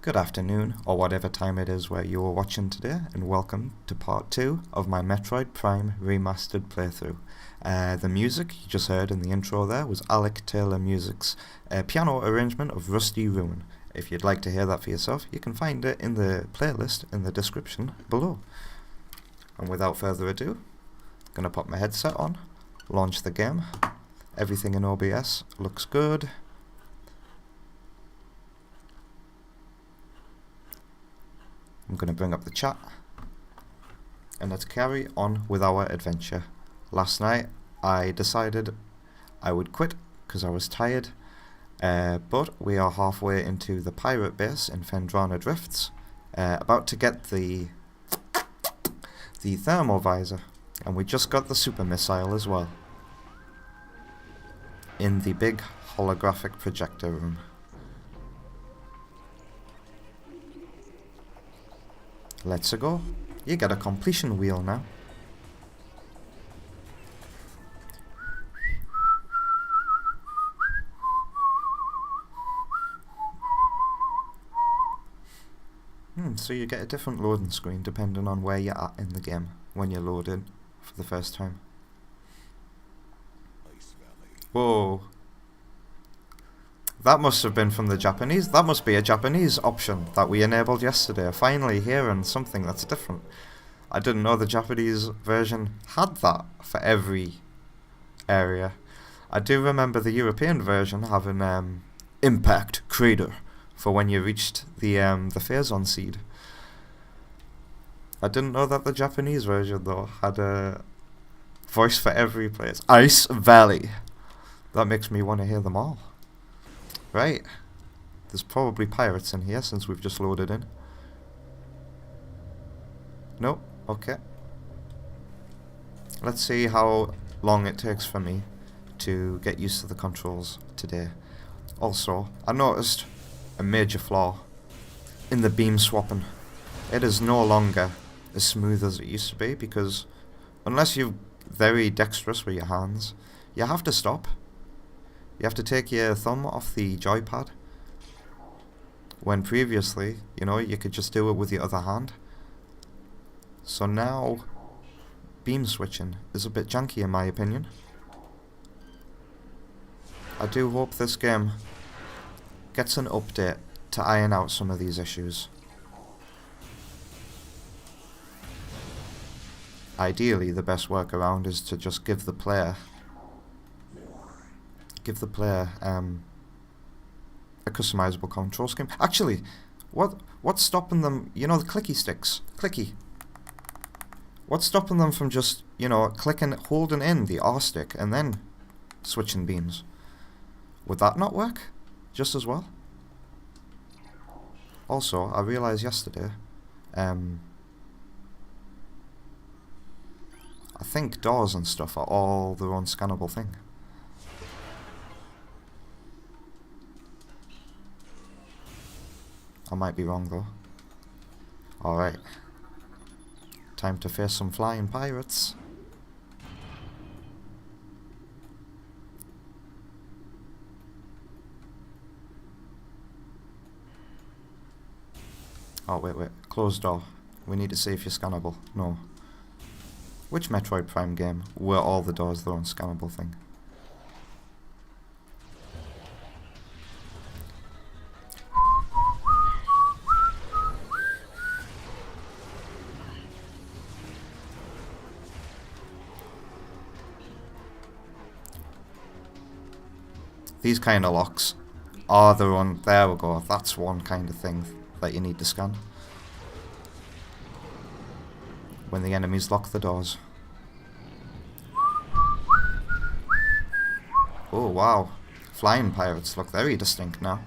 Good afternoon, or whatever time it is where you are watching today, and welcome to part 2 of my Metroid Prime Remastered playthrough. The music you just heard in the intro there was Alec Taylor Music's piano arrangement of Rusty Ruin. If you'd like to hear that for yourself, you can find it in the playlist in the description below. And without further ado, I'm going to pop my headset on, launch the game. Everything in OBS looks good. I'm going to bring up the chat, and let's carry on with our adventure. Last night I decided I would quit because I was tired, but we are halfway into the pirate base in Fendrana Drifts, about to get the thermal visor, and we just got the super missile as well in the big holographic projector room. Let's go. You get a completion wheel now. So you get a different loading screen depending on where you're at in the game when you're loaded for the first time. Whoa. That must have been from the Japanese. That must be a Japanese option that we enabled yesterday. Finally hearing something that's different. I didn't know the Japanese version had that for every area. I do remember the European version having Impact Crater for when you reached the Phazon seed. I didn't know that the Japanese version though had a voice for every place. Ice Valley. That makes me want to hear them all. Right, there's probably pirates in here since we've just loaded in. Nope, okay. Let's see how long it takes for me to get used to the controls today. Also, I noticed a major flaw in the beam swapping. It is no longer as smooth as it used to be because unless you're very dexterous with your hands, you have to stop. You have to take your thumb off the joypad, when previously, you know, you could just do it with your other hand. So now, beam switching is a bit janky in my opinion. I do hope this game gets an update to iron out some of these issues. Ideally, the best workaround is to just give the player a customizable control scheme. Actually, what's stopping them? You know, the clicky sticks, clicky. What's stopping them from just, you know, holding in the R stick and then switching beams? Would that not work just as well? Also, I realized yesterday, I think doors and stuff are all their own scannable thing. I might be wrong though. Alright. Time to face some flying pirates. Oh wait. Closed door. We need to see if you're scannable. No. Which Metroid Prime game were all the doors their own scannable thing? These kind of locks are the one. There we go. That's one kind of thing that you need to scan when the enemies lock the doors. Oh wow, flying pirates look very distinct now.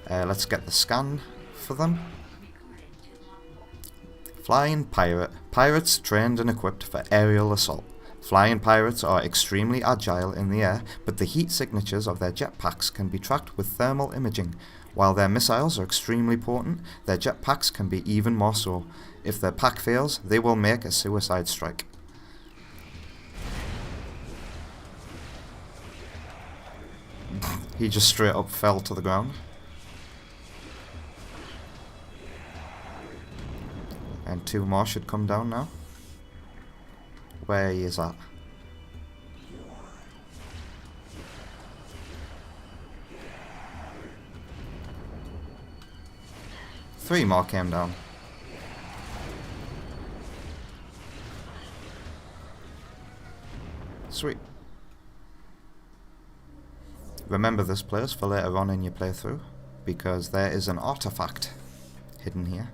Let's get the scan for them. Flying pirate. Pirates trained and equipped for aerial assault. Flying pirates are extremely agile in the air, but the heat signatures of their jetpacks can be tracked with thermal imaging. While their missiles are extremely potent, their jetpacks can be even more so. If their pack fails, they will make a suicide strike. He just straight up fell to the ground. And 2 more should come down now. Where is that? Three more came down. Sweet. Remember this place for later on in your playthrough, because there is an artifact hidden here.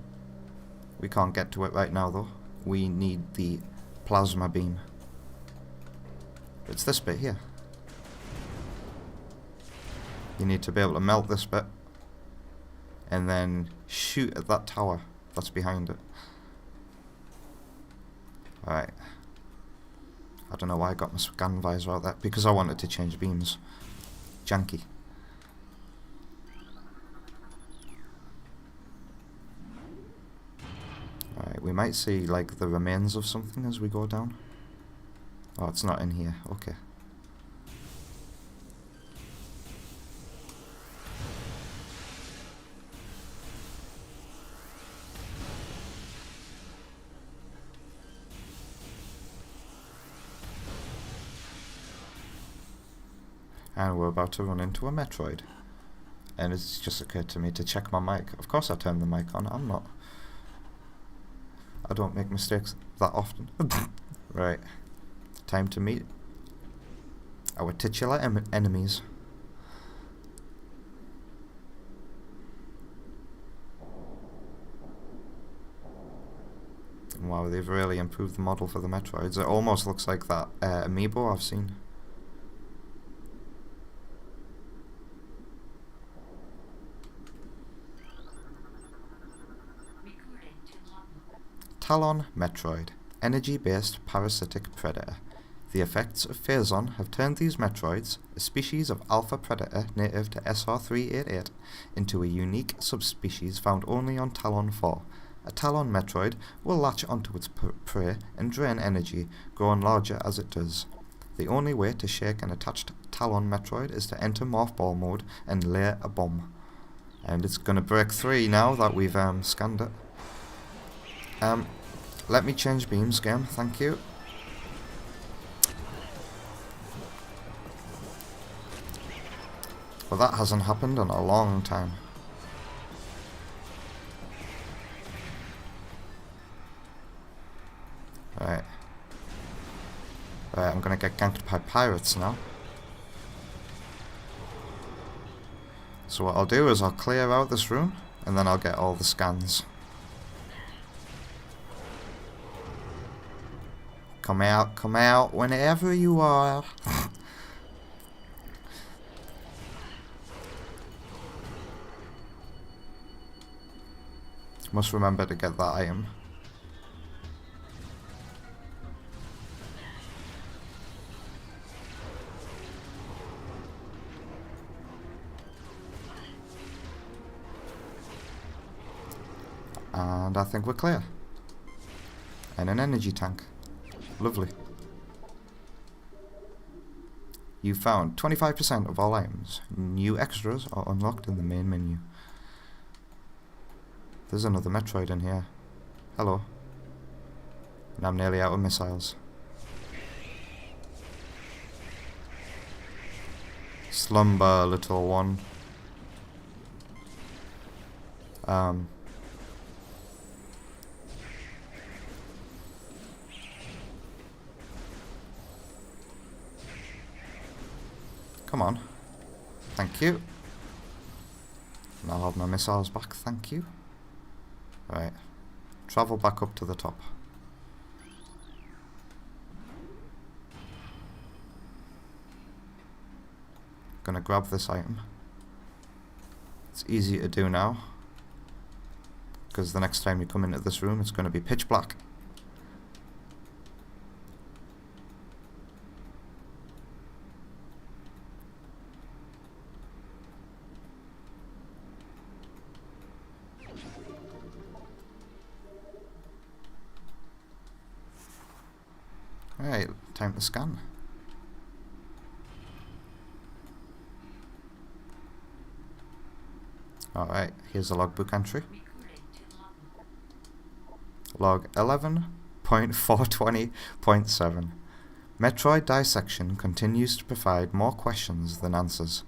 We can't get to it right now though. We need the plasma beam. It's this bit here. You need to be able to melt this bit and then shoot at that tower that's behind it. Alright. I don't know why I got my scan visor out there, because I wanted to change beams. Janky. Alright, we might see like the remains of something as we go down. Oh, it's not in here. Okay. And we're about to run into a Metroid. And it's just occurred to me to check my mic. Of course I turned the mic on. I don't make mistakes that often. Right. Time to meet our titular enemies. Wow, they've really improved the model for the Metroids. It almost looks like that amiibo I've seen. Talon Metroid, energy-based parasitic predator. The effects of Phazon have turned these Metroids, a species of alpha predator native to SR388, into a unique subspecies found only on Talon 4. A Talon Metroid will latch onto its prey and drain energy, growing larger as it does. The only way to shake an attached Talon Metroid is to enter Morph Ball mode and lay a bomb. And it's going to break 3 now that we've scanned it. Let me change beams, game, thank you. Well, that hasn't happened in a long time. Right. Right, I'm gonna get ganked by pirates now. So what I'll do is I'll clear out this room, and then I'll get all the scans. Come out whenever you are. Must remember to get that item. And I think we're clear. And an energy tank. Lovely. You found 25% of all items. New extras are unlocked in the main menu. There's another Metroid in here. Hello. And I'm nearly out of missiles. Slumber, little one. Come on. Thank you. And I'll have my missiles back, thank you. Right. Travel back up to the top. Gonna grab this item. It's easy to do now, because the next time you come into this room it's gonna be pitch black. Alright, time to scan. Alright, here's a logbook entry. log 11.420.7. Metroid dissection continues to provide more questions than answers.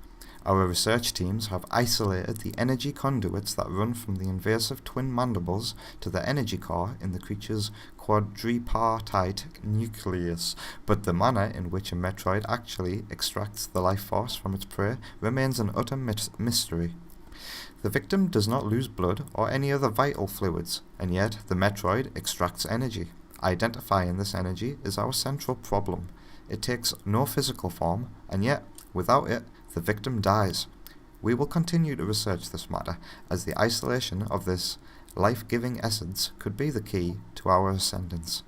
Our research teams have isolated the energy conduits that run from the invasive twin mandibles to the energy core in the creature's quadripartite nucleus, but the manner in which a Metroid actually extracts the life force from its prey remains an utter mystery. The victim does not lose blood or any other vital fluids, and yet the Metroid extracts energy. Identifying this energy is our central problem. It takes no physical form, and yet, without it, the victim dies. We will continue to research this matter, as the isolation of this life-giving essence could be the key to our ascendance.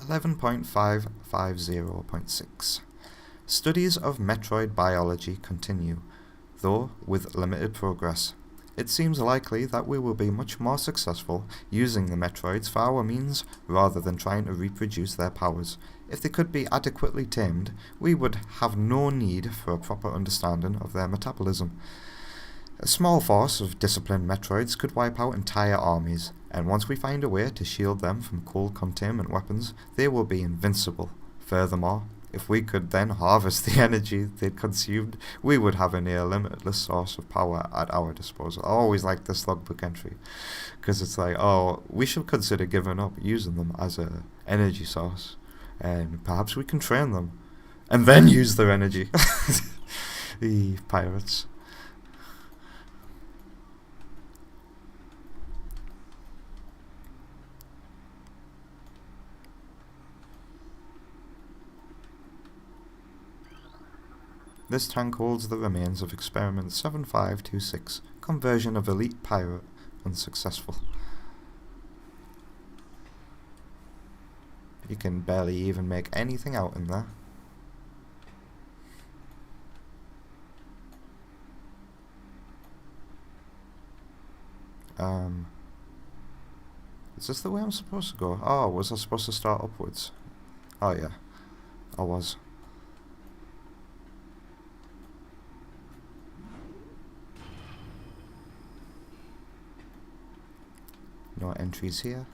11.550.6. Studies of Metroid biology continue, though with limited progress. It seems likely that we will be much more successful using the Metroids for our means rather than trying to reproduce their powers. If they could be adequately tamed, we would have no need for a proper understanding of their metabolism. A small force of disciplined Metroids could wipe out entire armies, and once we find a way to shield them from cold containment weapons, they will be invincible. Furthermore, if we could then harvest the energy they'd consumed, we would have a near limitless source of power at our disposal. I always like this logbook entry, because it's like, oh, we should consider giving up using them as a energy source, and perhaps we can train them, and then use their energy. The pirates. This tank holds the remains of Experiment 7526, conversion of elite pirate, unsuccessful. You can barely even make anything out in there. Is this the way I'm supposed to go? Oh, was I supposed to start upwards? Oh yeah, I was. No entries here.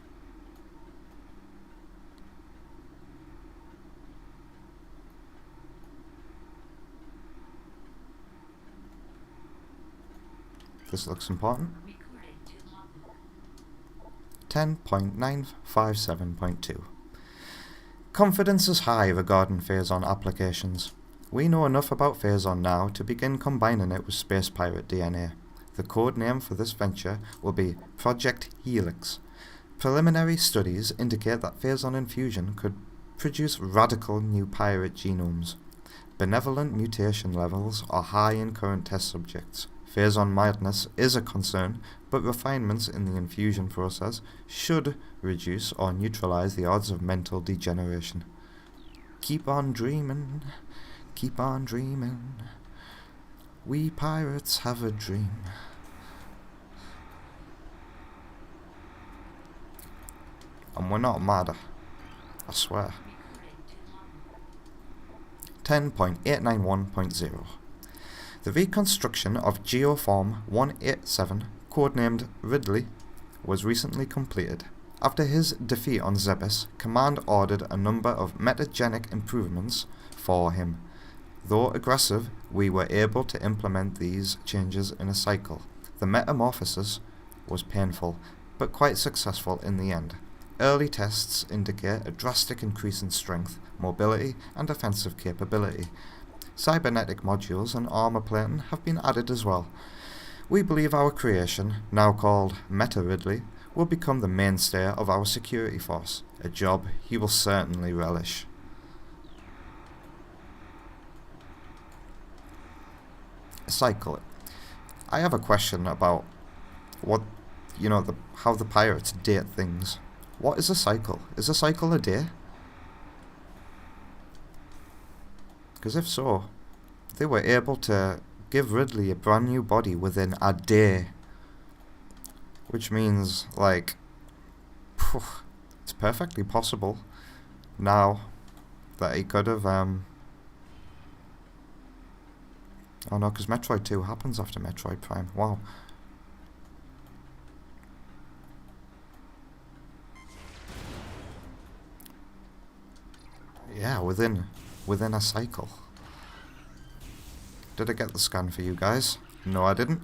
This looks important. 10.957.2. Confidence is high regarding Phazon applications. We know enough about Phazon now to begin combining it with Space Pirate DNA. The code name for this venture will be Project Helix. Preliminary studies indicate that Phazon infusion could produce radical new pirate genomes. Benevolent mutation levels are high in current test subjects. Phazon mildness is a concern, but refinements in the infusion process should reduce or neutralize the odds of mental degeneration. Keep on dreaming, keep on dreaming. We pirates have a dream. And we're not mad, I swear. 10.891.0. The reconstruction of Geoform 187, codenamed Ridley, was recently completed. After his defeat on Zebes, Command ordered a number of metagenic improvements for him. Though aggressive, we were able to implement these changes in a cycle. The metamorphosis was painful, but quite successful in the end. Early tests indicate a drastic increase in strength, mobility, and offensive capability. Cybernetic modules and armor plating have been added as well. We believe our creation, now called Meta Ridley, will become the mainstay of our security force, a job he will certainly relish. Cycle. I have a question about what, how the pirates date things. What is a cycle? Is a cycle a day? Because if so, they were able to give Ridley a brand new body within a day. Which means, it's perfectly possible now that he could have, Oh no, because Metroid 2 happens after Metroid Prime. Wow. Yeah, within a cycle. Did I get the scan for you guys? No, I didn't.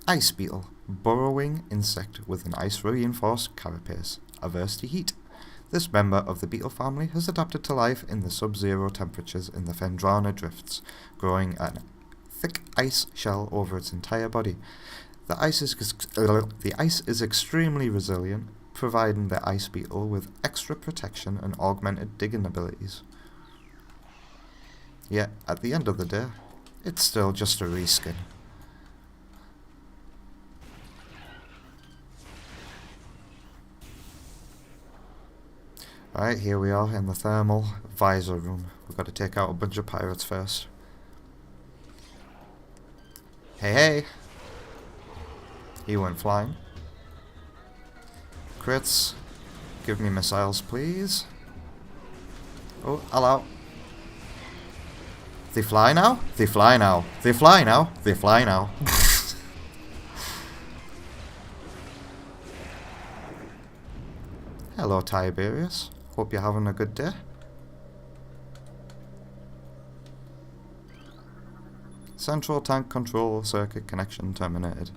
Ice beetle. Burrowing insect with an ice-reinforced carapace, averse to heat. This member of the beetle family has adapted to life in the sub-zero temperatures in the Fendrana drifts, growing a thick ice shell over its entire body. The ice is extremely resilient, providing the ice beetle with extra protection and augmented digging abilities. Yet, at the end of the day, it's still just a reskin. Right, here we are in the thermal visor room. We've got to take out a bunch of pirates first. Hey, hey! He went flying. Crits. Give me missiles, please. Oh, hello. They fly now? They fly now. They fly now. They fly now. Hello, Tiberius. Hope you're having a good day. Central tank control circuit connection terminated.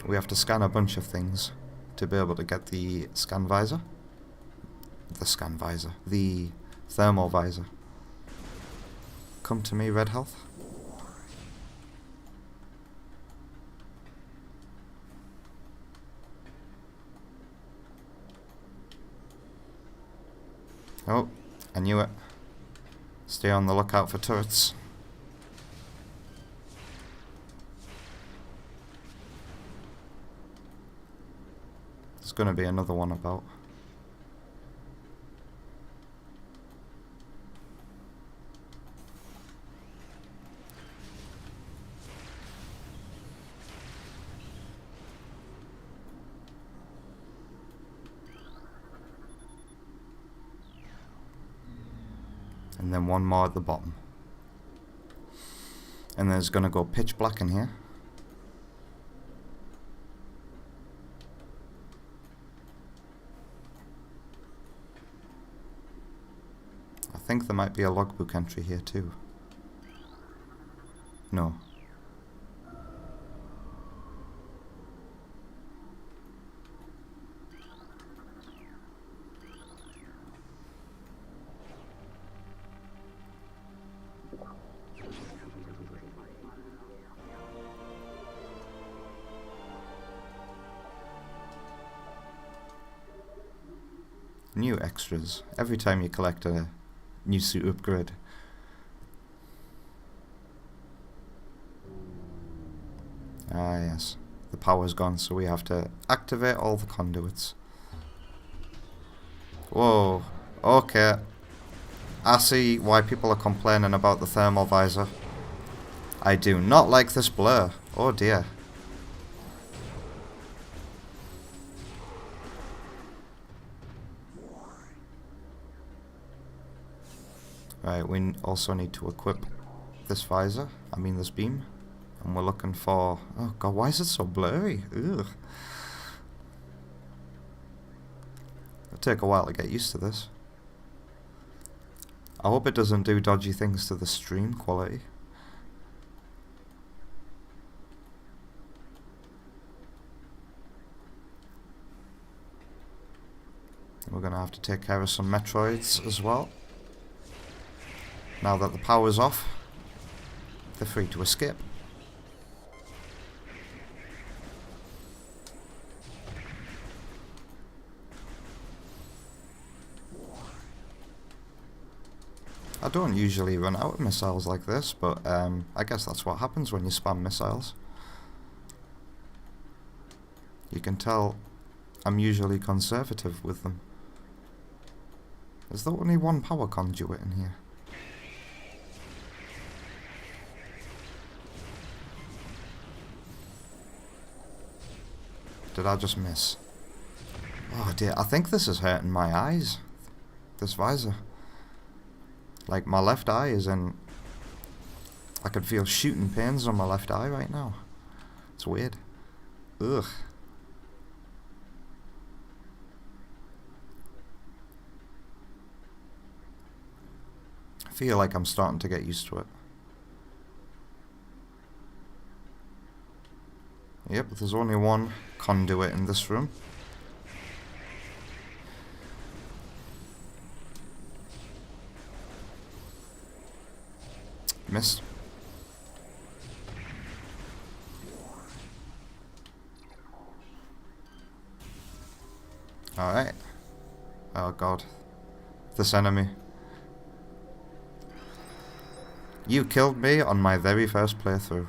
We have to scan a bunch of things to be able to get the scan visor. The thermal visor. Come to me, red health. Oh, I knew it. Stay on the lookout for turrets. There's gonna be another one about. And then one more at the bottom. And there's gonna go pitch black in here. I think there might be a logbook entry here too. No. New extras. Every time you collect a new suit upgrade. Ah yes. The power's gone, so we have to activate all the conduits. Whoa. Okay. I see why people are complaining about the thermal visor. I do not like this blur. Oh dear. Right, we also need to equip this visor, this beam, and we're looking for... Oh god, why is it so blurry? Ugh. It'll take a while to get used to this. I hope it doesn't do dodgy things to the stream quality. We're gonna have to take care of some Metroids as well. Now that the power's off, they're free to escape. I don't usually run out of missiles like this, but I guess that's what happens when you spam missiles. You can tell I'm usually conservative with them. Is there only one power conduit in here? Did I just miss? Oh dear, I think this is hurting my eyes. This visor. Like, my left eye is in... I could feel shooting pains on my left eye right now. It's weird. Ugh. I feel like I'm starting to get used to it. Yep, there's only one conduit in this room. Missed. Alright. Oh god. This enemy. You killed me on my very first playthrough.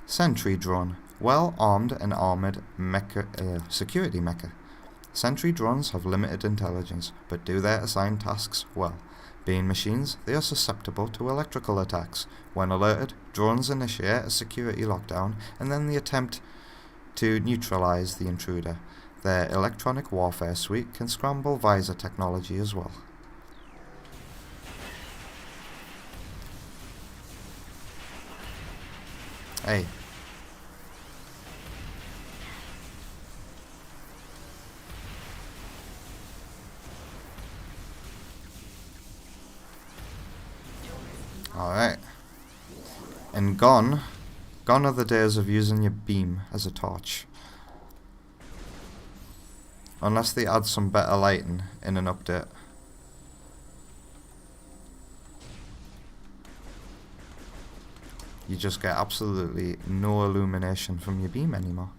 Sentry drone. Well armed and armoured security mecha. Sentry drones have limited intelligence, but do their assigned tasks well. Being machines, they are susceptible to electrical attacks. When alerted, drones initiate a security lockdown and then they attempt to neutralize the intruder. Their electronic warfare suite can scramble visor technology as well. Hey. Alright. And gone are the days of using your beam as a torch. Unless they add some better lighting in an update. You just get absolutely no illumination from your beam anymore.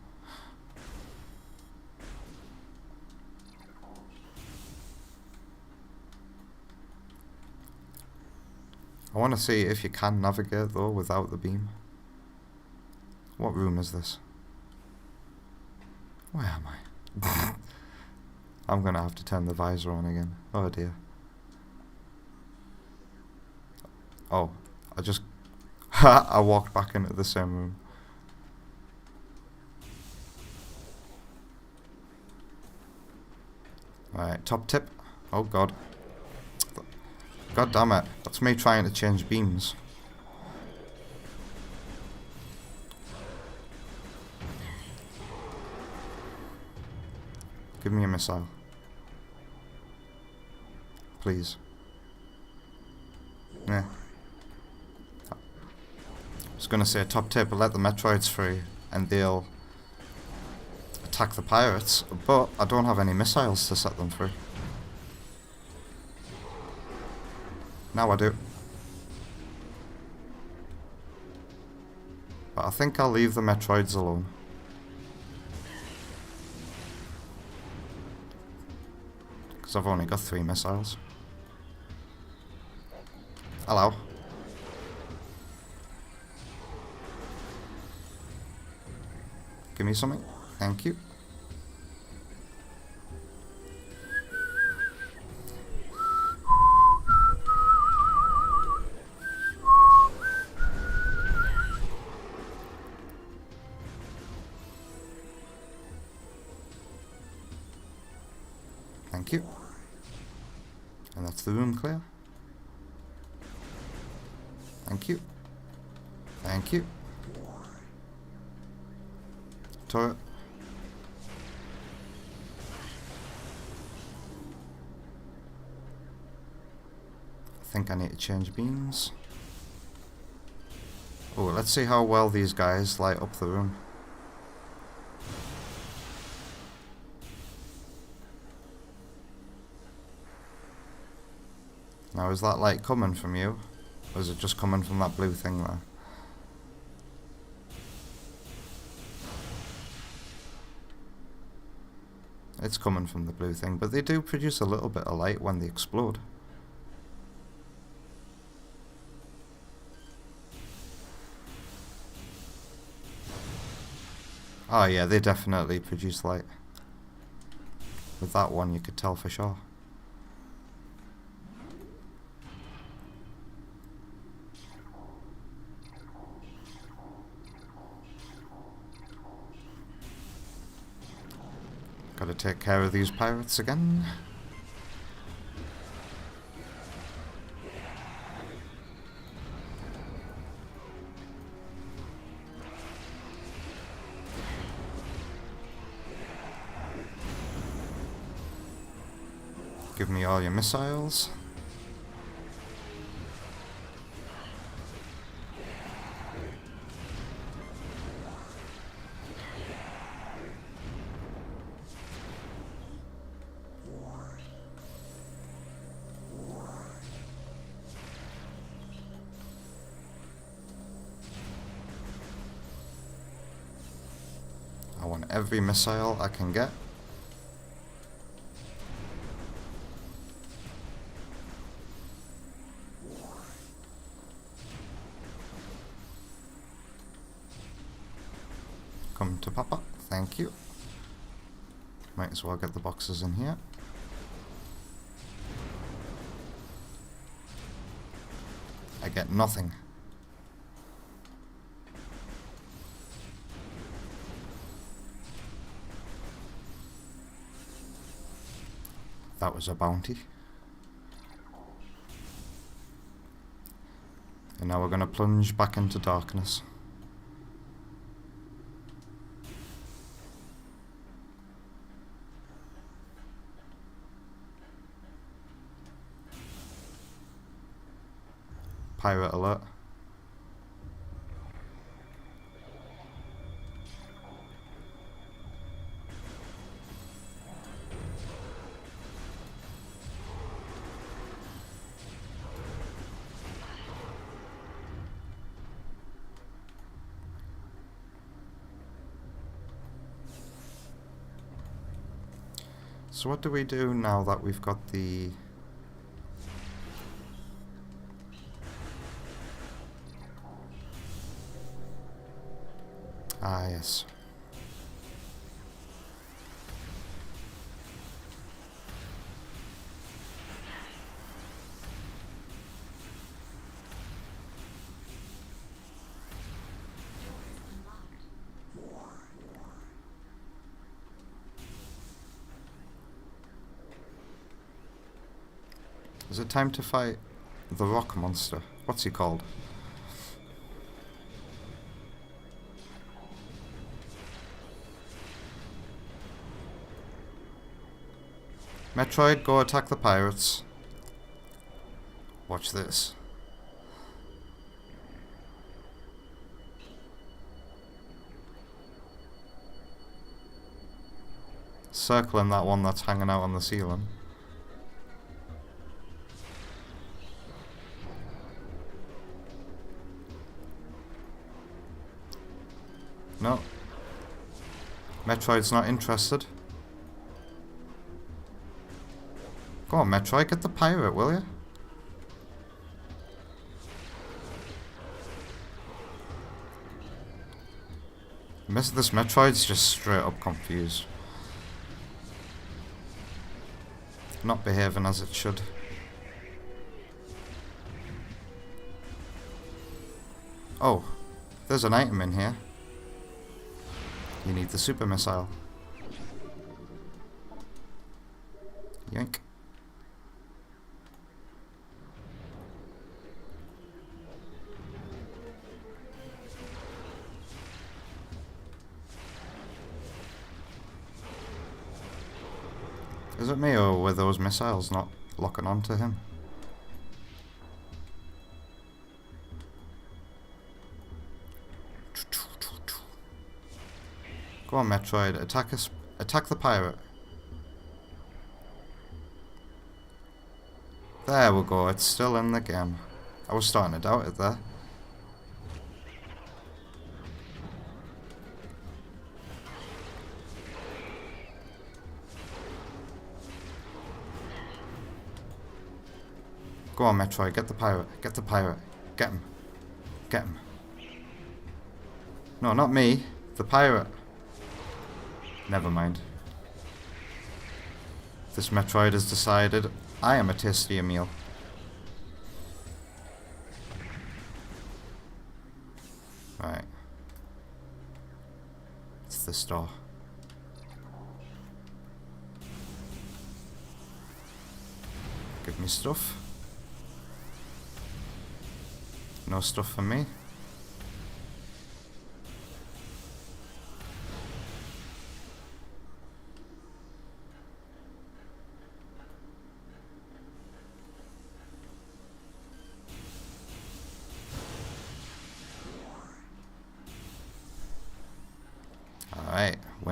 I want to see if you can navigate though without the beam. What room is this? Where am I? I'm gonna have to turn the visor on again. Oh dear. Oh, I walked back into the same room. Alright, top tip. Oh god. God damn it. That's me trying to change beams. Give me a missile. Please. Yeah. I was gonna say top tip, let the Metroids free and they'll attack the pirates, but I don't have any missiles to set them free. Now I do. But I think I'll leave the Metroids alone. Because I've only got 3 missiles. Hello. Give me something. Thank you. Thank you. And that's the room clear. Thank you. Thank you. Turret. I think I need to change beams. Oh, let's see how well these guys light up the room. Now, is that light coming from you? Or is it just coming from that blue thing there? It's coming from the blue thing, but they do produce a little bit of light when they explode. Oh yeah, they definitely produce light. With that one you could tell for sure. Gotta take care of these pirates again. Give me all your missiles. I want every missile I can get. Come to Papa, thank you. Might as well get the boxes in here. I get nothing. That was a bounty. And now we're going to plunge back into darkness. Pirate alert. So what do we do now that we've got the... Ah, yes. Is it time to fight the rock monster? What's he called? Metroid, go attack the pirates. Watch this. Circling that one that's hanging out on the ceiling. No. Metroid's not interested. Go on, Metroid, get the pirate, will you? This Metroid's just straight up confused. Not behaving as it should. Oh, there's an item in here. You need the super missile. Yank. Is it me, or were those missiles not locking onto him? Go on, Metroid, attack the pirate. There we go, it's still in the game. I was starting to doubt it there. Go on, Metroid, get the pirate, get the pirate. Get him. Get him. No, not me, the pirate. Never mind. This Metroid has decided I am a tastier meal. Right. It's this door. Give me stuff. No stuff for me.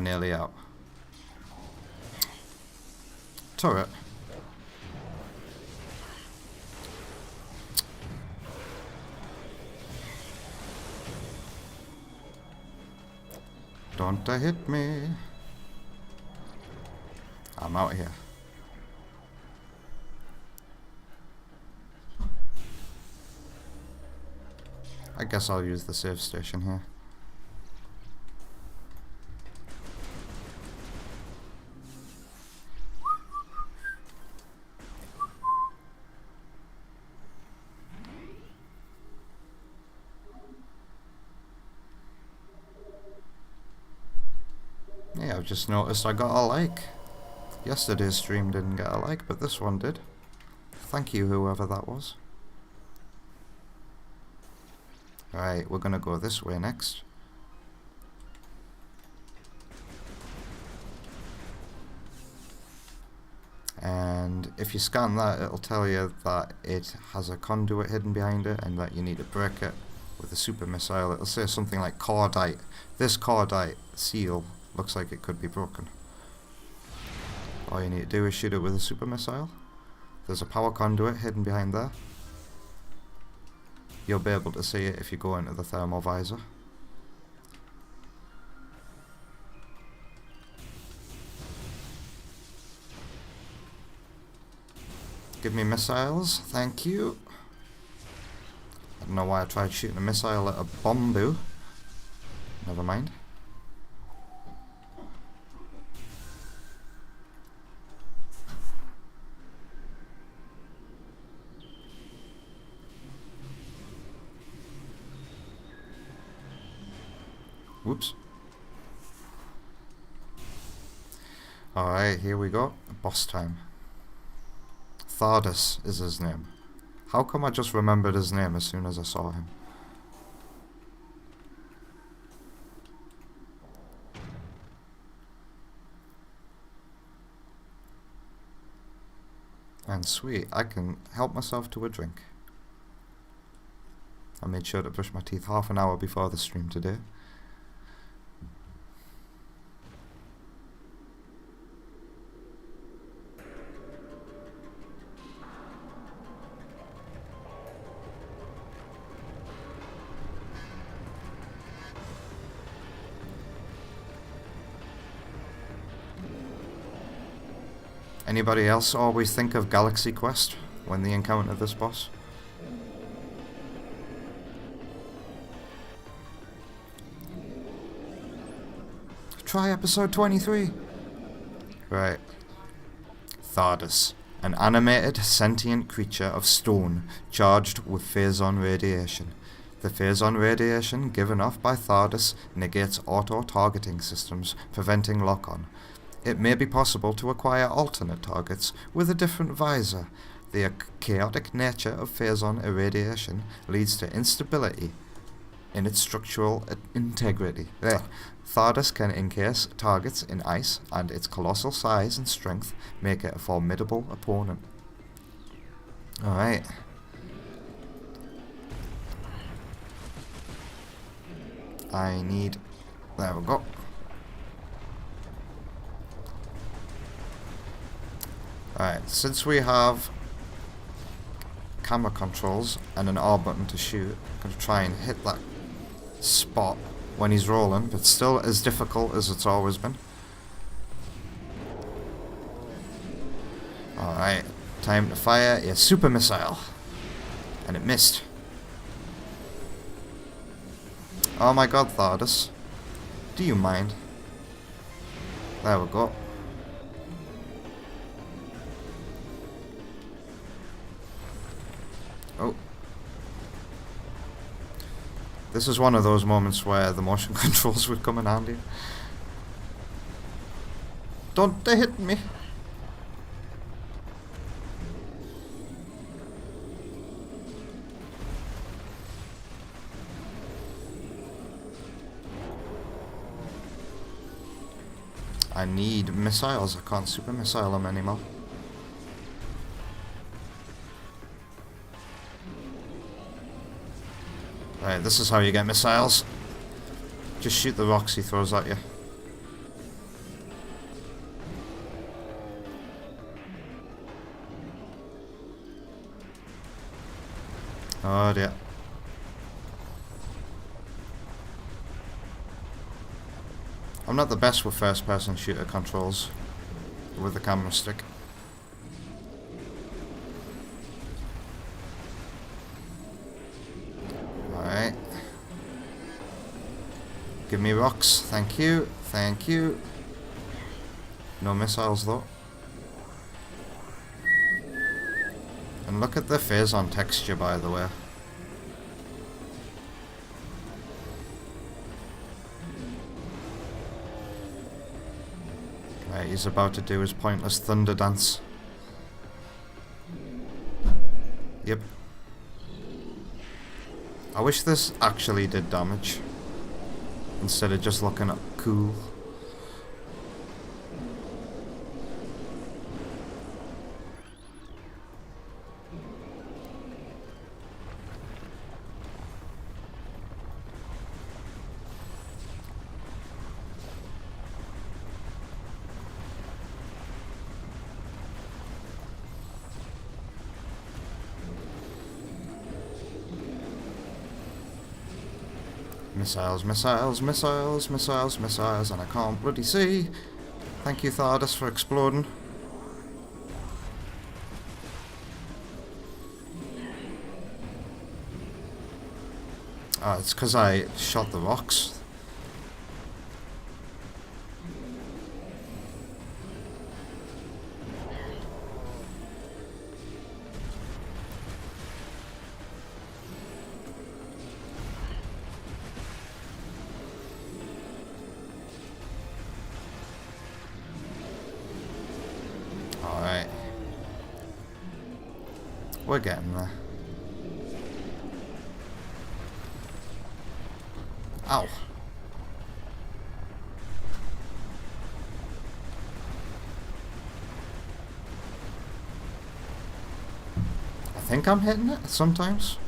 we're nearly out. Turret. Don't hit me. I'm out here. I guess I'll use the save station here. Yeah, I've just noticed I got a like. Yesterday's stream didn't get a like, but this one did. Thank you, whoever that was. Right, we're gonna go this way next. And if you scan that, it'll tell you that it has a conduit hidden behind it and that you need to break it with a super missile. It'll say something like cordite. This cordite seal looks like it could be broken. All you need to do is shoot it with a super missile. There's a power conduit hidden behind there. You'll be able to see it if you go into the thermal visor. Give me missiles, thank you. I don't know why I tried shooting a missile at a bamboo. Never mind. Whoops. Alright, here we go. Boss time. Thardus is his name. How come I just remembered his name as soon as I saw him? And sweet, I can help myself to a drink. I made sure to brush my teeth half an hour before the stream today. Anybody else always think of Galaxy Quest when they encounter this boss? Try episode 23. Right. Thardus, an animated sentient creature of stone charged with phazon radiation. The phazon radiation given off by Thardus negates auto-targeting systems, preventing lock-on. It may be possible to acquire alternate targets with a different visor. The chaotic nature of phazon irradiation leads to instability in its structural integrity. Thardus can encase targets in ice, and its colossal size and strength make it a formidable opponent. Alright. I need... There we go. Alright, since we have camera controls and an R button to shoot, I'm going to try and hit that spot when he's rolling, but still as difficult as it's always been. Alright, time to fire a super missile. And it missed. Oh my god, Thardus. Do you mind? There we go. Oh. This is one of those moments where the motion controls would come in handy. Don't they hit me! I need missiles. I can't super missile them anymore. Right, this is how you get missiles. Just shoot the rocks he throws at you. Oh dear. I'm not the best with first-person shooter controls with the camera stick. Alright. Give me rocks. Thank you. Thank you. No missiles though. And look at the fizz on texture, by the way. Right, he's about to do his pointless thunder dance. Yep. I wish this actually did damage, instead of just looking cool. Missiles, missiles, missiles, missiles, missiles, and I can't bloody see. Thank you, Thardus, for exploding. Oh, it's because I shot the rocks. Alright. We're getting there. Ow. I think I'm hitting it sometimes.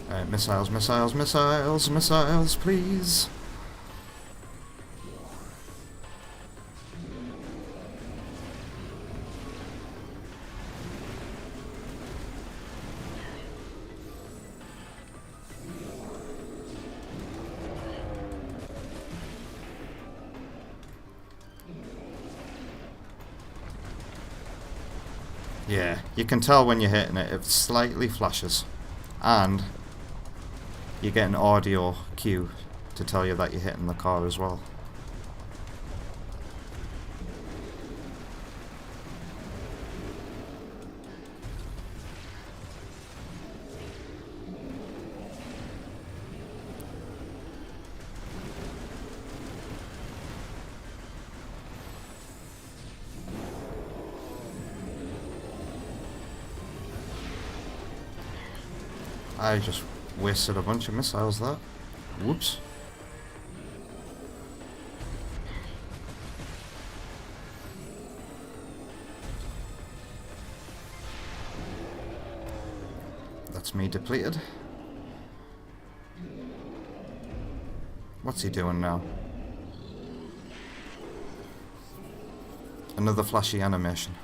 Alright, missiles, missiles, missiles, missiles, please. Yeah, you can tell when you're hitting it, it slightly flashes. And you get an audio cue to tell you that you're hitting the car as well. I just wasted a bunch of missiles there. Whoops. That's me depleted. What's he doing now? Another flashy animation.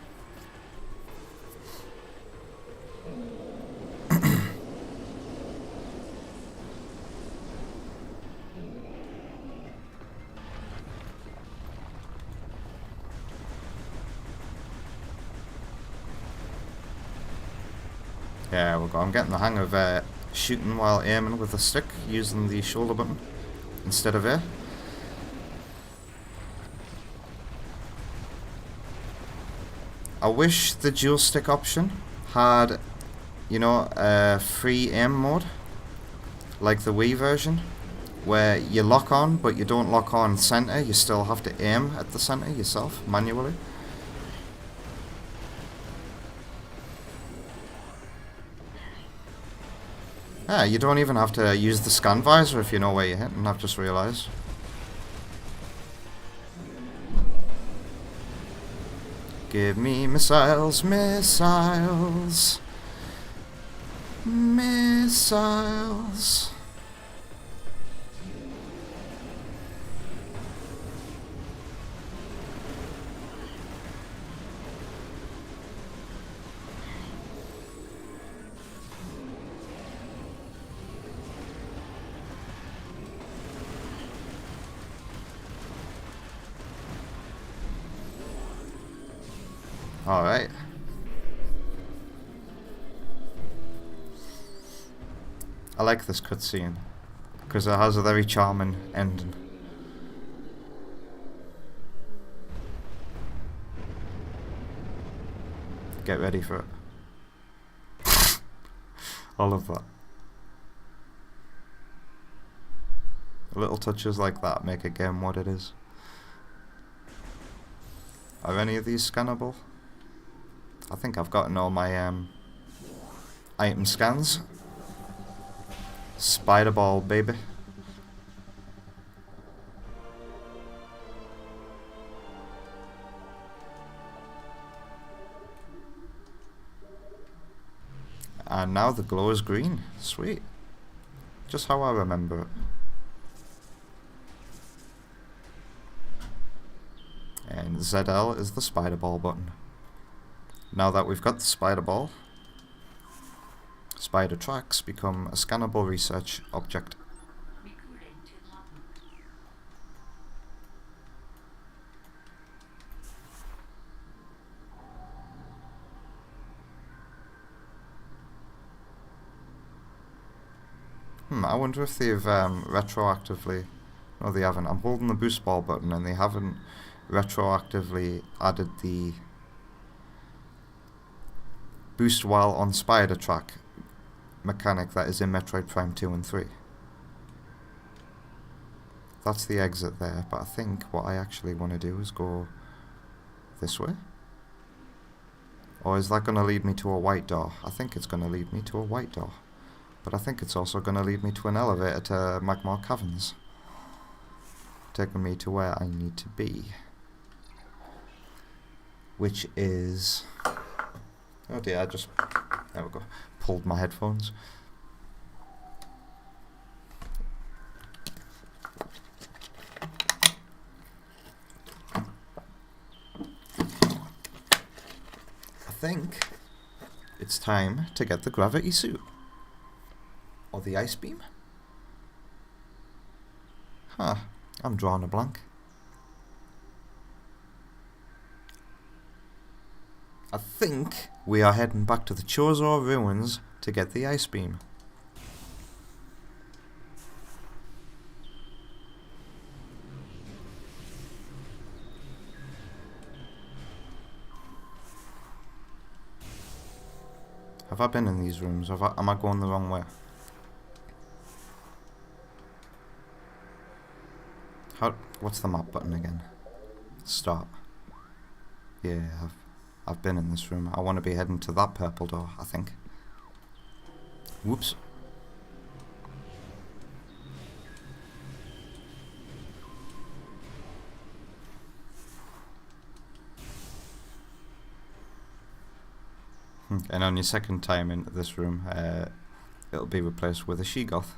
Yeah, I'm getting the hang of shooting while aiming with the stick, using the shoulder button instead of air. I wish the dual stick option had, you know, a free aim mode, like the Wii version, where you lock on, but you don't lock on center, you still have to aim at the center yourself, manually. Yeah, you don't even have to use the scan visor if you know where you're hitting, I've just realised. Give me missiles, missiles, missiles. Alright. I like this cutscene because it has a very charming ending. Get ready for it. I love that. Little touches like that make a game what it is. Are any of these scannable? I think I've gotten all my item scans. Spider ball, baby. And now the glow is green. Sweet. Just how I remember it. And ZL is the spider ball button. Now that we've got the spider ball, spider tracks become a scannable research object. I wonder if they've retroactively... No, they haven't. I'm holding the boost ball button and they haven't retroactively added the boost while on spider track mechanic that is in Metroid Prime 2 and 3. That's the exit there, but I think what I actually want to do is go this way. Or is that going to lead me to a white door? I think it's going to lead me to a white door. But I think it's also going to lead me to an elevator to Magma Caverns. Taking me to where I need to be. Which is... Oh dear, I just... There we go. Pulled my headphones. I think it's time to get the gravity suit. Or the ice beam? Huh, I'm drawing a blank. I think we are heading back to the Chozo ruins to get the ice beam. Have I been in these rooms? Am I going the wrong way? What's the map button again? Start. Yeah, I've been in this room. I want to be heading to that purple door, I think. Whoops. And on your second time into this room, it'll be replaced with a she-goth.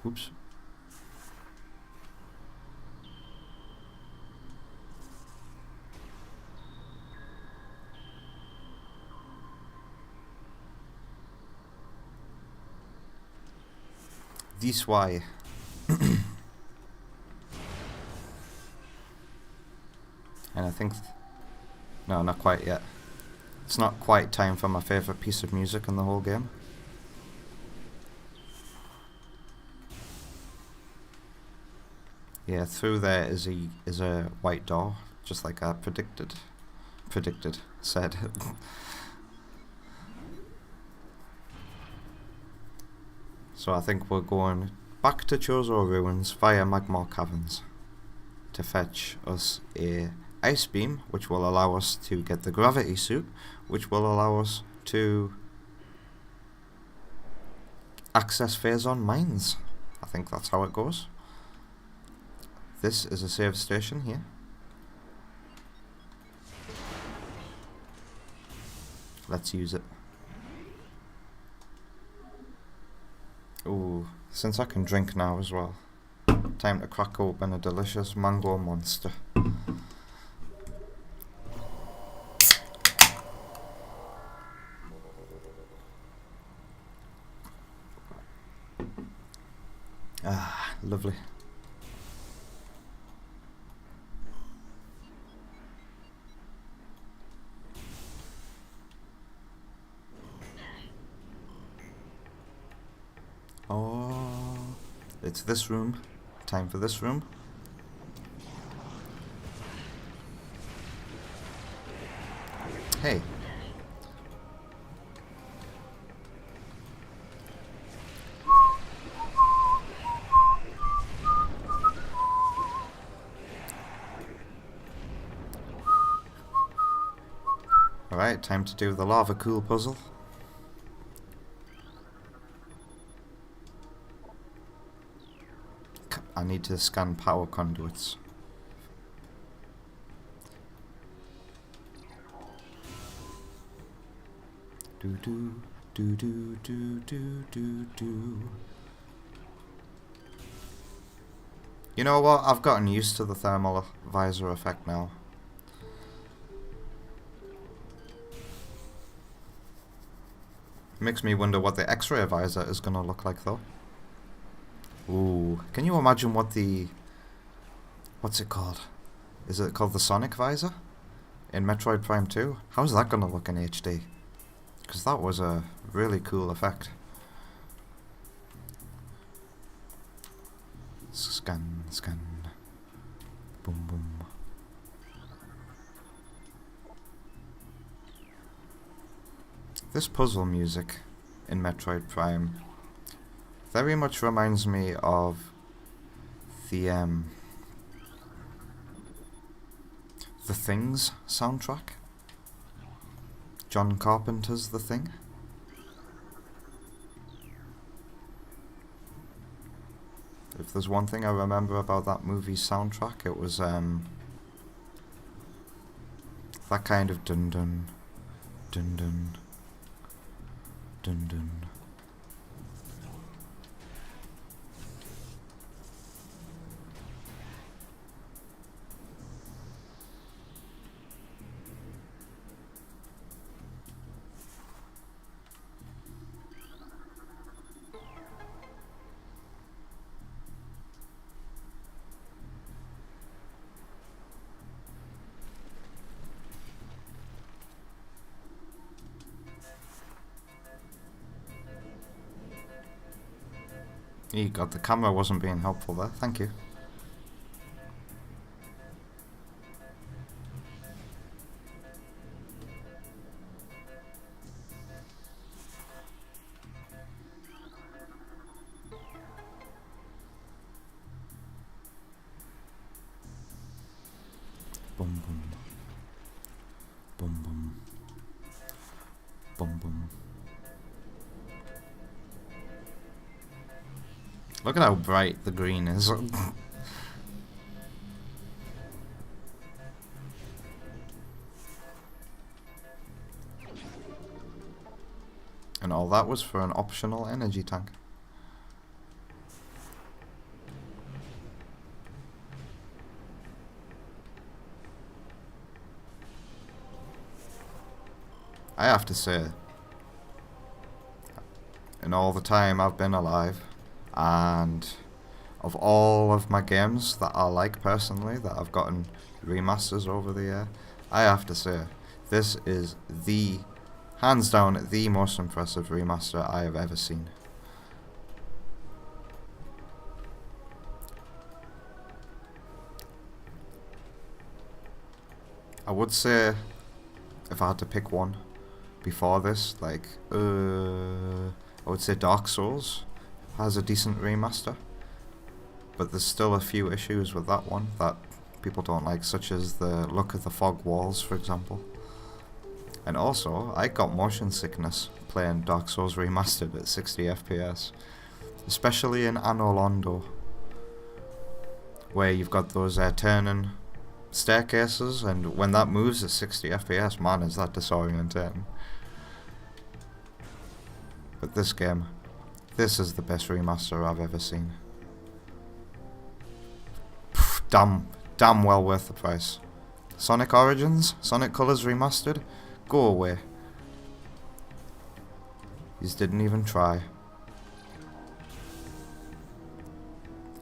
Oops. This way. And I think... no, not quite yet. It's not quite time for my favourite piece of music in the whole game. Yeah, through there is a white door, just like I said. So I think we're going back to Chozo ruins via Magma Caverns to fetch us a ice beam, which will allow us to get the gravity suit, which will allow us to access phase-on mines. I think that's how it goes. This is a save station here. Let's use it. Ooh, since I can drink now as well, time to crack open a delicious mango monster. Ah, lovely. It's this room. Time for this room. Hey. Alright, time to do the lava cool puzzle. I need to scan power conduits. Do do do do do do do do. You know what? I've gotten used to the thermal visor effect now. Makes me wonder what the X-ray visor is gonna look like though. Ooh, can you imagine what the... what's it called? Is it called the Sonic visor? In Metroid Prime 2? How's that gonna look in HD? Because that was a really cool effect. Scan, scan. Boom, boom. This puzzle music in Metroid Prime very much reminds me of the Thing's soundtrack. John Carpenter's The Thing. If there's one thing I remember about that movie's soundtrack, it was that kind of dun dun dun dun dun dun. God, the camera wasn't being helpful there. Thank you. Boom boom. Boom boom. Boom boom. Look at how bright the green is. And all that was for an optional energy tank. I have to say, in all the time I've been alive, and of all of my games that I like personally, that I've gotten remasters over the year, I have to say, this is the, hands down, the most impressive remaster I have ever seen. I would say, if I had to pick one before this, like, I would say Dark Souls has a decent remaster, but there's still a few issues with that one that people don't like, such as the look of the fog walls, for example. And also, I got motion sickness playing Dark Souls Remastered at 60 FPS, especially in Anno Londo, where you've got those turning staircases, and when that moves at 60 FPS, man, is that disorientating. But this game, this is the best remaster I've ever seen. Pff, damn well worth the price. Sonic Origins, Sonic Colors Remastered, go away. You didn't even try.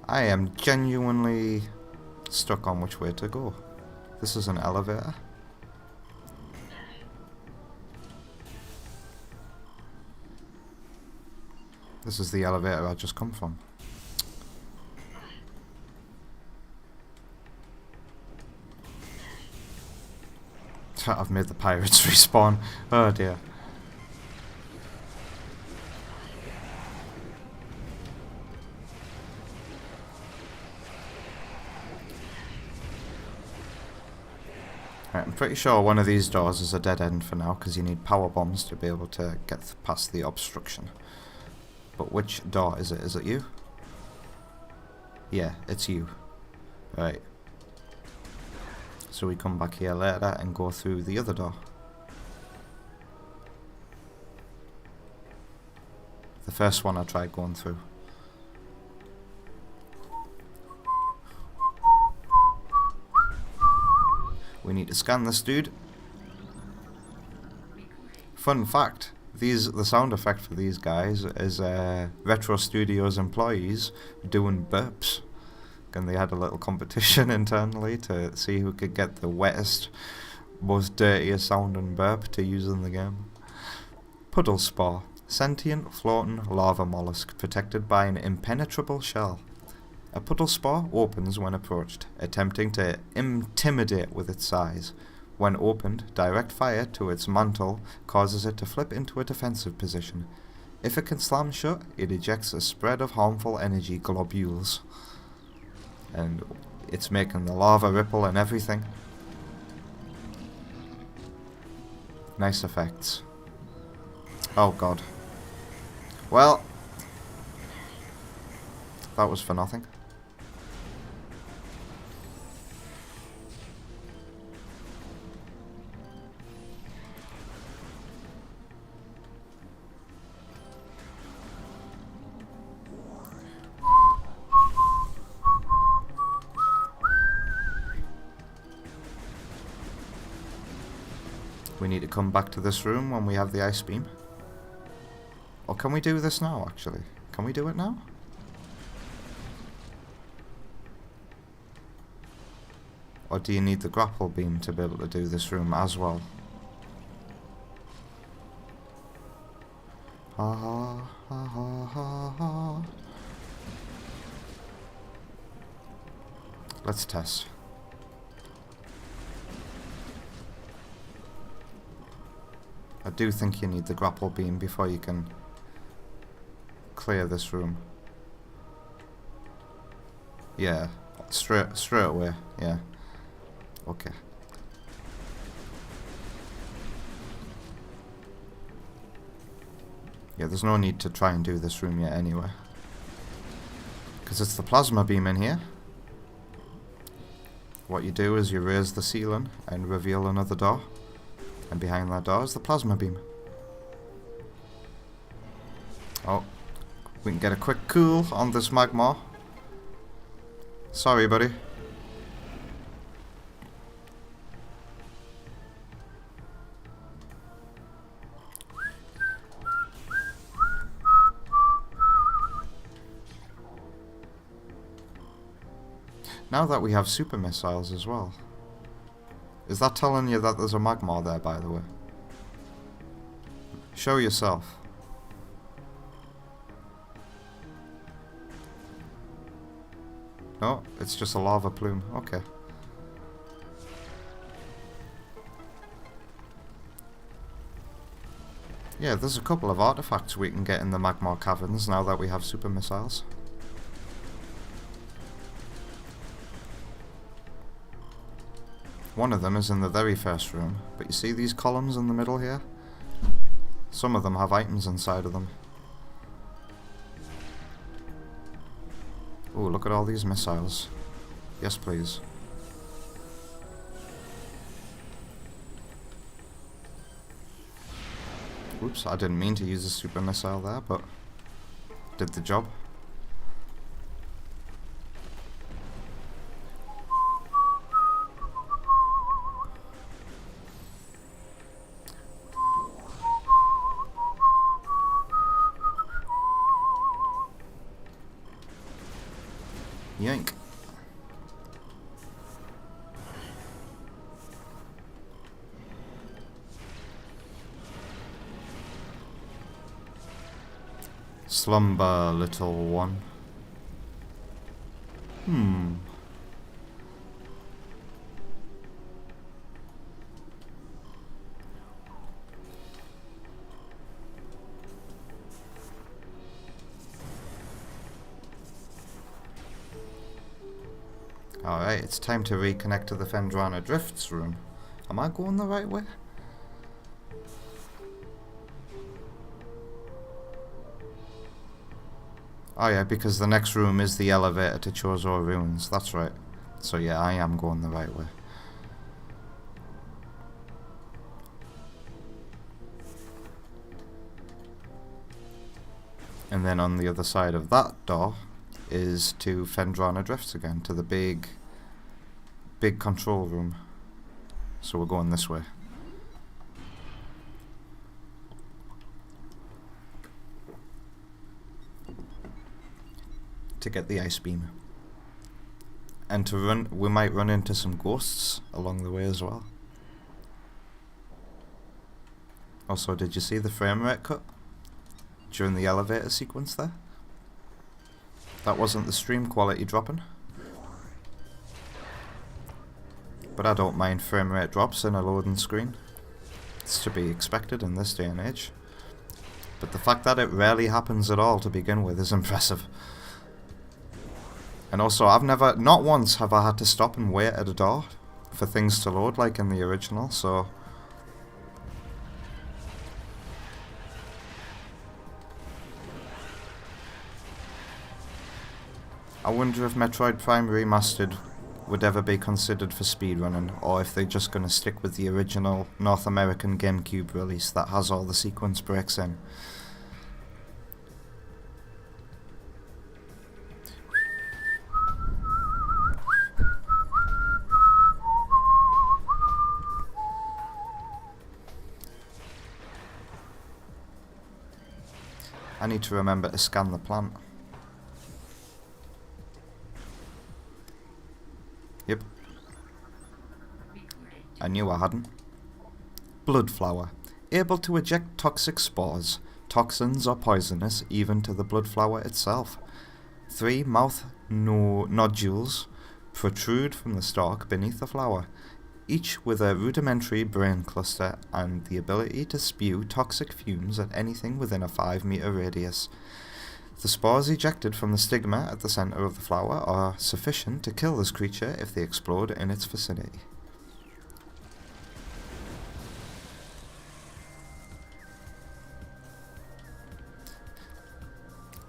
I am genuinely stuck on which way to go. This is an elevator. This is the elevator I just come from. I've made the pirates respawn. Oh dear. Right, I'm pretty sure one of these doors is a dead end for now, because you need power bombs to be able to get past the obstruction. But which door is it? Is it you? Yeah, it's you. Right. So we come back here later and go through the other door. The first one I tried going through. We need to scan this dude. Fun fact, the sound effect for these guys is Retro Studios employees doing burps. And they had a little competition internally to see who could get the wettest, most dirtiest sounding burp to use in the game. Puddle Spore. Sentient, floating lava mollusk protected by an impenetrable shell. A puddle spore opens when approached, attempting to intimidate with its size. When opened, direct fire to its mantle causes it to flip into a defensive position. If it can slam shut, it ejects a spread of harmful energy globules. And it's making the lava ripple and everything. Nice effects. Oh god. Well, that was for nothing. We need to come back to this room when we have the ice beam. Or can we do this now, actually? Can we do it now? Or do you need the grapple beam to be able to do this room as well? Ha ha ha ha ha ha. Let's test. I do think you need the grapple beam before you can clear this room. Yeah, straight away, yeah. Okay. Yeah, there's no need to try and do this room yet anyway. Because it's the plasma beam in here. What you do is you raise the ceiling and reveal another door. And behind that door is the plasma beam. Oh, we can get a quick cool on this magma. Sorry, buddy. Now that we have super missiles as well. Is that telling you that there's a magma there, by the way? Show yourself. No, it's just a lava plume. Okay. Yeah, there's a couple of artifacts we can get in the magma caverns now that we have super missiles. One of them is in the very first room, but you see these columns in the middle here? Some of them have items inside of them. Ooh, look at all these missiles. Yes, please. Oops, I didn't mean to use a super missile there, but did the job. Yank. Slumber, little one. Alright, it's time to reconnect to the Fendrana Drifts room. Am I going the right way? Oh yeah, because the next room is the elevator to Chozo Ruins. That's right. So yeah, I am going the right way. And then on the other side of that door is to Fendrana Drifts again, to the big control room. So we're going this way. To get the ice beam. And to run, we might run into some ghosts along the way as well. Also, did you see the frame rate cut during the elevator sequence there? That wasn't the stream quality dropping. But I don't mind frame rate drops in a loading screen. It's to be expected in this day and age. But the fact that it rarely happens at all to begin with is impressive. And also, not once have I had to stop and wait at a door for things to load like in the original, so... I wonder if Metroid Prime Remastered would ever be considered for speedrunning, or if they're just going to stick with the original North American GameCube release that has all the sequence breaks in. I need to remember to scan the plant. Yep. I knew I hadn't. Blood flower. Able to eject toxic spores. Toxins are poisonous even to the blood flower itself. 3 mouth nodules protrude from the stalk beneath the flower, each with a rudimentary brain cluster and the ability to spew toxic fumes at anything within a 5-meter radius. The spores ejected from the stigma at the center of the flower are sufficient to kill this creature if they explode in its vicinity.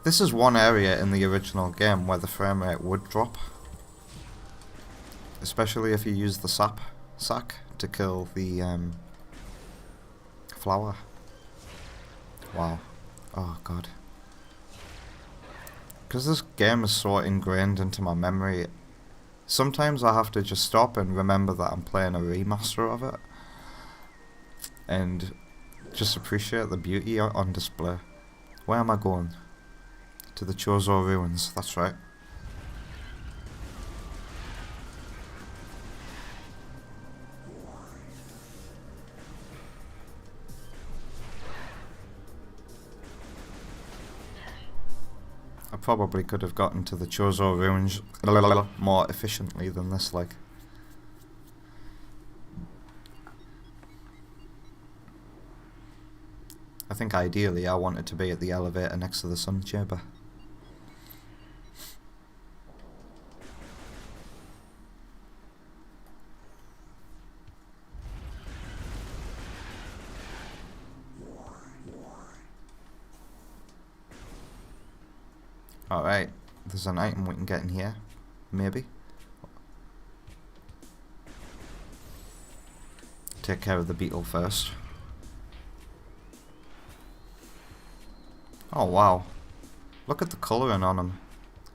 This is one area in the original game where the frame rate would drop, especially if you use the sack to kill the flower. Wow. Oh god. Because this game is so ingrained into my memory, sometimes I have to just stop and remember that I'm playing a remaster of it, and just appreciate the beauty on display. Where am I going? To the Chozo Ruins, that's right. I probably could have gotten to the Chozo Ruins more efficiently than this, like. I think ideally I wanted to be at the elevator next to the sun chamber. Alright, there's an item we can get in here, maybe. Take care of the beetle first. Oh wow, look at the colouring on him.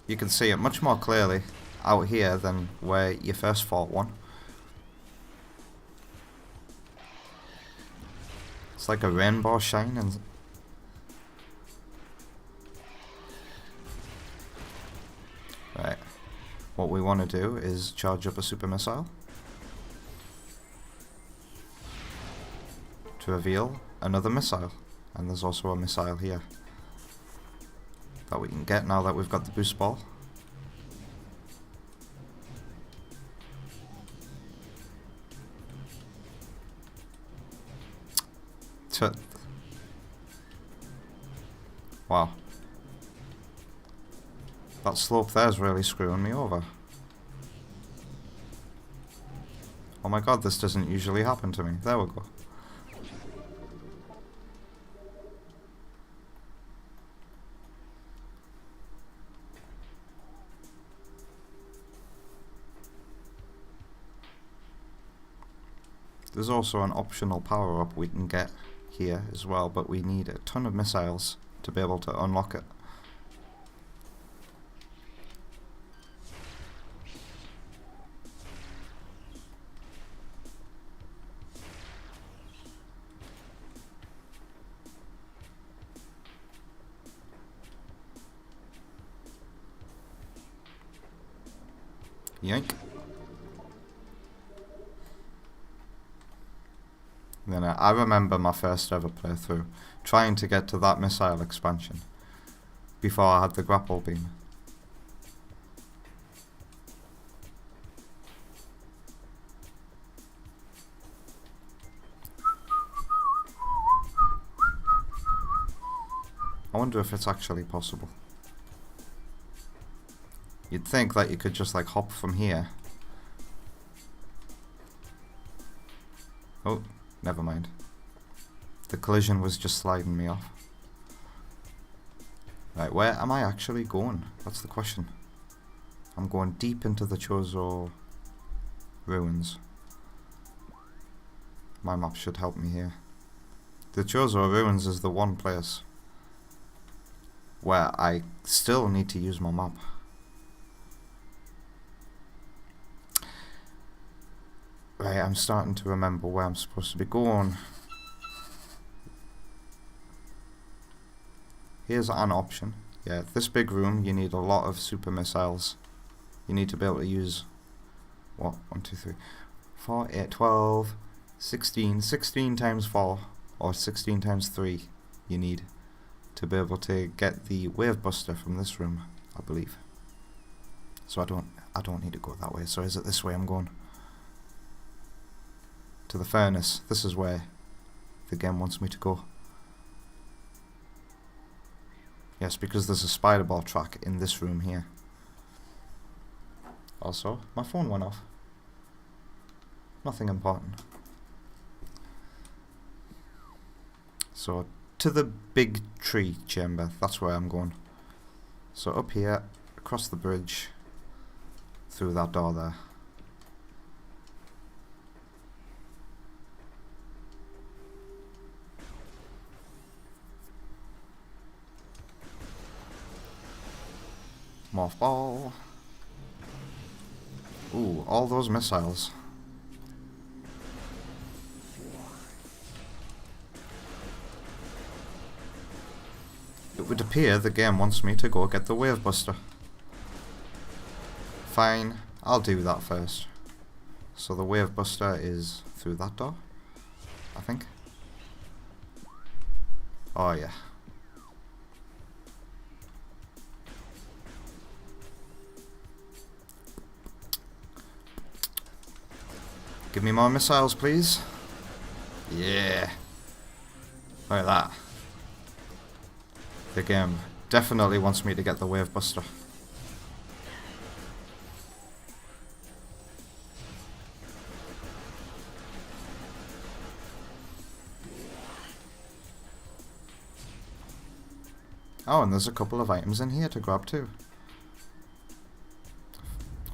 You can see it much more clearly out here than where you first fought one. It's like a rainbow shine and... Right, what we want to do is charge up a super missile to reveal another missile, and there's also a missile here that we can get now that we've got the boost ball. Wow. That slope there is really screwing me over. Oh my god, this doesn't usually happen to me. There we go. There's also an optional power-up we can get here as well, but we need a ton of missiles to be able to unlock it. Yank. Then I remember my first ever playthrough trying to get to that missile expansion before I had the grapple beam. I wonder if it's actually possible. You'd think that you could just like hop from here. Oh, never mind. The collision was just sliding me off. Right, where am I actually going? That's the question. I'm going deep into the Chozo ruins. My map should help me here. The Chozo ruins is the one place where I still need to use my map. Right, I'm starting to remember where I'm supposed to be going. Here's an option. Yeah, this big room, you need a lot of super missiles. You need to be able to use, what, 1, 2, 3, 4, 8, 12, 16, 16 times 4, or 16 times 3 you need to be able to get the wave buster from this room, I believe. So I don't need to go that way, so is it this way I'm going? To the furnace. This is where the game wants me to go. Yes, because there's a spider ball track in this room here. Also, my phone went off. Nothing important. So, to the big tree chamber, that's where I'm going. So up here, across the bridge, through that door there. Morph ball. Ooh, all those missiles. It would appear the game wants me to go get the wave buster. Fine, I'll do that first. So the wave buster is through that door, I think. Oh yeah. Give me more missiles, please. Yeah. Look at that. The game definitely wants me to get the wave buster. Oh, and there's a couple of items in here to grab too.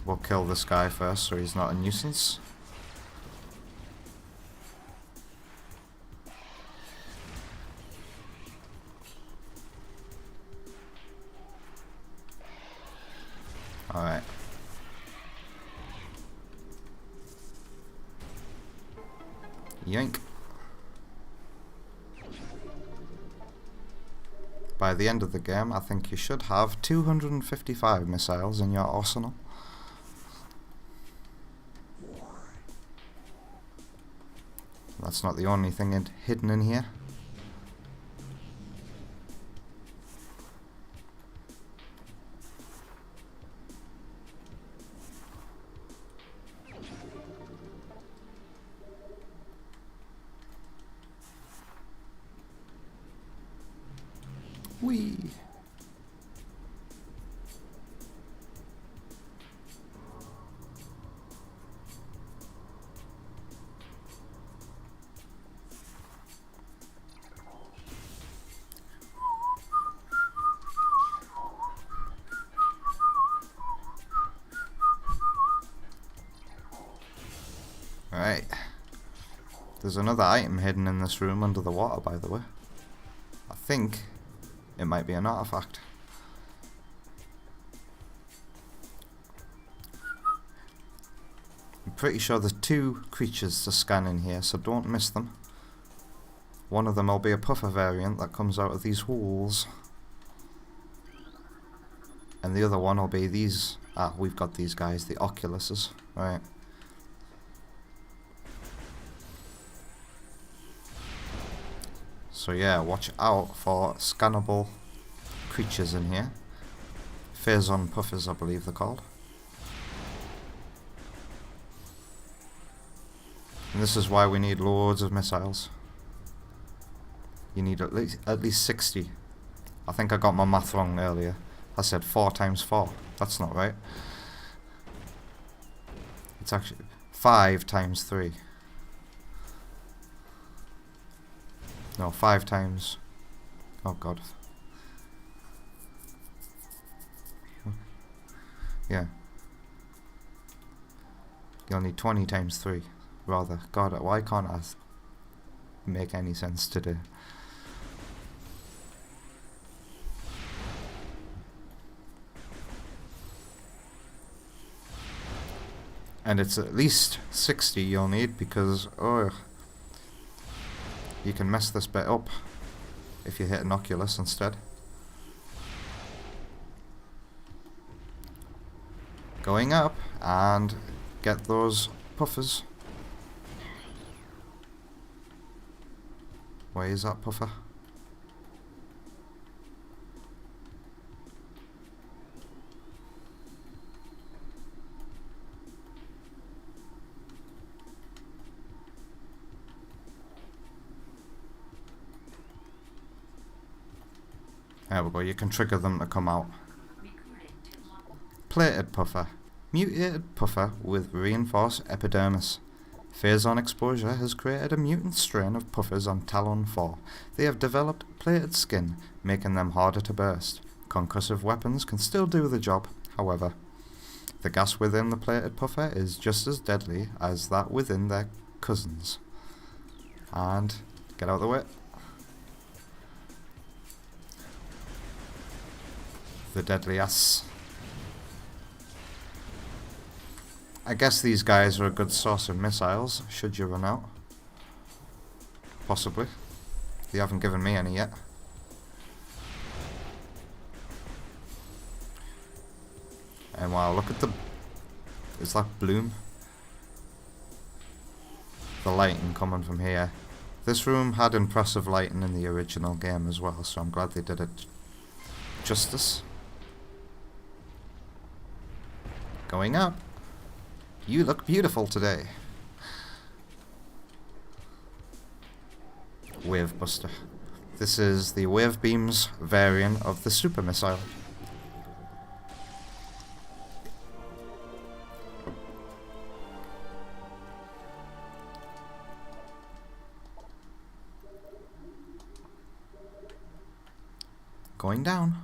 We'll kill this guy first so he's not a nuisance. Alright. Yank. By the end of the game, I think you should have 255 missiles in your arsenal. That's not the only thing hidden in here. Whee! Alright. There's another item hidden in this room under the water, by the way. I think it might be an artifact. I'm pretty sure there's 2 creatures to scan in here, so don't miss them. One of them will be a puffer variant that comes out of these holes. And the other one will be these. Ah, we've got these guys, the Oculuses. Right. So yeah, watch out for scannable creatures in here. Phazon puffers, I believe they're called. And this is why we need loads of missiles. You need at least 60. I think I got my math wrong earlier. I said 4 times 4. That's not right. It's actually 5 times 3. No, 5 times... Oh god. Yeah. You'll need 20 times 3. Rather. God, why can't I make any sense today? And it's at least 60 you'll need because, oh, you can mess this bit up if you hit an Oculus instead. Going up and get those puffers. Where is that puffer? There we go, you can trigger them to come out. Plated puffer. Mutated puffer with reinforced epidermis. Phazon exposure has created a mutant strain of puffers on Talon 4. They have developed plated skin, making them harder to burst. Concussive weapons can still do the job, however. The gas within the plated puffer is just as deadly as that within their cousins. And, get out of the way. The deadly ass. I guess these guys are a good source of missiles, should you run out. Possibly. They haven't given me any yet. And wow, look at the... Is that bloom? The lighting coming from here. This room had impressive lighting in the original game as well, so I'm glad they did it justice. Going up. You look beautiful today. Wave Buster. This is the Wave Beams variant of the Super Missile. Going down.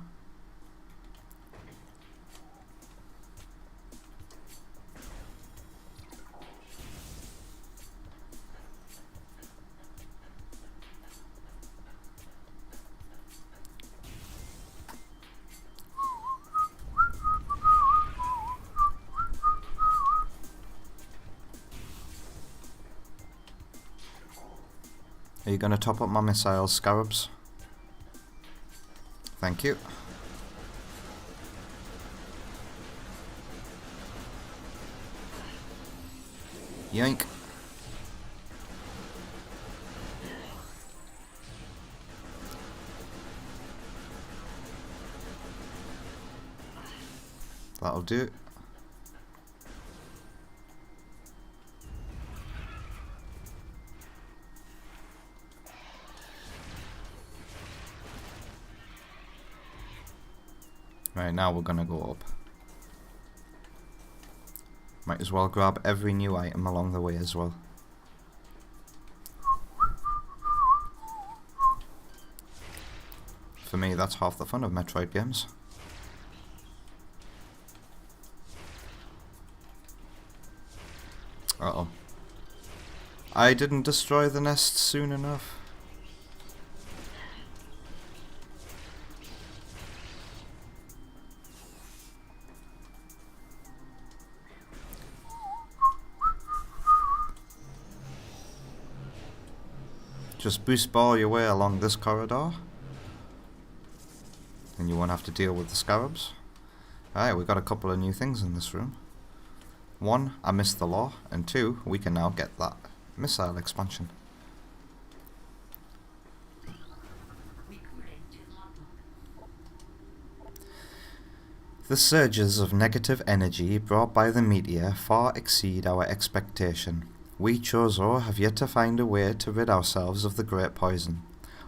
Are you going to top up my missiles, Scarabs? Thank you. Yoink. That'll do it. Right, now we're gonna go up. Might as well grab every new item along the way as well. For me, that's half the fun of Metroid games. Uh-oh. I didn't destroy the nest soon enough. Just boost ball your way along this corridor, and you won't have to deal with the scarabs. Alright, we got a couple of new things in this room. One, I missed the law, and two, we can now get that missile expansion. The surges of negative energy brought by the meteor far exceed our expectation. We Chozo have yet to find a way to rid ourselves of the great poison.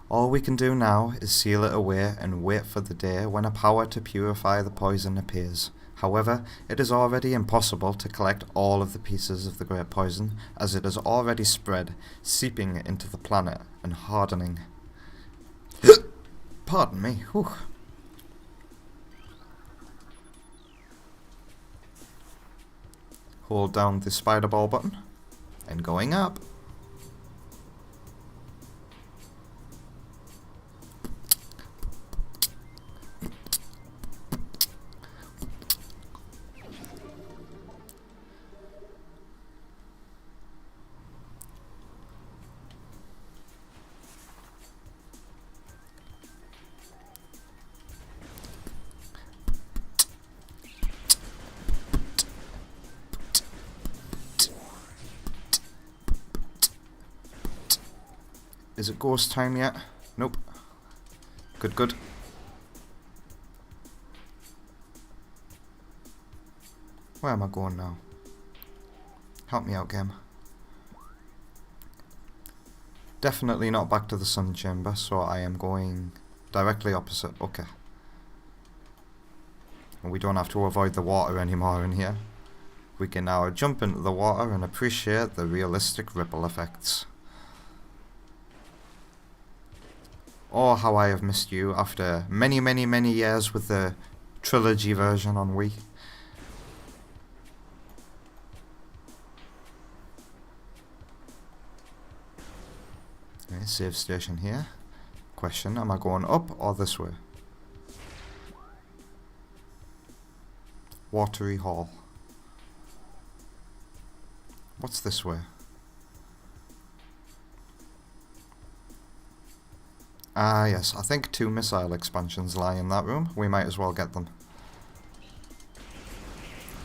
All we can do now is seal it away and wait for the day when a power to purify the poison appears. However, it is already impossible to collect all of the pieces of the great poison, as it has already spread, seeping into the planet and hardening. Pardon me. Whew. Hold down the spider ball button. And going up. Is it ghost time yet? Nope. Good, good. Where am I going now? Help me out, game. Definitely not back to the sun chamber, so I am going directly opposite. Okay. And we don't have to avoid the water anymore in here. We can now jump into the water and appreciate the realistic ripple effects. Oh, how I have missed you after many, many, many years with the trilogy version on Wii. Okay, save station here. Question, am I going up or this way? Watery Hall. What's this way? Ah yes, I think 2 missile expansions lie in that room. We might as well get them.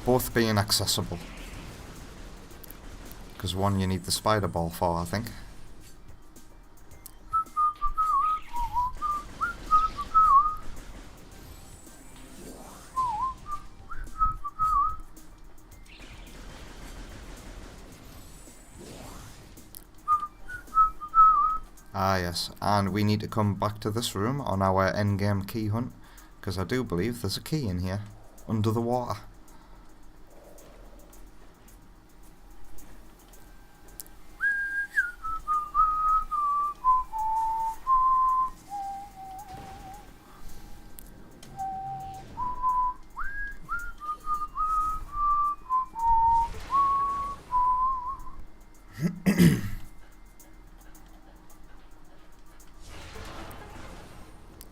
Both being accessible. Because one you need the spider ball for, I think. Ah yes, and we need to come back to this room on our endgame key hunt, because I do believe there's a key in here, under the water.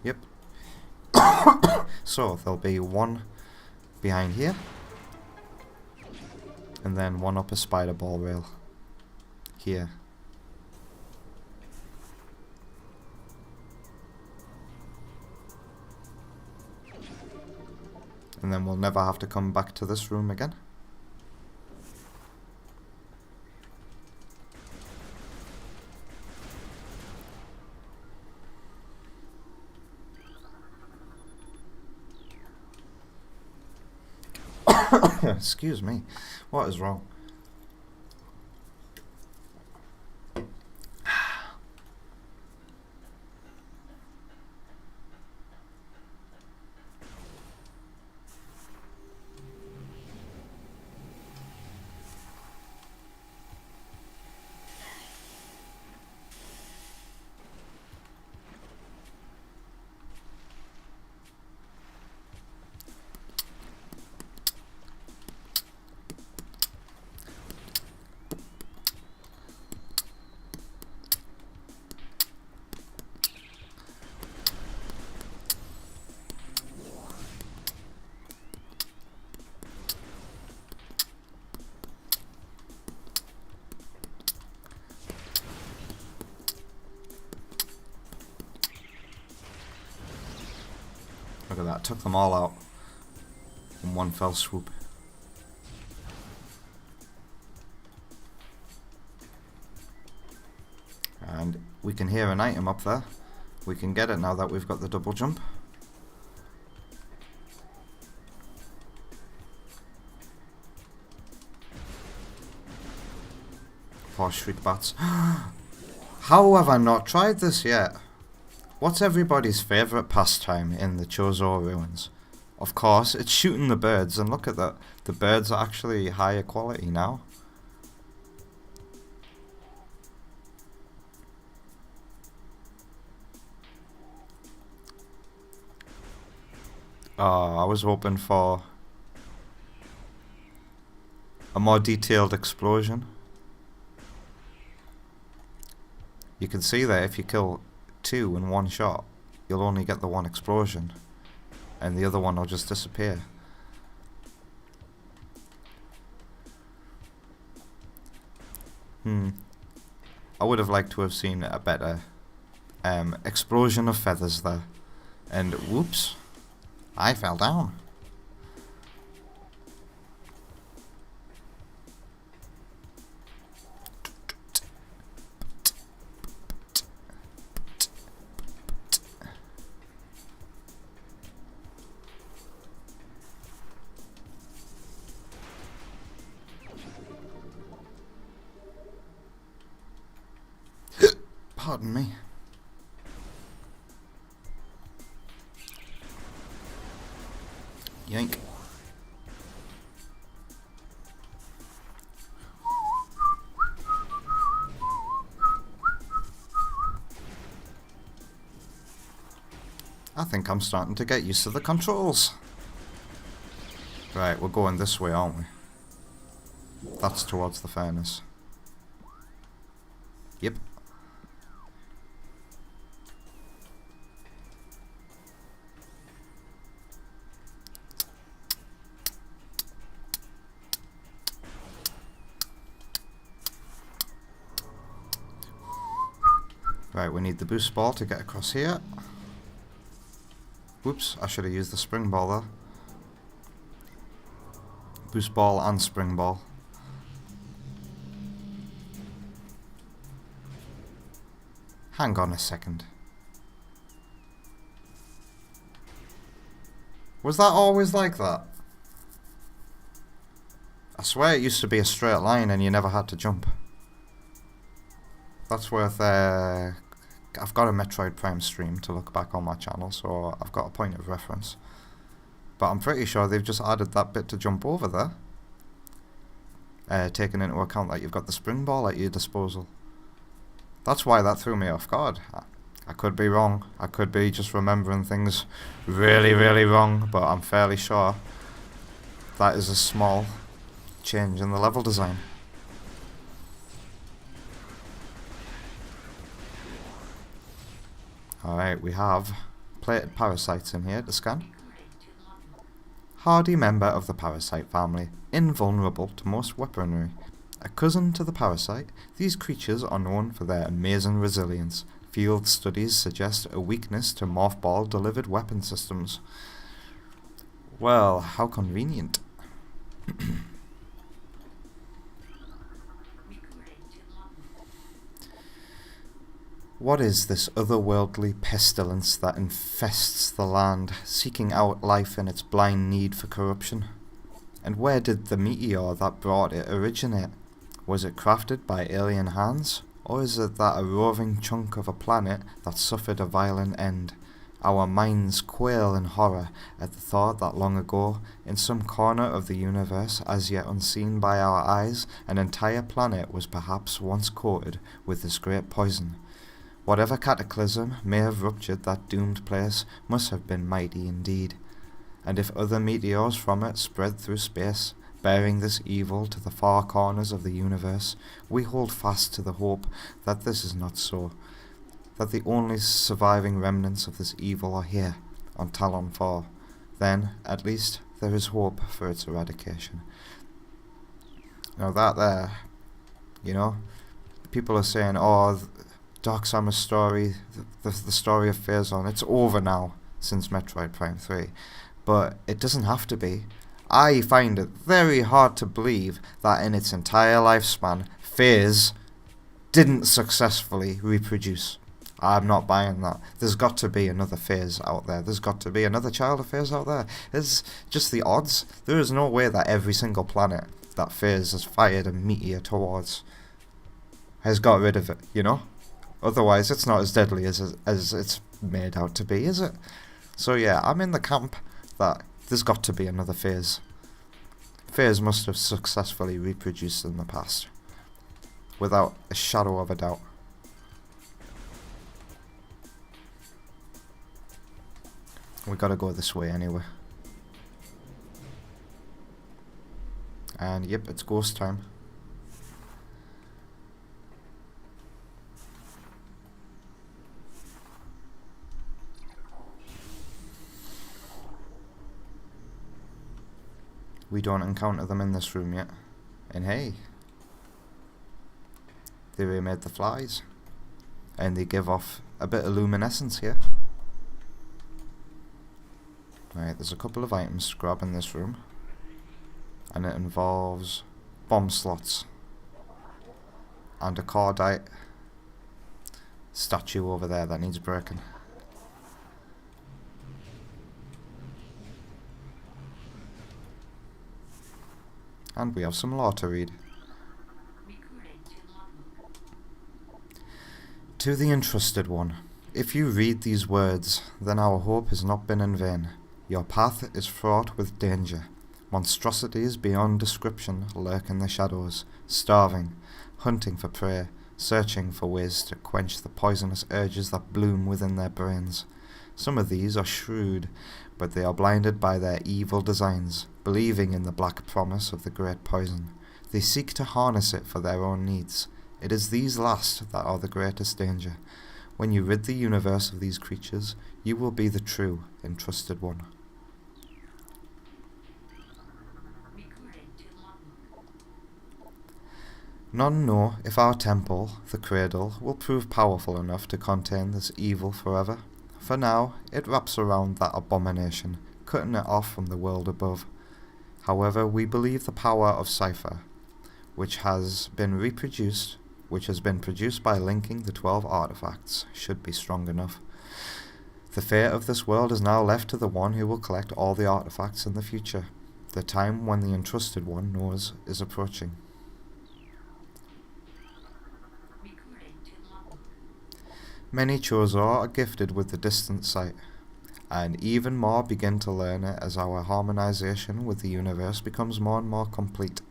Yep. So there'll be one behind here, and then one up a spider ball rail here. And then we'll never have to come back to this room again. Excuse me, what is wrong? Look at that, took them all out in one fell swoop. And we can hear an item up there. We can get it now that we've got the double jump. Poor shriek bats. How have I not tried this yet? What's everybody's favourite pastime in the Chozo ruins? Of course, it's shooting the birds, and look at that. The birds are actually higher quality now. I was hoping for a more detailed explosion. You can see that if you kill 2 in one shot, you'll only get the one explosion, and the other one will just disappear. I would have liked to have seen a better explosion of feathers there. And whoops, I fell down. Pardon me. Yank. I think I'm starting to get used to the controls. Right, we're going this way, aren't we? That's towards the furnace. Yep. Right, we need the boost ball to get across here. Whoops, I should have used the spring ball there. Boost ball and spring ball. Hang on a second. Was that always like that? I swear it used to be a straight line and you never had to jump. That's worth I've got a Metroid Prime stream to look back on my channel, so I've got a point of reference. But I'm pretty sure they've just added that bit to jump over there. Taking into account that you've got the spring ball at your disposal. That's why that threw me off guard. I could be wrong. I could be just remembering things really, really wrong, but I'm fairly sure that is a small change in the level design. Alright, we have plated parasites in here to scan. Hardy member of the parasite family, invulnerable to most weaponry. A cousin to the parasite, these creatures are known for their amazing resilience. Field studies suggest a weakness to mothball-delivered weapon systems. Well, how convenient. What is this otherworldly pestilence that infests the land, seeking out life in its blind need for corruption? And where did the meteor that brought it originate? Was it crafted by alien hands? Or is it that a roving chunk of a planet that suffered a violent end? Our minds quail in horror at the thought that long ago, in some corner of the universe as yet unseen by our eyes, an entire planet was perhaps once coated with this great poison. Whatever cataclysm may have ruptured that doomed place must have been mighty indeed. And if other meteors from it spread through space, bearing this evil to the far corners of the universe, we hold fast to the hope that this is not so, that the only surviving remnants of this evil are here, on Talon 4. Then, at least, there is hope for its eradication. Now that there, you know, people are saying, oh, Dark Summer story, the story of Phazon, it's over now. since Metroid Prime 3. But it doesn't have to be. I find it very hard to believe that in its entire lifespan, Phase didn't successfully reproduce. I'm not buying that. There's got to be another Phase out there. There's got to be another Child of Phase out there. It's just the odds. There is no way that every single planet that Phase has fired a meteor towards has got rid of it, you know? Otherwise, it's not as deadly as it's made out to be, is it? So yeah, I'm in the camp that there's got to be another Phase. Phase must have successfully reproduced in the past, without a shadow of a doubt. We gotta go this way anyway. And yep, it's ghost time. We don't encounter them in this room yet. And hey, they remade the flies. And they give off a bit of luminescence here. Right, there's a couple of items to grab in this room. And it involves bomb slots. And a cordite statue over there that needs breaking. And we have some lore to read. To the interested one, if you read these words, then our hope has not been in vain. Your path is fraught with danger. Monstrosities beyond description lurk in the shadows, starving, hunting for prey, searching for ways to quench the poisonous urges that bloom within their brains. Some of these are shrewd, but they are blinded by their evil designs, believing in the black promise of the great poison. They seek to harness it for their own needs. It is these last that are the greatest danger. When you rid the universe of these creatures, you will be the true, entrusted one. None know if our temple, the cradle, will prove powerful enough to contain this evil forever. For now, it wraps around that abomination, cutting it off from the world above. However, we believe the power of Cypher, which has been produced by linking the 12 artifacts, should be strong enough. The fate of this world is now left to the one who will collect all the artifacts in the future. The time when the entrusted one knows is approaching. Many Chozor are gifted with the distant sight, and even more begin to learn it as our harmonization with the universe becomes more and more complete.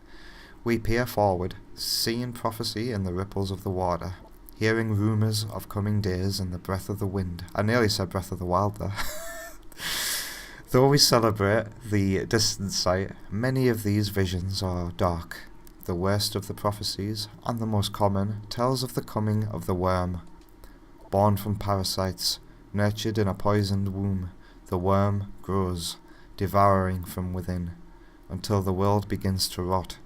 We peer forward, seeing prophecy in the ripples of the water, hearing rumours of coming days in the breath of the wind. I nearly said breath of the wild there. Though we celebrate the distant sight, many of these visions are dark. The worst of the prophecies, and the most common, tells of the coming of the worm. Born from parasites, nurtured in a poisoned womb, the worm grows, devouring from within, until the world begins to rot.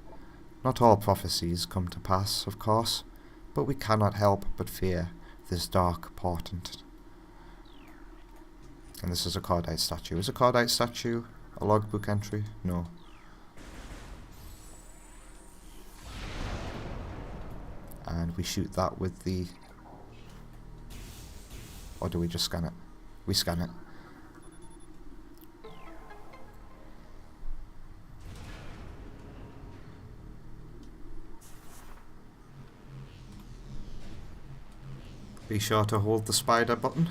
Not all prophecies come to pass, of course, but we cannot help but fear this dark portent. And this is a cordite statue. Is a cordite statue a logbook entry? No. And we shoot that with the... Or do we just scan it? We scan it. Be sure to hold the spider button.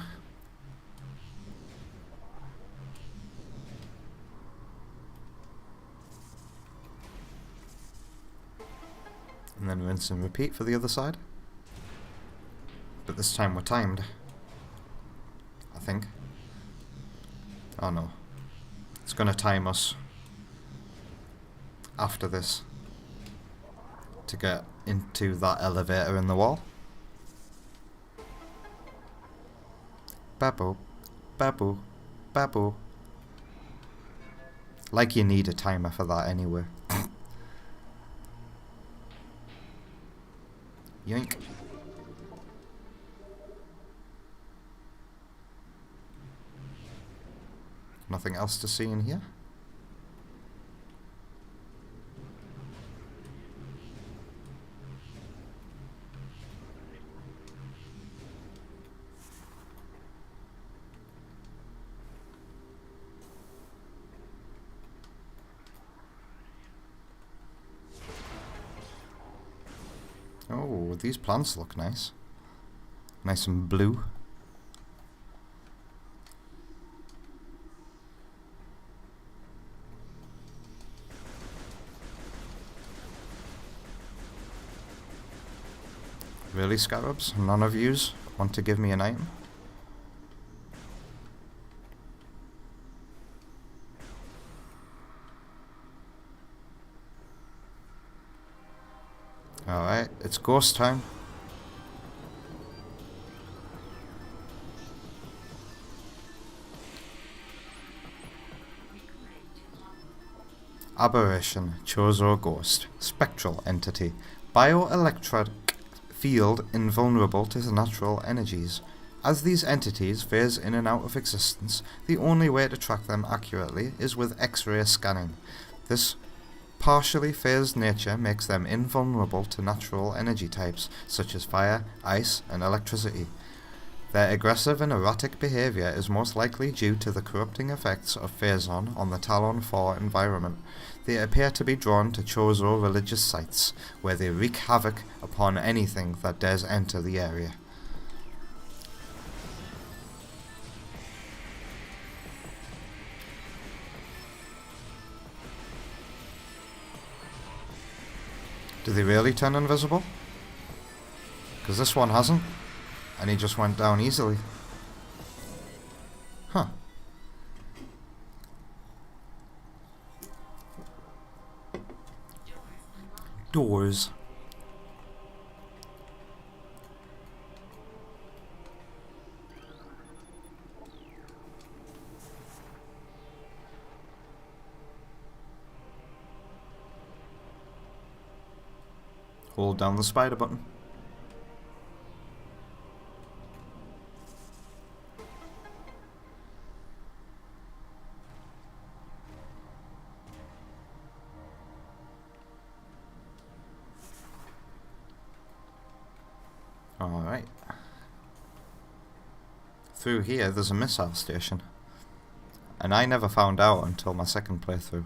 And then rinse and repeat for the other side. But this time we're timed. I think. Oh no. It's gonna time us after this to get into that elevator in the wall. Babu, babu, babu. Like you need a timer for that anyway. Yoink. Nothing else to see in here? Oh, these plants look nice. Nice and blue. Really, Scarabs? None of yous want to give me an item? Alright, it's ghost time. Aberration, Chozo Ghost, Spectral Entity, Bioelectric Field invulnerable to natural energies. As these entities phase in and out of existence, the only way to track them accurately is with X-ray scanning. This partially phased nature makes them invulnerable to natural energy types, such as fire, ice, and electricity. Their aggressive and erratic behavior is most likely due to the corrupting effects of Phazon on the Talon 4 environment. They appear to be drawn to Chozo religious sites, where they wreak havoc upon anything that dares enter the area. Do they really turn invisible? Because this one hasn't, and he just went down easily. Huh. Doors. Hold down the spider button. Alright. Through here there's a missile station. And I never found out until my second playthrough.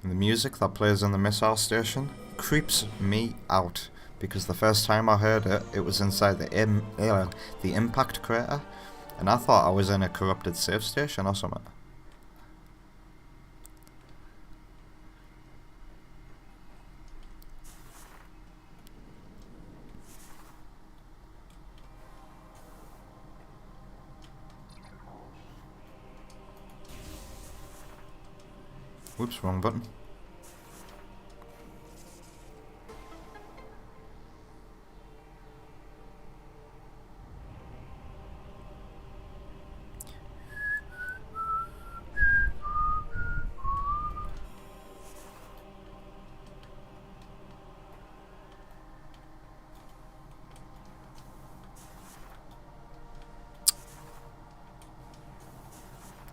And the music that plays in the missile station creeps me out. Because the first time I heard it, it was inside the impact crater. And I thought I was in a corrupted save station or something. Whoops, wrong button.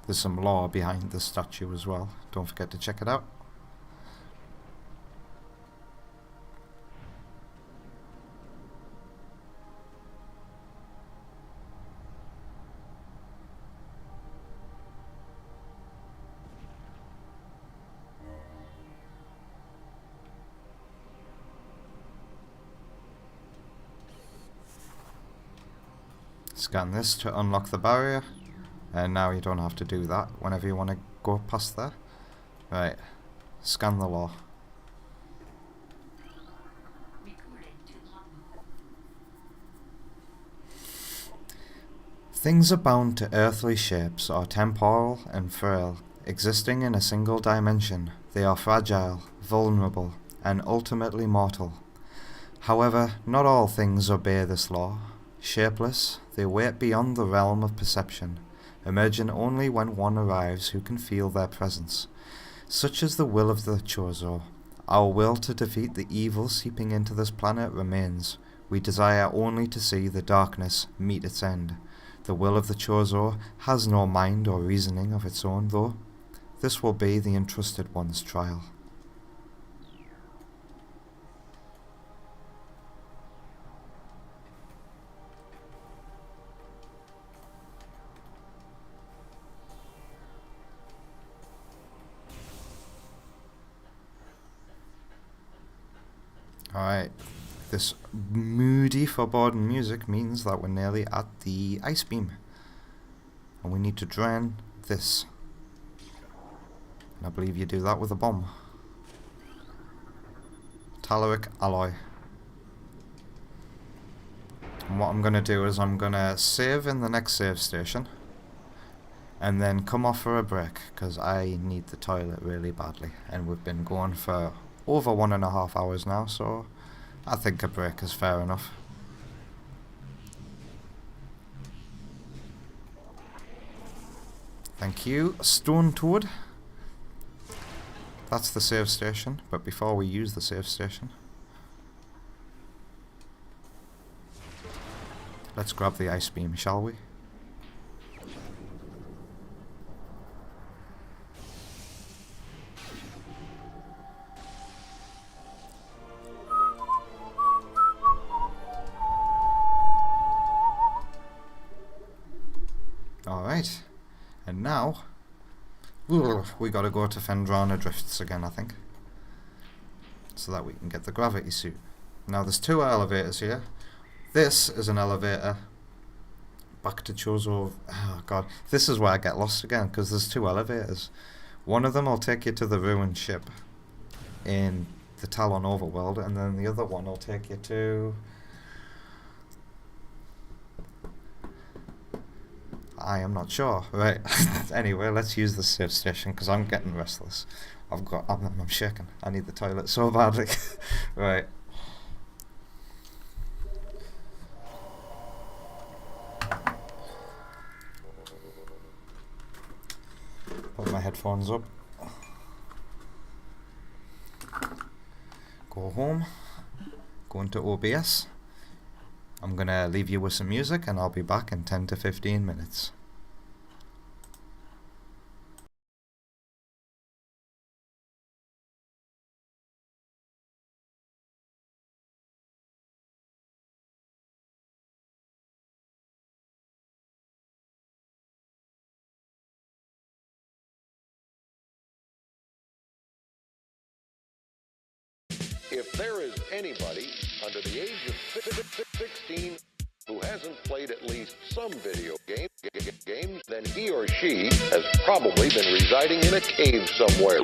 There's some lore behind the statue as well. Don't forget to check it out. Scan this to unlock the barrier. And now you don't have to do that whenever you want to go past there. Right, scan the law. Things are bound to earthly shapes, are temporal and frail. Existing in a single dimension, they are fragile, vulnerable, and ultimately mortal. However, not all things obey this law. Shapeless, they wait beyond the realm of perception, emerging only when one arrives who can feel their presence. Such is the will of the Chozo. Our will to defeat the evil seeping into this planet remains. We desire only to see the darkness meet its end. The will of the Chozo has no mind or reasoning of its own, though. This will be the entrusted one's trial. Alright, this moody, foreboding music means that we're nearly at the ice beam. And we need to drain this. And I believe you do that with a bomb. Telluric alloy. And what I'm going to do is I'm going to save in the next save station. And then come off for a break, because I need the toilet really badly. And we've been going for over 1.5 hours now, so I think a break is fair enough. Thank you, Stone Toad. That's the save station, but before we use the save station, let's grab the ice beam, shall we? Alright, and now we gotta go to Fendrana Drifts again, I think, so that we can get the gravity suit. Now there's 2 elevators here. This is an elevator back to Chozo. Oh god, this is where I get lost again, because there's 2 elevators. One of them will take you to the ruined ship in the Talon overworld, and then the other one will take you to... I am not sure. Right. Anyway, let's use the save station because I'm getting restless. I'm shaking. I need the toilet so badly. Right. Put my headphones up. Go home. Go into OBS. I'm gonna leave you with some music and I'll be back in 10 to 15 minutes. If there is anybody under the age of 16 who hasn't played at least some video games, then he or she has probably been residing in a cave somewhere.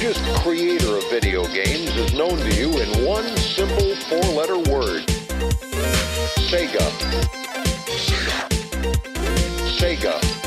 richest creator of video games is known to you in one simple four-letter word. Sega. Sega.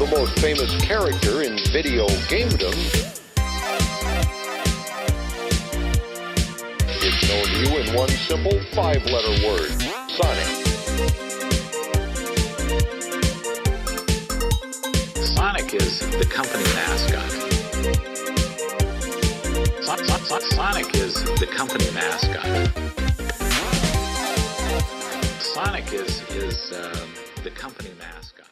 The most famous character in video gamedom is known to you in one simple five-letter word, Sonic. Sonic is the company mascot. Sonic is the company mascot. Sonic is the company mascot.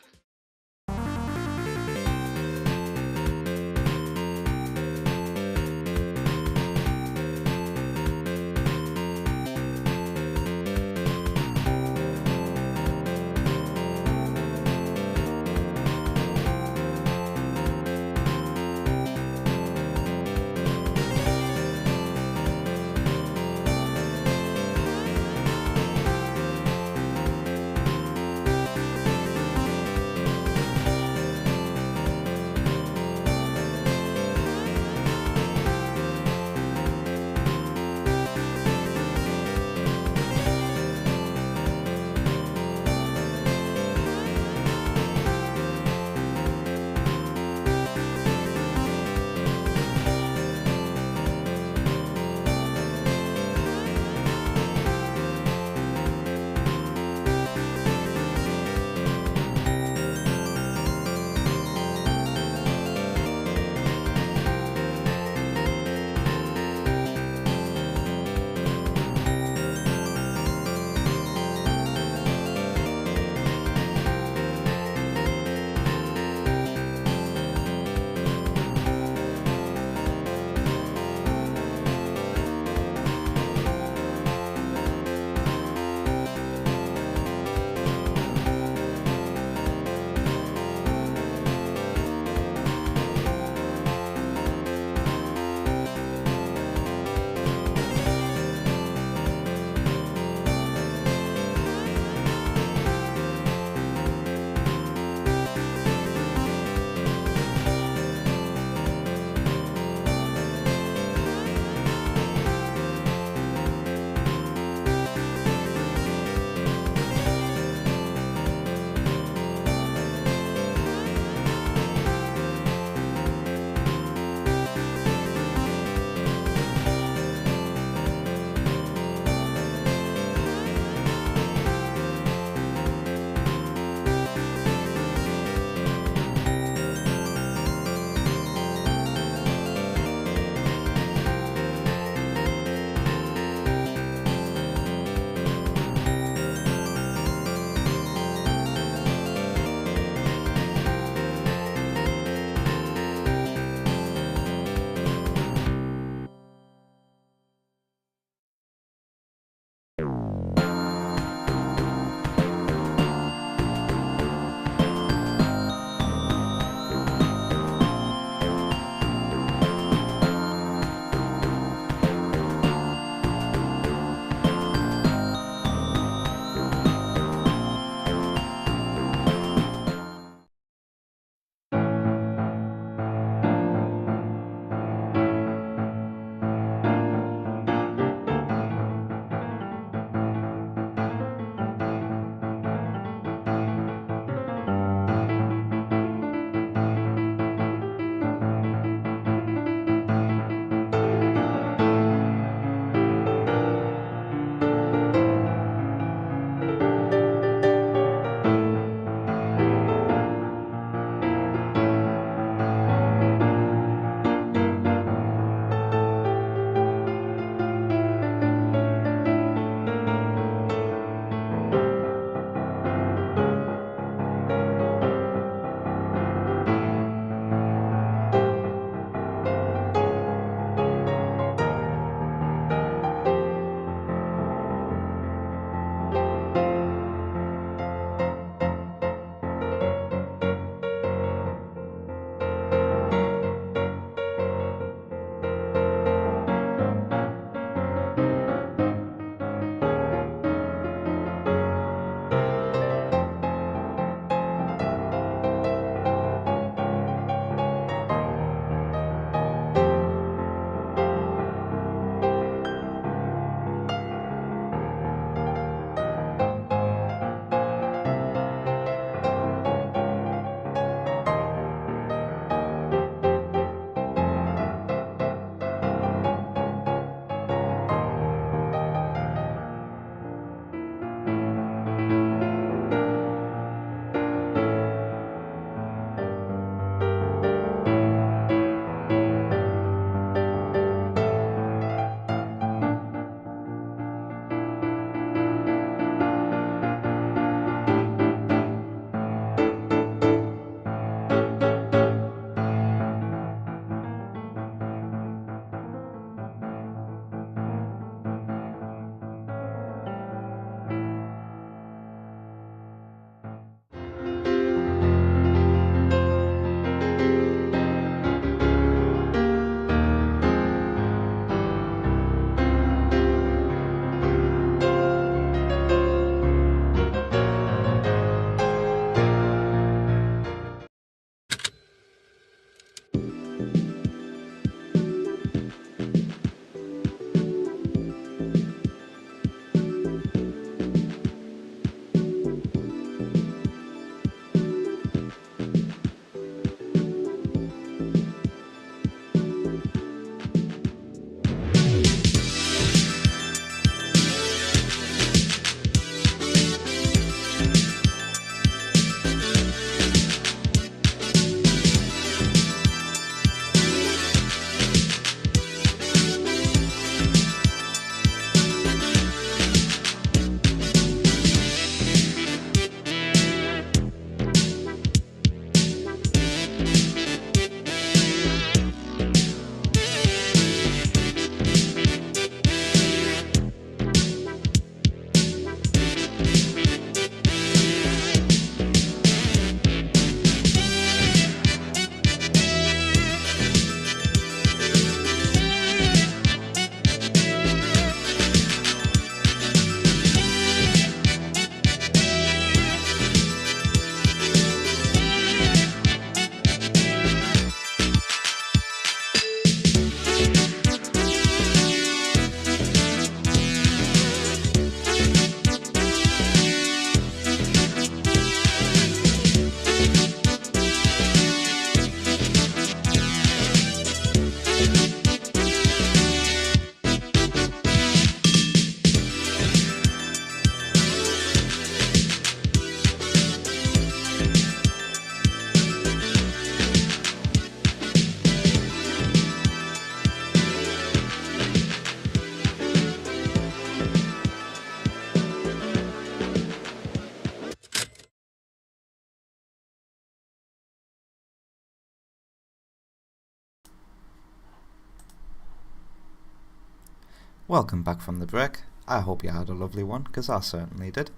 Welcome back from the break. I hope you had a lovely one, because I certainly did.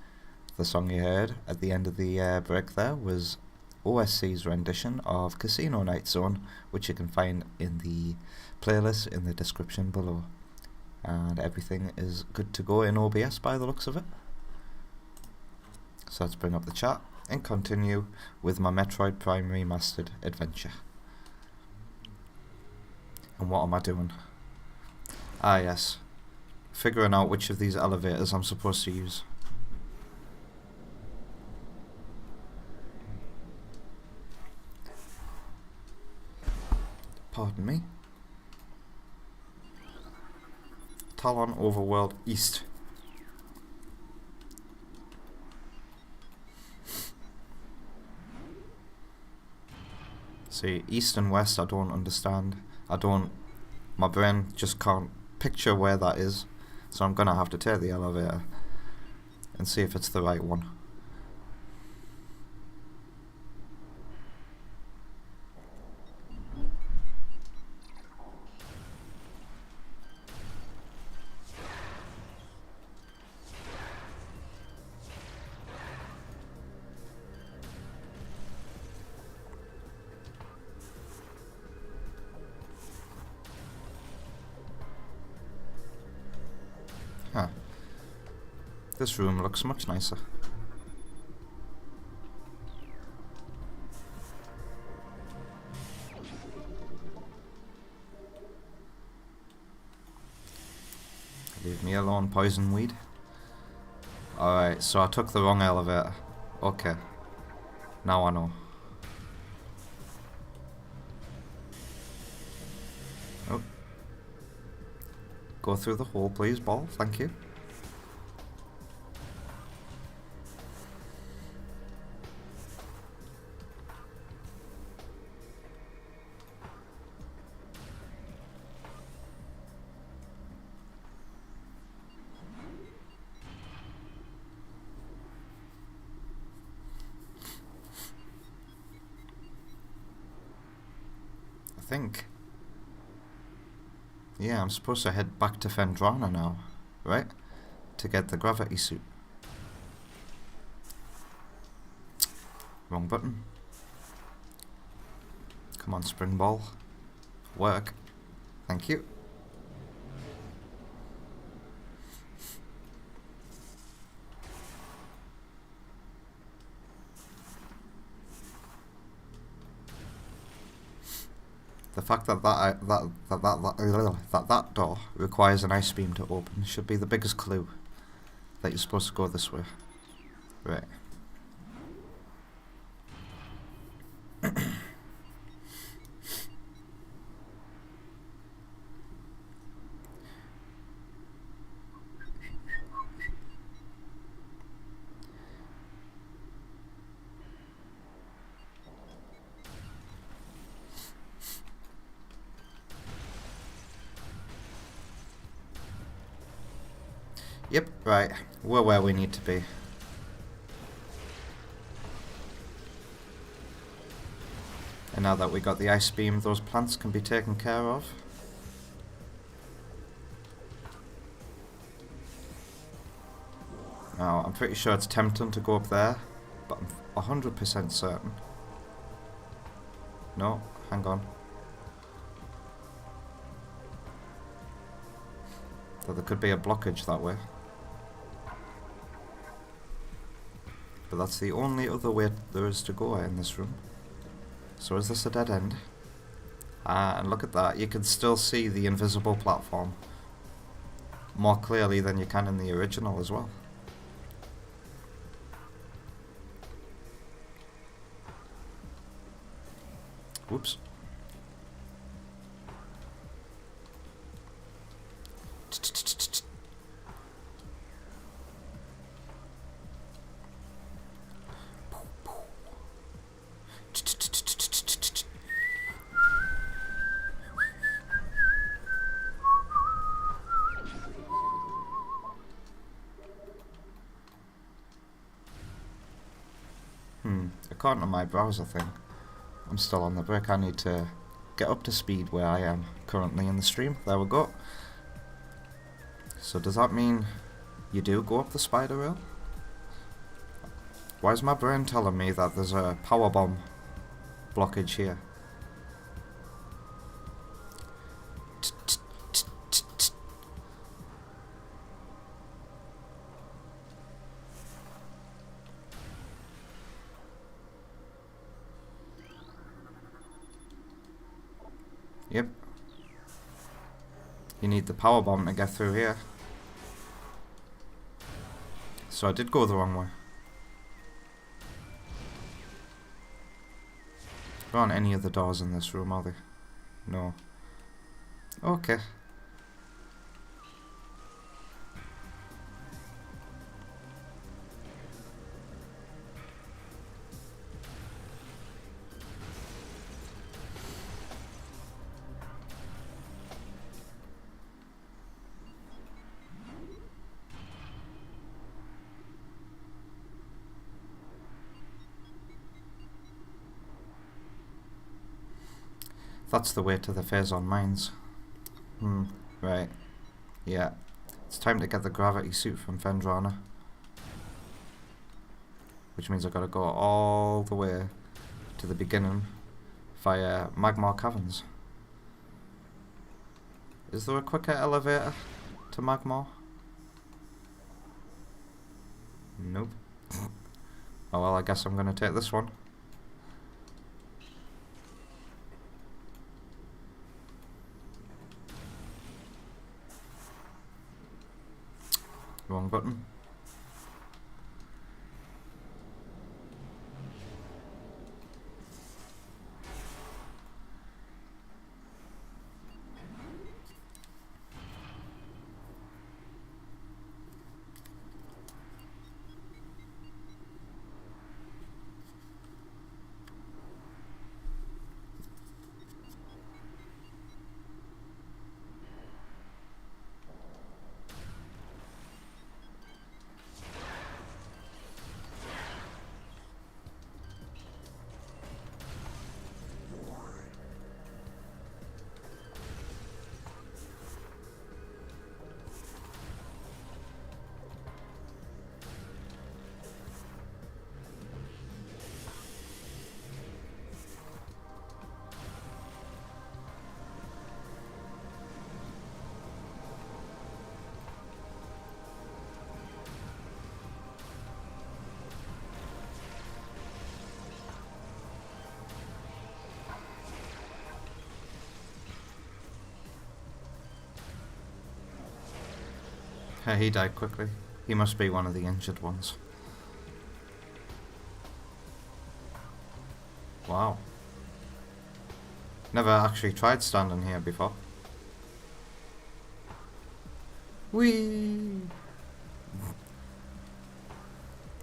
The song you heard at the end of the break there was OSC's rendition of Casino Night Zone, which you can find in the playlist in the description below. And everything is good to go in OBS by the looks of it. So let's bring up the chat and continue with my Metroid Prime Remastered adventure. And what am I doing? Ah yes, figuring out which of these elevators I'm supposed to use. Pardon me. Talon Overworld East. See, East and West I don't understand. My brain just can't picture where that is. So I'm gonna have to take the elevator and see if it's the right one. Huh. This room looks much nicer. Leave me alone, poison weed. Alright, so I took the wrong elevator. Okay. Now I know. Oh. Go through the hole, please, ball. Thank you. I think. Yeah, I'm supposed to head back to Fendrana now, right? To get the gravity suit. Wrong button. Come on, spring ball. Work. Thank you. The fact that that door requires an ice beam to open should be the biggest clue that you're supposed to go this way. Right. Yep, right. We're where we need to be. And now that we got the ice beam, those plants can be taken care of. Now, I'm pretty sure it's tempting to go up there, but I'm 100% certain. No, hang on. So there could be a blockage that way. But that's the only other way there is to go in this room. So is this a dead end? And look at that, you can still see the invisible platform more clearly than you can in the original as well. Whoops. According to my browser thing, I'm still on the break. I need to get up to speed where I am currently in the stream. There we go. So does that mean you do go up the spider rail? Why is my brain telling me that there's a power bomb blockage here? Yep. You need the power bomb to get through here. So I did go the wrong way. There aren't any of the doors in this room, are there? No. Okay. That's the way to the Phazon mines. Right. Yeah. It's time to get the gravity suit from Fendrana. Which means I've got to go all the way to the beginning via Magmar Caverns. Is there a quicker elevator to Magmar? Nope. Oh well, I guess I'm going to take this one. Wrong button. He died quickly. He must be one of the injured ones. Wow. Never actually tried standing here before. Whee!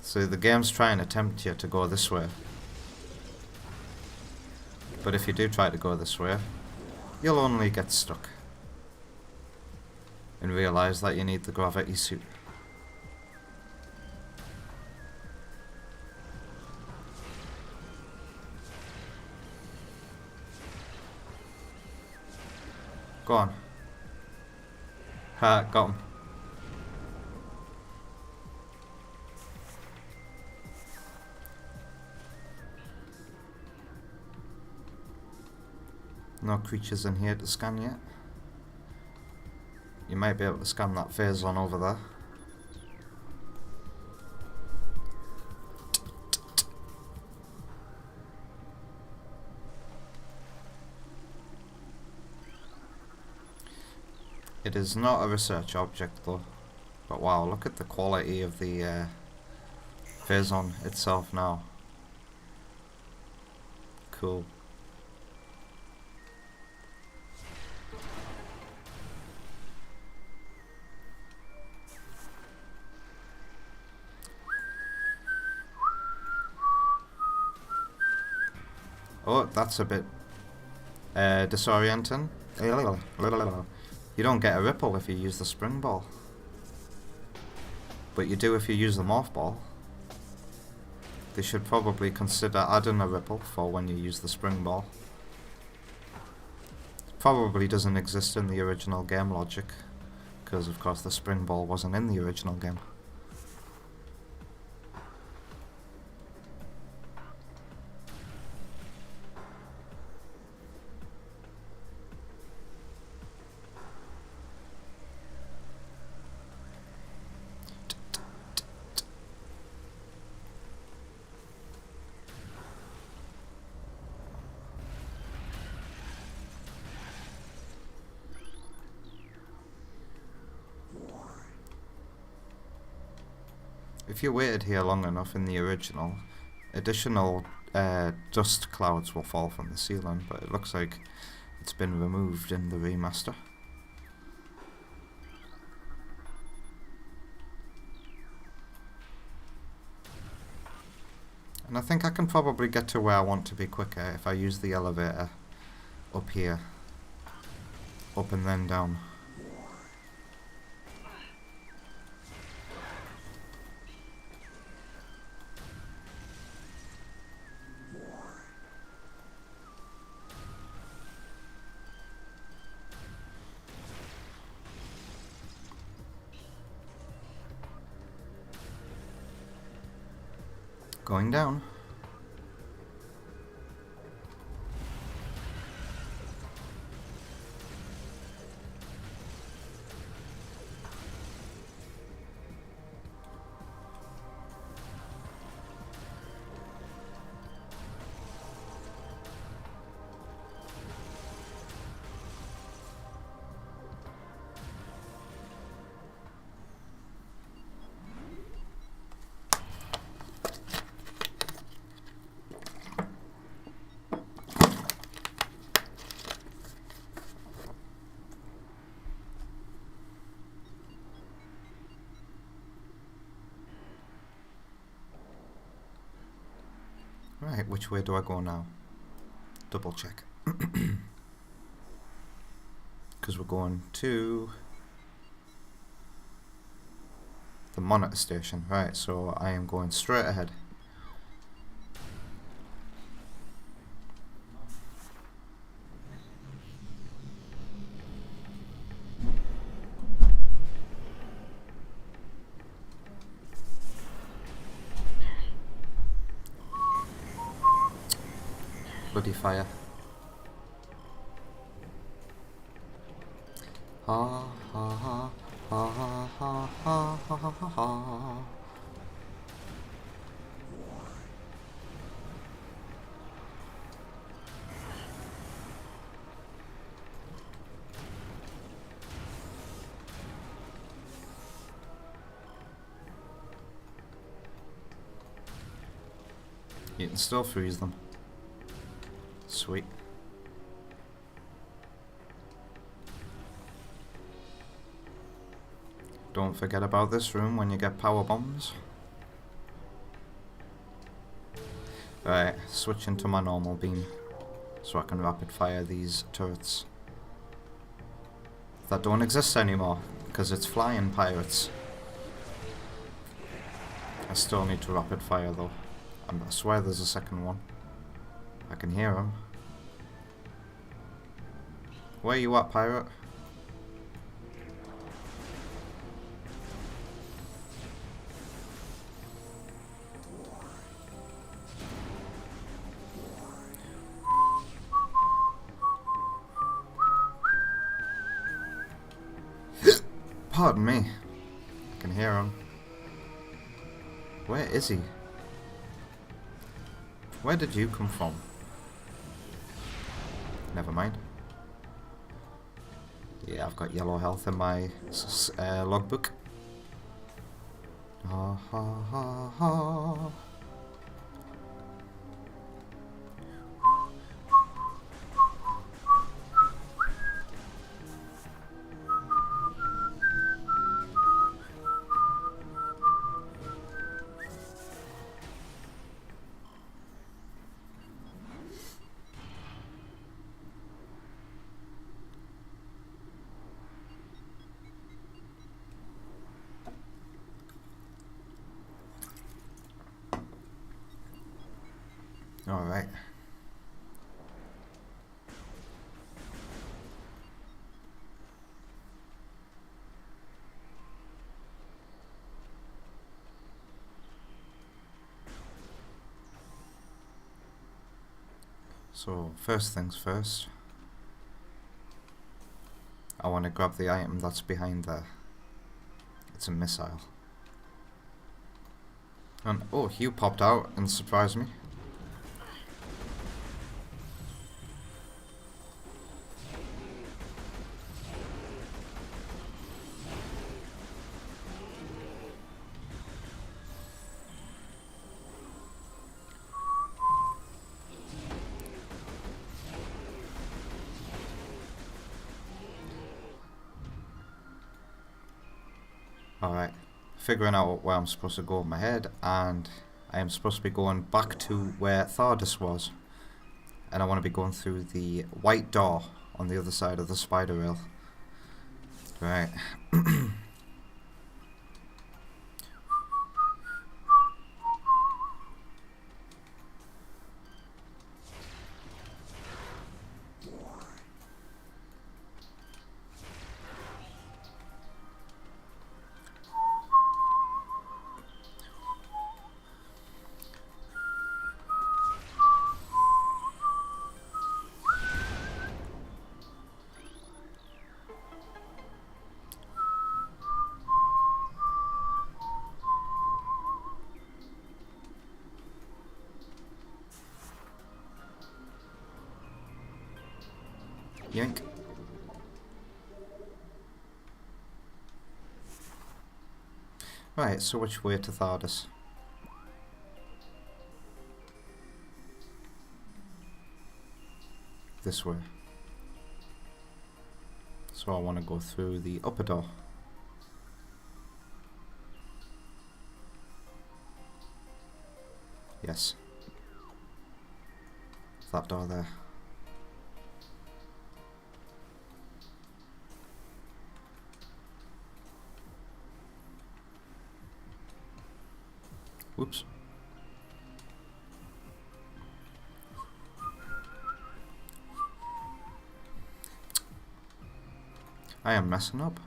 So the game's trying to tempt you to go this way. But if you do try to go this way, you'll only get stuck. And realise that you need the gravity suit. Go on. Ha, got him. No creatures in here to scan yet. You might be able to scan that Phazon over there. It is not a research object though. But wow, look at the quality of the Phazon itself now. Cool. Oh, that's a bit disorienting. You don't get a ripple if you use the spring ball. But you do if you use the morph ball. They should probably consider adding a ripple for when you use the spring ball. Probably doesn't exist in the original game logic, because of course the spring ball wasn't in the original game. If you waited here long enough in the original, additional dust clouds will fall from the ceiling, but it looks like it's been removed in the remaster. And I think I can probably get to where I want to be quicker if I use the elevator up here. Up and then down. Going down. Right, which way do I go now? Double check. Because we're going to the monitor station. Right, so I am going straight ahead. Bloody fire. Ha ha ha ha ha ha ha ha ha ha. You can still freeze them. Sweet. Don't forget about this room when you get power bombs. Right, switch into my normal beam so I can rapid fire these turrets that don't exist anymore because it's flying pirates. I still need to rapid fire though. I swear there's a second one. I can hear him. Where you at, pirate? Pardon me. I can hear him. Where is he? Where did you come from? Never mind. Yeah, I've got yellow health in my logbook. Ha ha ha ha. All right. So, first things first. I want to grab the item that's behind there. It's a missile. And, oh, Hugh popped out and surprised me. Alright, figuring out where I'm supposed to go with my head, and I am supposed to be going back to where Thardus was. And I want to be going through the white door on the other side of the spider rail. Right. Yank. Right, so which way to Thardus? This way. So I want to go through the upper door. Yes. That door there. Whoops. I am messing up.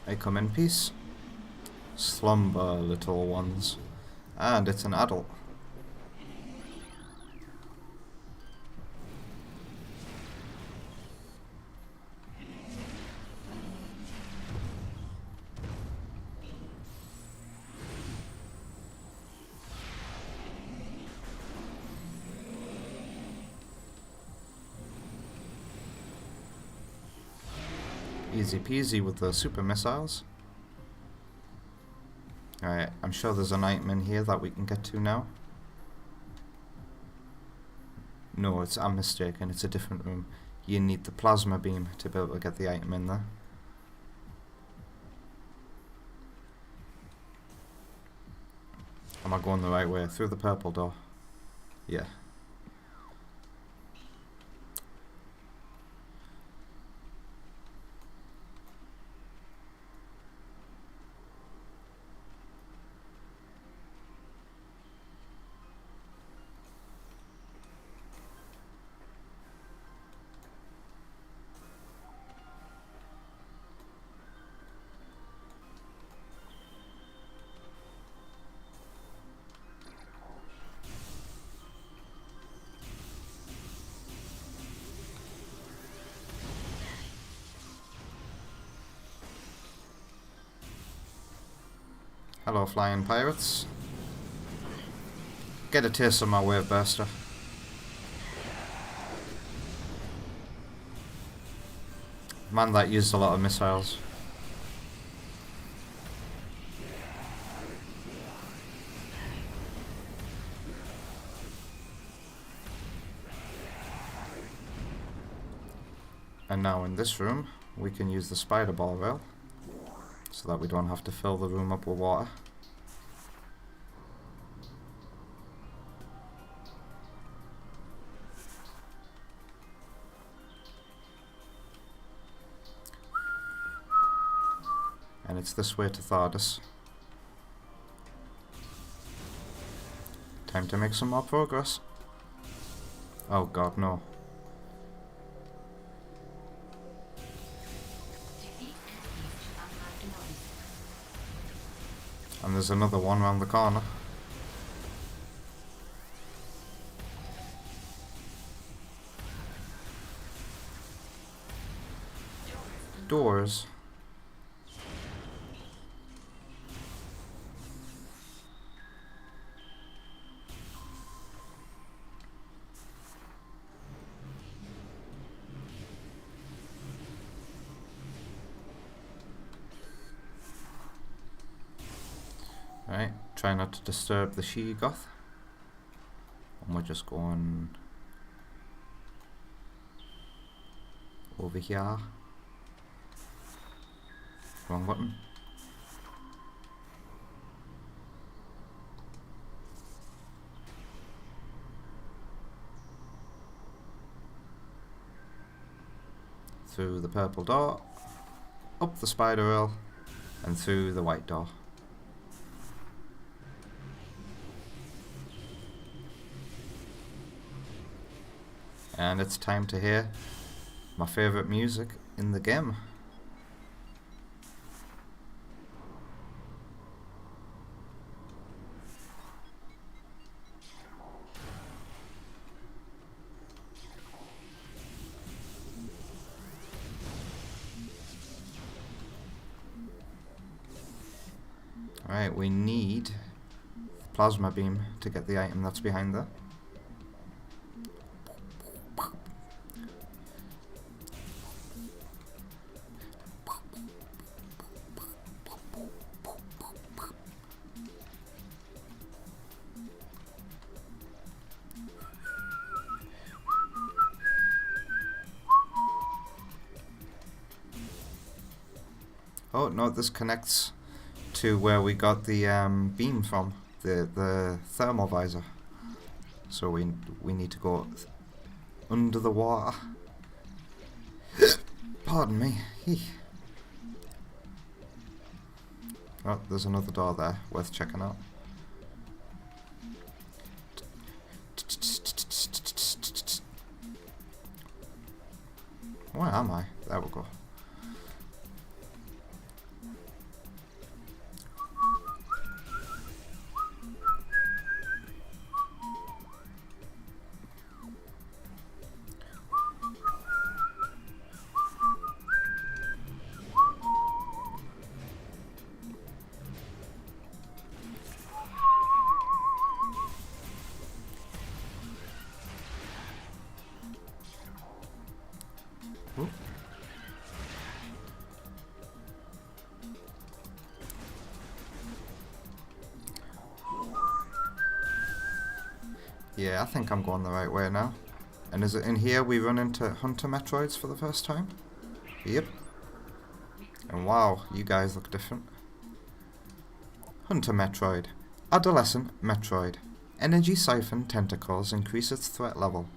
I come in peace. Slumber, little ones. And it's an adult. Easy peasy with the super missiles. Alright, I'm sure there's an item in here that we can get to now. No, I'm mistaken, it's a different room. You need the plasma beam to be able to get the item in there. Am I going the right way? Through the purple door? Yeah. Hello, flying pirates. Get a taste of my wave burster. Man, that used a lot of missiles. And now in this room, we can use the spider ball rail, so that we don't have to fill the room up with water. And it's this way to Thardus. Time to make some more progress. Oh god, no. And there's another one around the corner. Doors. Right, try not to disturb the she-goth. And we're just going over here. Wrong button. Through the purple door, up the spider rail, and through the white door. And it's time to hear my favourite music in the game. Alright, we need plasma beam to get the item that's behind there. Oh no, this connects to where we got the beam from, the thermal visor. So we need to go under the water. Pardon me. Oh, there's another door there, worth checking out. Where am I? There we go. Ooh. Yeah, I think I'm going the right way now. And is it in here we run into Hunter Metroids for the first time? Yep. And wow, you guys look different. Hunter Metroid. Adolescent Metroid. Energy siphon tentacles increase its threat level.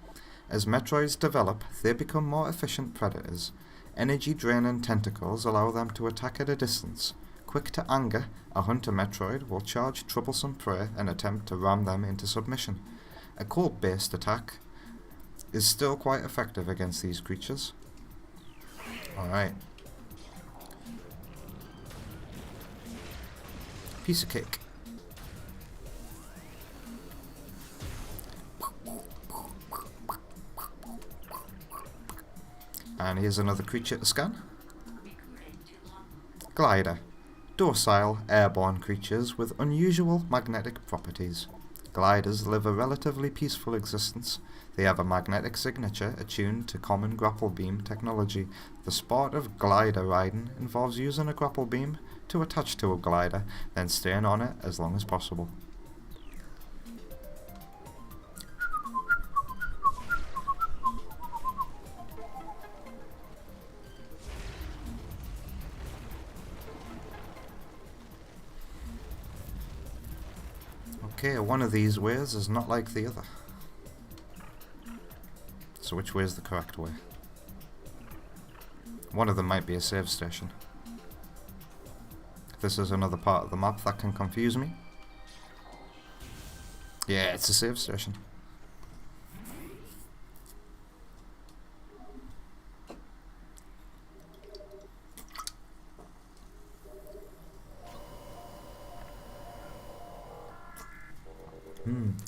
As Metroids develop, they become more efficient predators. Energy-draining tentacles allow them to attack at a distance. Quick to anger, a Hunter Metroid will charge troublesome prey and attempt to ram them into submission. A cold-based attack is still quite effective against these creatures. Alright. Piece of cake. And here's another creature to scan. Glider. Docile, airborne creatures with unusual magnetic properties. Gliders live a relatively peaceful existence. They have a magnetic signature attuned to common grapple beam technology. The sport of glider riding involves using a grapple beam to attach to a glider, then staying on it as long as possible. Okay, one of these ways is not like the other. So which way is the correct way? One of them might be a save station. This is another part of the map that can confuse me. Yeah, it's a save station.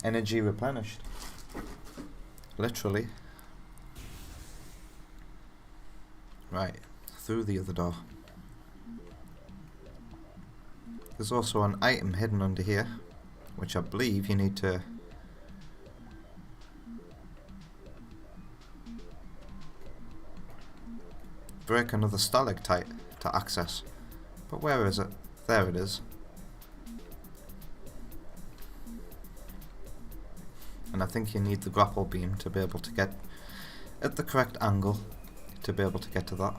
Energy replenished. Literally. Right, through the other door. There's also an item hidden under here, which I believe you need to break another stalactite to access. But where is it? There it is. And I think you need the grapple beam to be able to get at the correct angle to be able to get to that.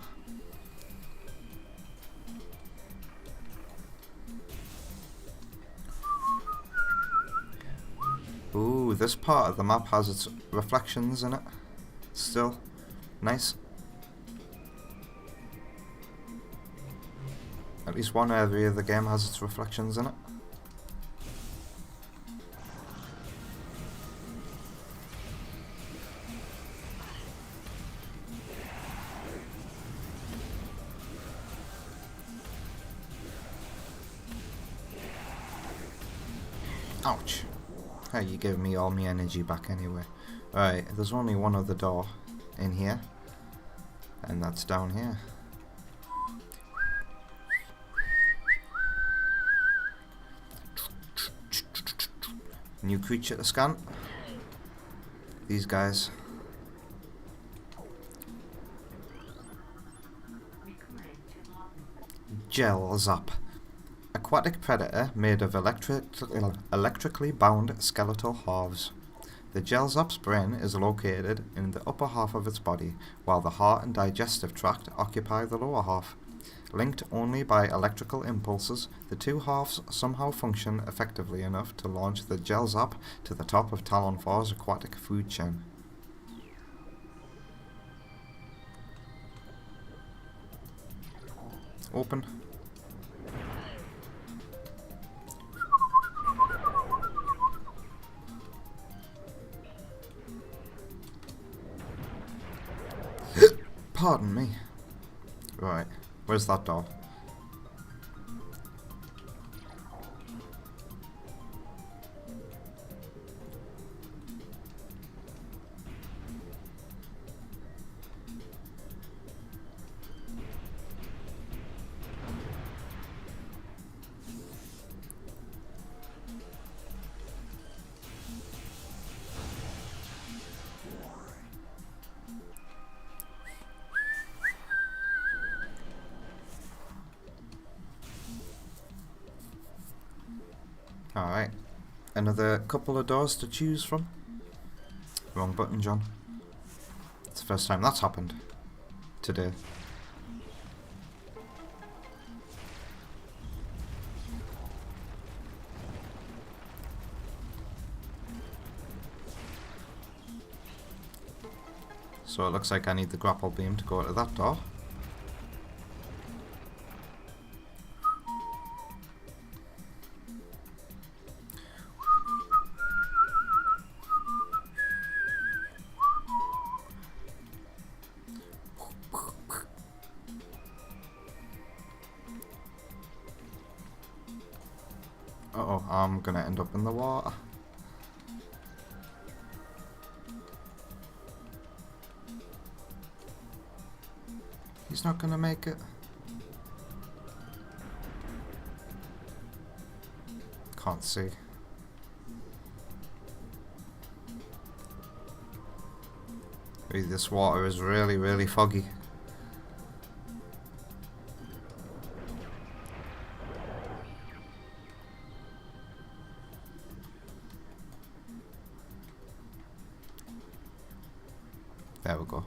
Ooh, this part of the map has its reflections in it. Still. Nice. At least one area of the game has its reflections in it. Ouch. Hey, you gave me all my energy back anyway. Right, there's only one other door in here. And that's down here. New creature to scan. These guys. Gel Zap. Aquatic predator made of electrically bound skeletal halves. The gel zap's brain is located in the upper half of its body, while the heart and digestive tract occupy the lower half. Linked only by electrical impulses, the two halves somehow function effectively enough to launch the gel zap to the top of Talon 4's aquatic food chain. Open. Pardon me. Right, where's that door? Alright, another couple of doors to choose from. Wrong button, John. It's the first time that's happened today. So it looks like I need the grapple beam to go to that door. Uh-oh, I'm gonna end up in the water. He's not gonna make it. Can't see. Ooh, this water is really, really foggy. There we go.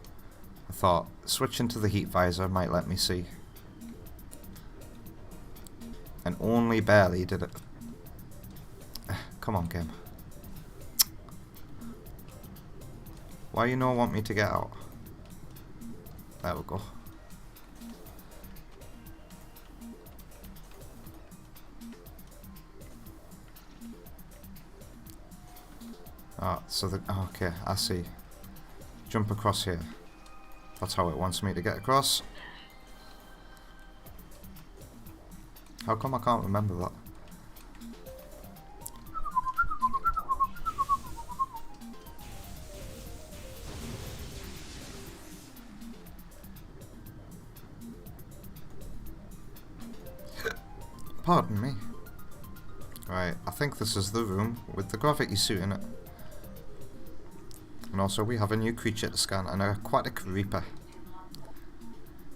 I thought switching to the heat visor might let me see. And only barely did it. Come on, game. Why you not want me to get out? There we go. Ah, so the... okay, I see. Jump across here. That's how it wants me to get across. How come I can't remember that? Pardon me. Right, I think this is the room with the gravity suit in it. And also we have a new creature to scan, an aquatic reaper.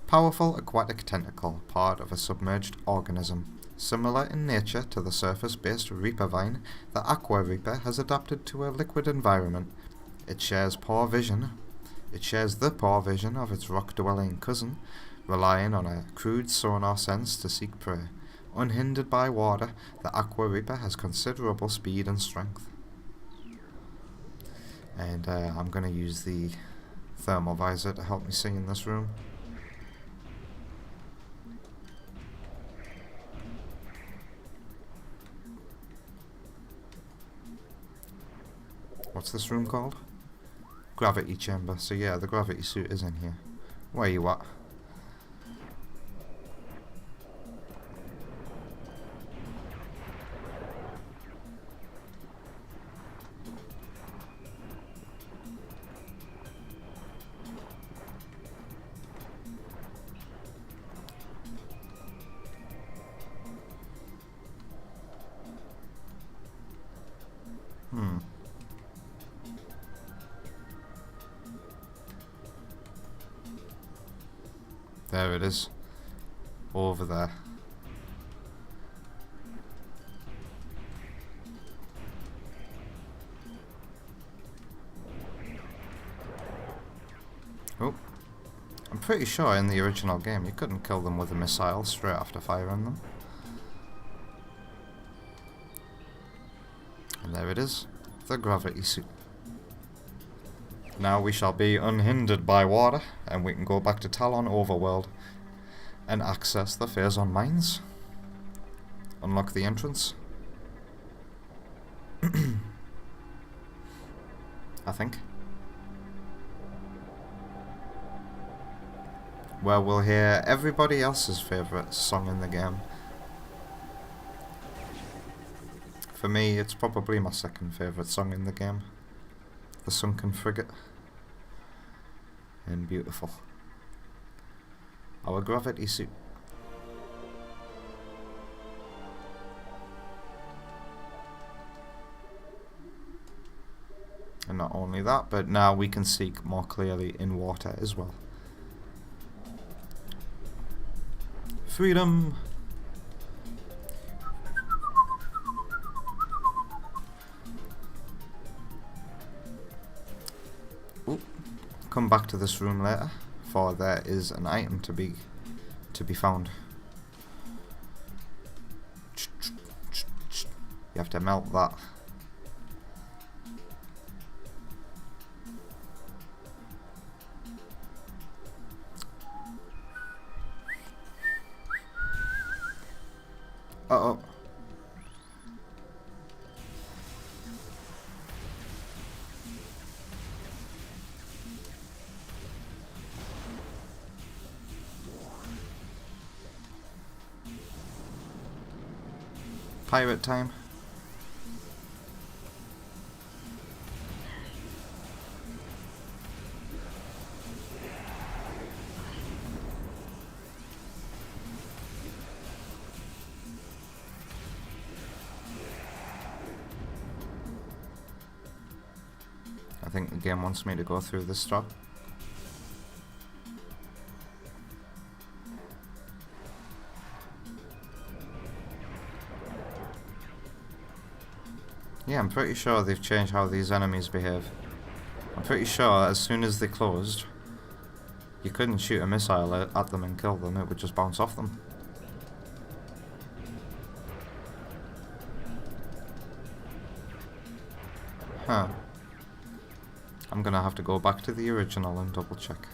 Powerful aquatic tentacle, part of a submerged organism. Similar in nature to the surface-based reaper vine, the aqua reaper has adapted to a liquid environment. It shares the poor vision of its rock-dwelling cousin, relying on a crude sonar sense to seek prey. Unhindered by water, the aqua reaper has considerable speed and strength. And I'm going to use the thermal visor to help me see in this room. What's this room called? Gravity chamber. So yeah, the gravity suit is in here. Where you at? There it is. Over there. Oh. I'm pretty sure in the original game you couldn't kill them with a missile straight after firing them. And there it is. The gravity suit. Now we shall be unhindered by water, and we can go back to Talon Overworld and access the Phazon mines. Unlock the entrance. I think. Where we'll hear everybody else's favourite song in the game. For me, it's probably my second favourite song in the game. The Sunken Frigate. And beautiful. Our gravity suit. And not only that, but now we can seek more clearly in water as well. Freedom! Ooh. Come back to this room later, for there is an item to be found. You have to melt that. Uh-oh. Pirate time. I think the game wants me to go through this stop. Yeah, I'm pretty sure they've changed how these enemies behave. I'm pretty sure as soon as they closed, you couldn't shoot a missile at them and kill them, it would just bounce off them. Huh. I'm gonna have to go back to the original and double check.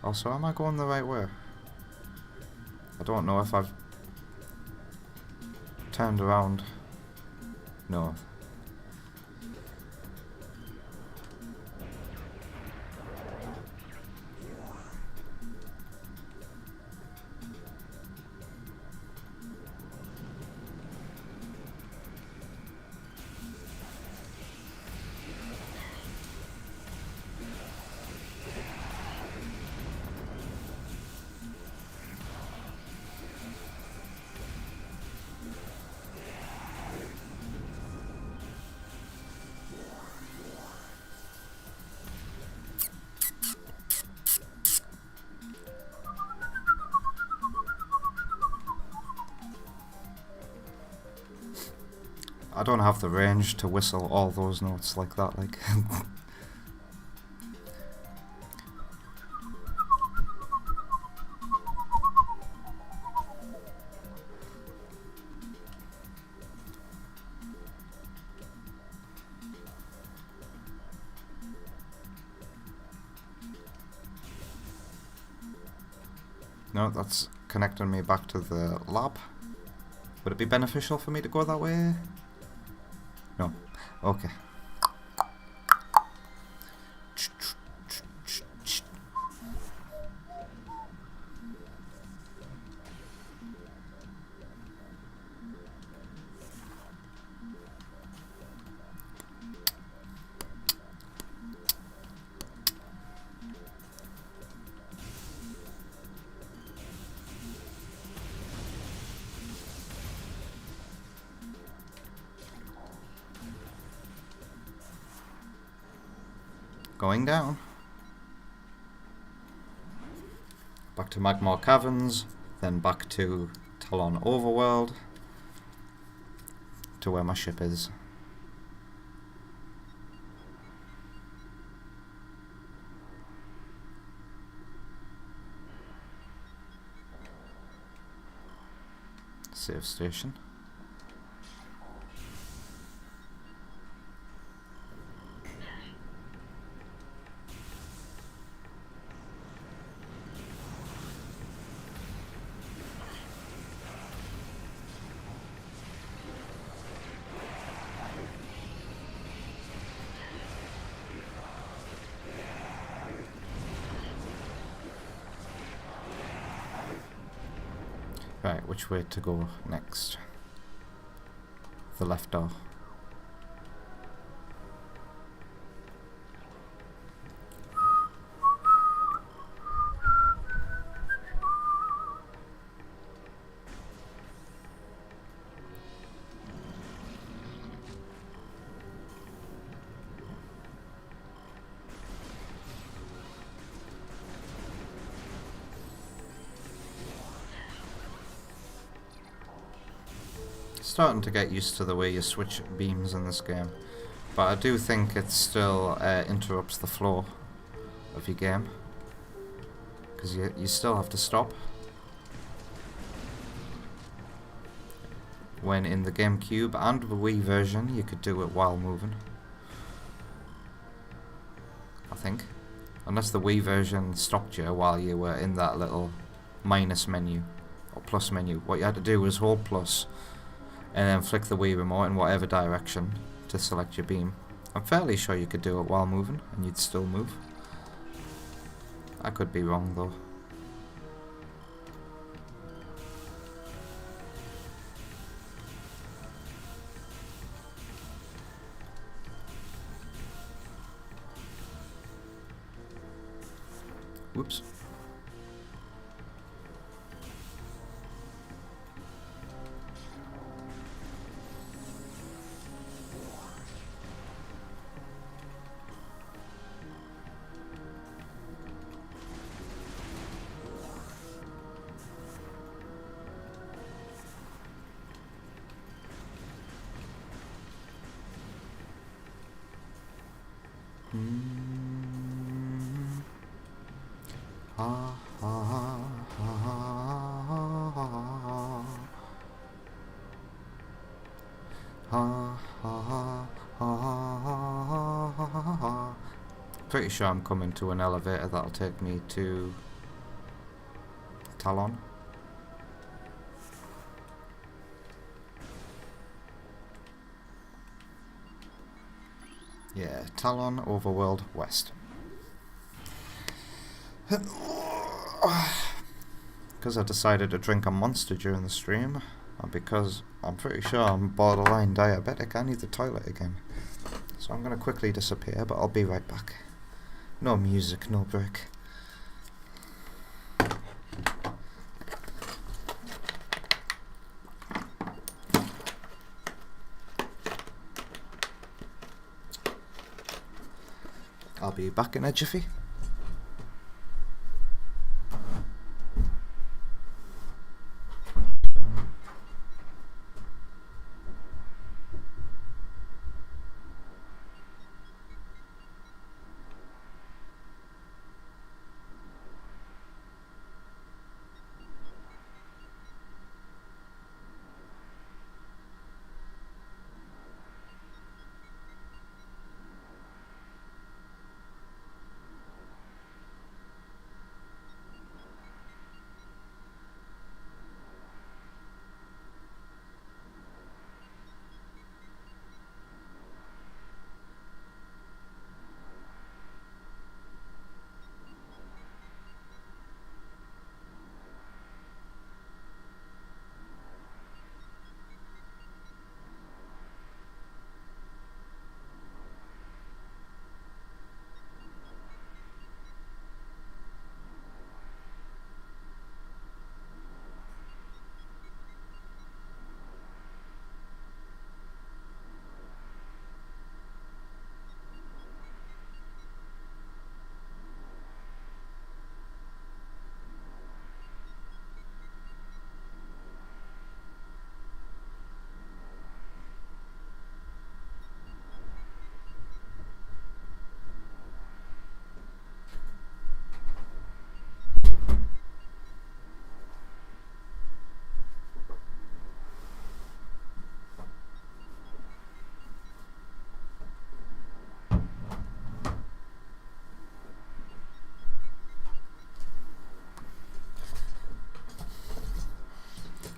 Also, am I going the right way? I don't know if I've turned around. No. I don't have the range to whistle all those notes like that, like. No, that's connecting me back to the lab. Would it be beneficial for me to go that way? No. Okay. Going down. Back to Magmar Caverns, then back to Talon Overworld, to where my ship is. Save station. Right, which way to go next? The left door. Starting to get used to the way you switch beams in this game, but I do think it still interrupts the flow of your game, because you still have to stop. When in the GameCube and the Wii version you could do it while moving, I think, unless the Wii version stopped you while you were in that little minus menu or plus menu. What you had to do was hold plus and then flick the Wii remote in whatever direction to select your beam. I'm fairly sure you could do it while moving and you'd still move. I could be wrong though. Whoops. Pretty sure I'm coming to an elevator that'll take me to Talon. Yeah, Talon Overworld West. Because I decided to drink a Monster during the stream, and because I'm pretty sure I'm borderline diabetic, I need the toilet again. So I'm going to quickly disappear, but I'll be right back. No music, no break. I'll be back in a jiffy.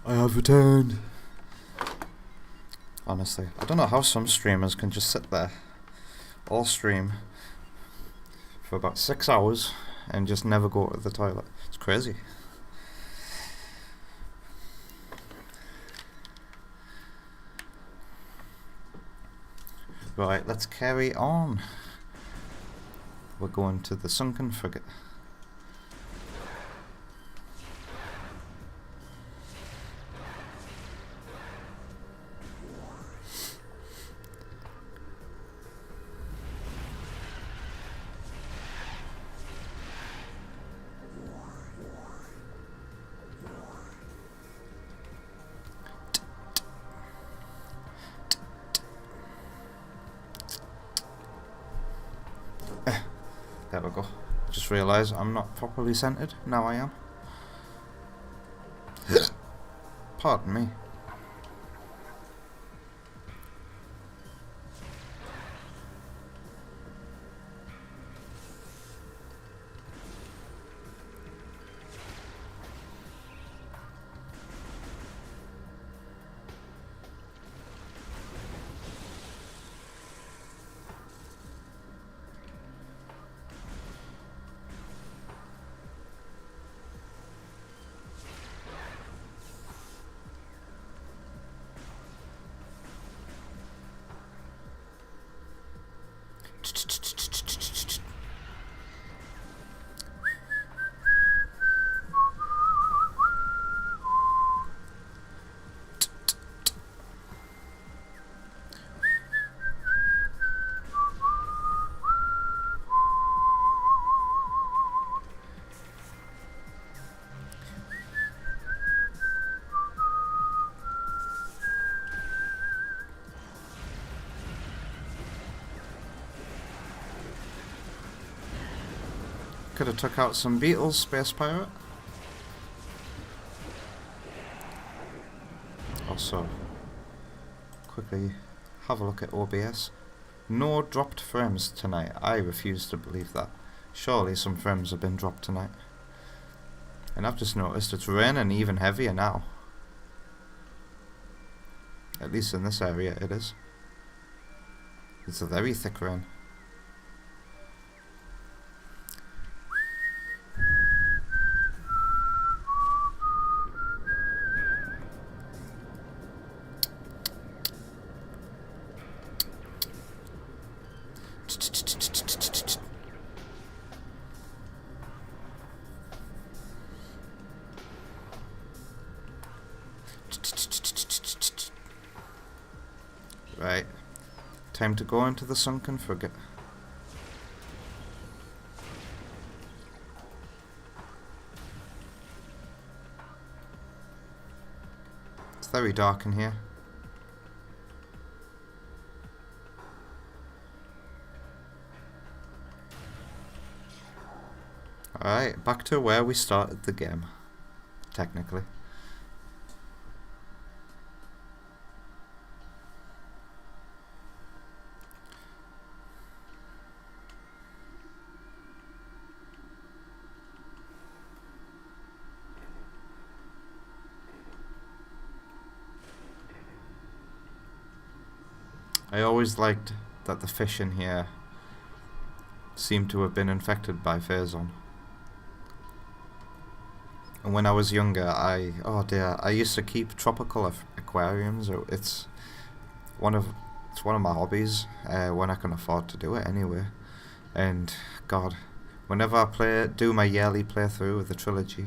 I have returned. Honestly, I don't know how some streamers can just sit there all stream for about 6 hours and just never go to the toilet. It's crazy. Right, let's carry on. We're going to the sunken frigate. There we go. Just realised I'm not properly centered. Now I am. Pardon me. Could have took out some beetles, Space Pirate. Also, quickly have a look at OBS. No dropped frames tonight. I refuse to believe that. Surely some frames have been dropped tonight. And I've just noticed it's raining even heavier now. At least in this area it is. It's a very thick rain. Right, time to go into the sunken frigate. It's very dark in here. Alright, back to where we started the game, technically. I always liked that the fish in here seemed to have been infected by Phazon. And when I was younger, I used to keep tropical aquariums. It's one of my hobbies when I can afford to do it anyway. And God, whenever I do my yearly playthrough of the trilogy,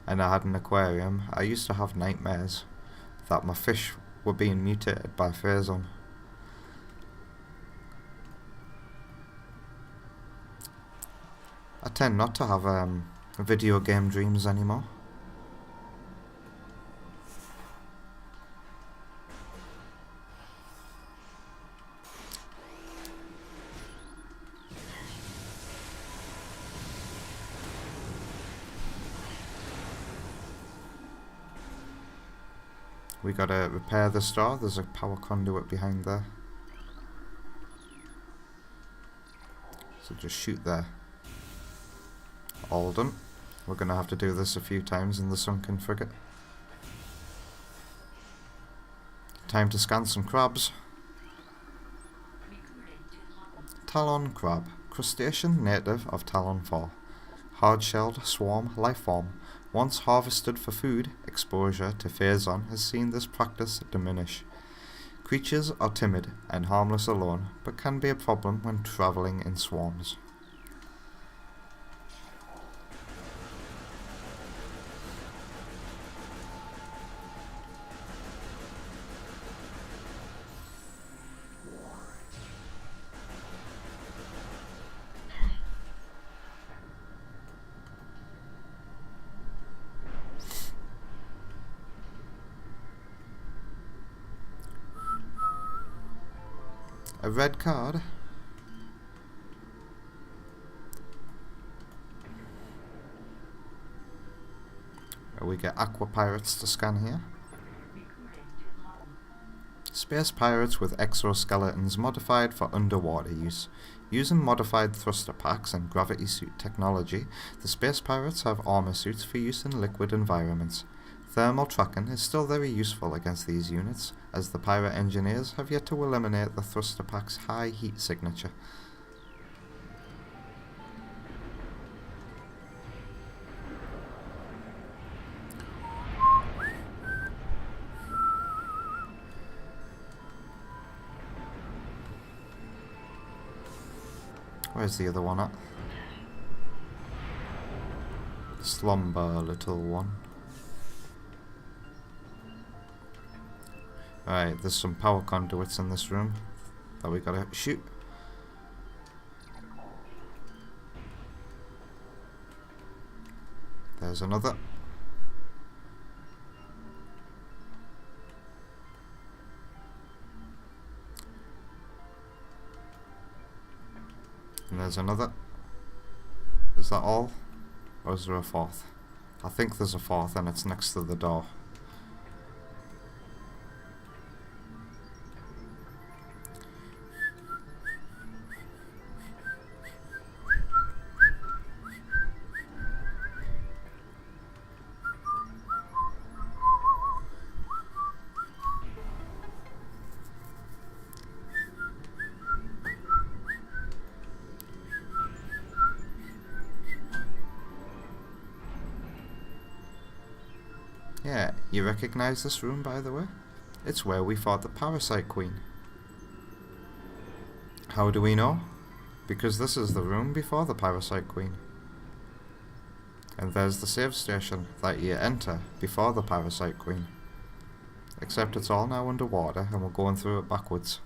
and I had an aquarium, I used to have nightmares that my fish were being mutated by Phazon. I tend not to have video game dreams anymore. We gotta repair the star. There's a power conduit behind there. So just shoot there. All done. We're gonna have to do this a few times in the sunken frigate. Time to scan some crabs. Talon crab, crustacean native of Talon 4. Hard-shelled swarm lifeform. Once harvested for food, exposure to phazon has seen this practice diminish. Creatures are timid and harmless alone, but can be a problem when travelling in swarms. A red card. We get aqua pirates to scan here. Space pirates with exoskeletons modified for underwater use. Using modified thruster packs and gravity suit technology, the space pirates have armor suits for use in liquid environments. Thermal tracking is still very useful against these units, as the pirate engineers have yet to eliminate the thruster pack's high heat signature. Where's the other one at? Slumber, little one. Right, there's some power conduits in this room that we gotta shoot. There's another. And there's another. Is that all? Or is there a fourth? I think there's a fourth and it's next to the door. Yeah, you recognize this room, by the way? It's where we fought the Parasite Queen. How do we know? Because this is the room before the Parasite Queen. And there's the save station that you enter before the Parasite Queen. Except it's all now underwater and we're going through it backwards.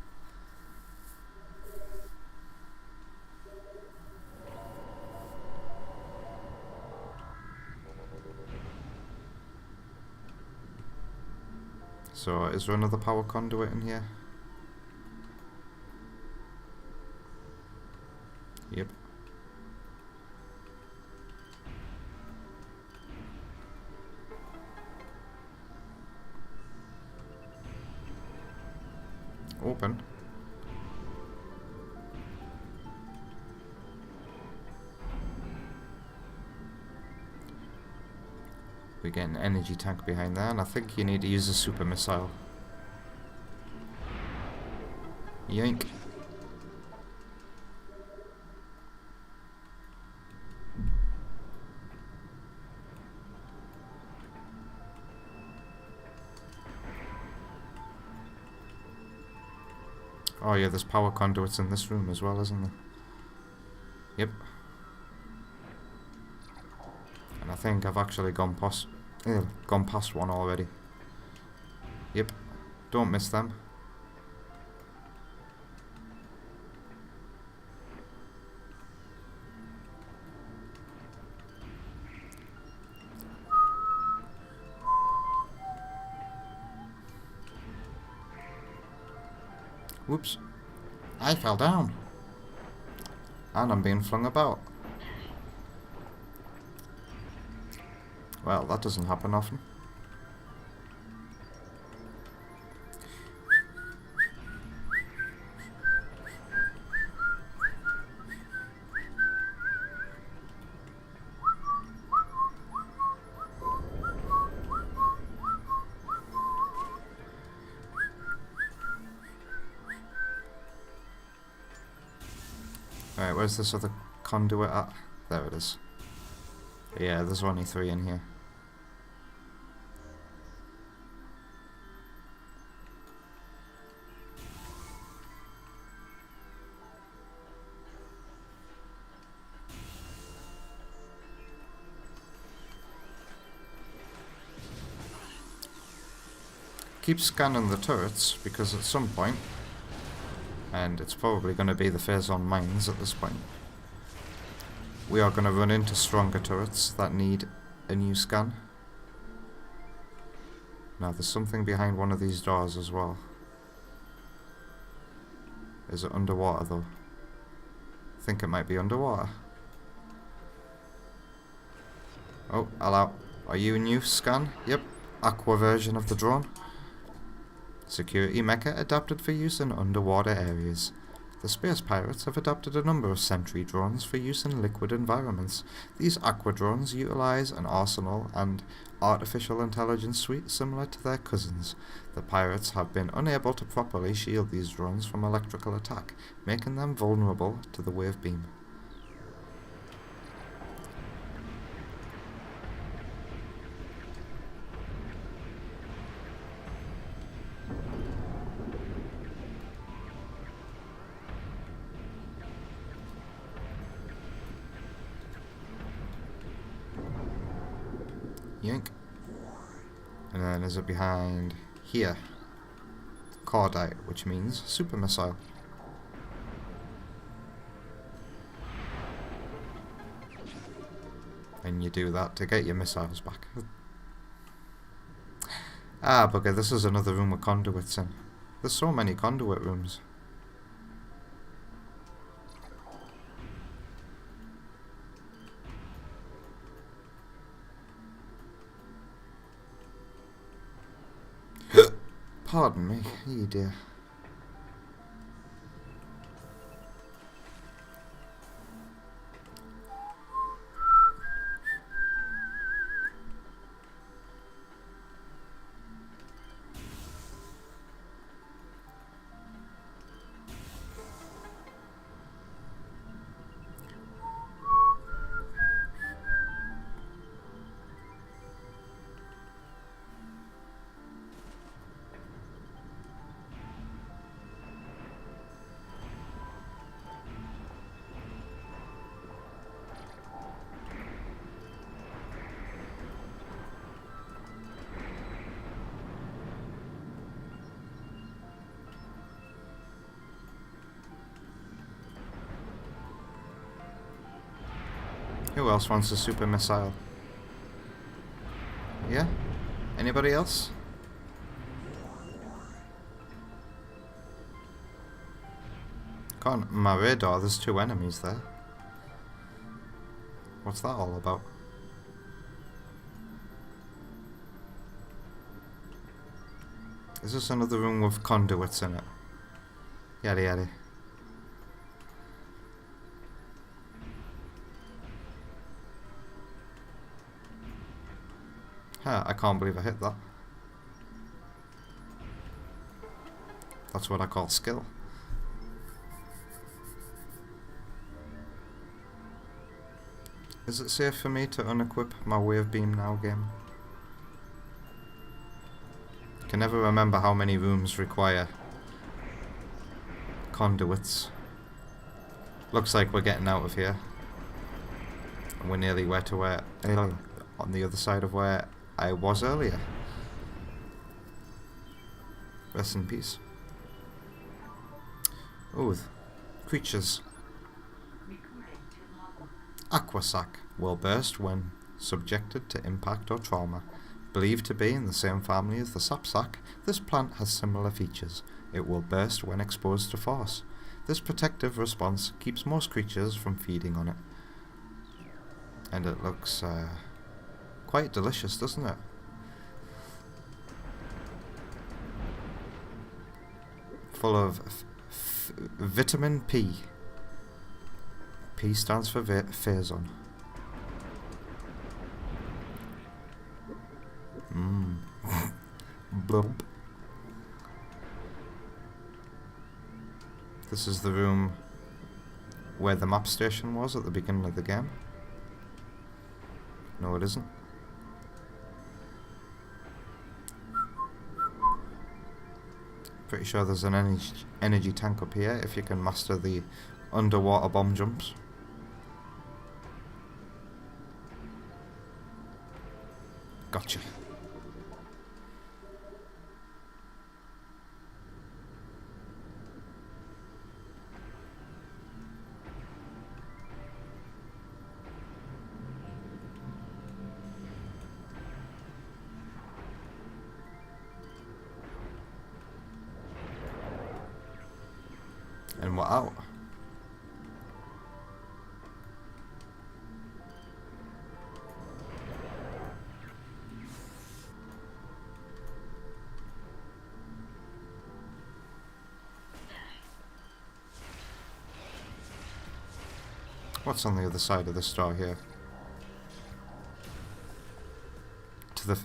So, is there another power conduit in here? Yep. Open. We get an energy tank behind there, and I think you need to use a super missile. Yoink. Oh yeah, there's power conduits in this room as well, isn't there? Yep. And I think I've actually gone past one already. Yep. Don't miss them. Whoops. I fell down. And I'm being flung about. Well, that doesn't happen often. Right, where's this other conduit at? There it is. Yeah, there's only 3 in here. Keep scanning the turrets, because at some point, and it's probably going to be the phase-on mines at this point, we are going to run into stronger turrets that need a new scan. Now there's something behind one of these doors as well. Is it underwater though? I think it might be underwater. Oh, hello. Are you a new scan? Yep. Aqua version of the drone. Security mecha adapted for use in underwater areas. The space pirates have adopted a number of sentry drones for use in liquid environments. These aqua drones utilize an arsenal and artificial intelligence suite similar to their cousins. The pirates have been unable to properly shield these drones from electrical attack, making them vulnerable to the wave beam. Yank. And then is it behind here? Cordite, which means super missile. And you do that to get your missiles back. Ah, bugger, this is another room with conduits in. There's so many conduit rooms. Pardon me, oh dear. Who else wants a super missile? Yeah? Anybody else? On my radar, there's 2 enemies there. What's that all about? Is this another room with conduits in it? Yada yada. Huh, I can't believe I hit that. That's what I call skill. Is it safe for me to unequip my wave beam now, game? I can never remember how many rooms require conduits. Looks like we're getting out of here. And we're nearly on the other side of where I was earlier. Rest in peace. Oh, creatures. Aquasac will burst when subjected to impact or trauma. Believed to be in the same family as the sapsac, this plant has similar features. It will burst when exposed to force. This protective response keeps most creatures from feeding on it. And it looks quite delicious, doesn't it? Full of vitamin P. P stands for phazon. Blub. This is the room where the map station was at the beginning of the game? No, it isn't. Pretty sure there's an energy tank up here if you can master the underwater bomb jumps. Gotcha. And we're out. What's on the other side of this door here? To the...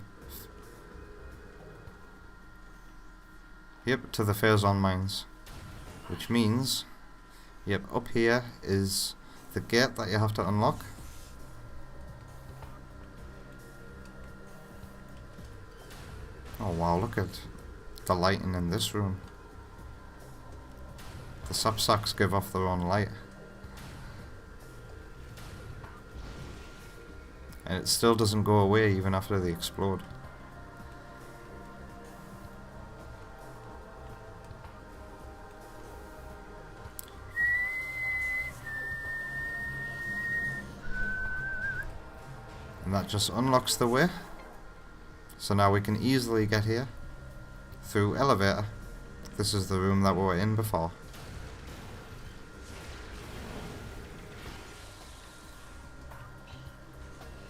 Yep, to the Phazon mines. Which means, yep, up here is the gate that you have to unlock. Oh wow, look at the lighting in this room. The sapsacks give off their own light. And it still doesn't go away even after they explode. And that just unlocks the way. So now we can easily get here through elevator. This is the room that we were in before.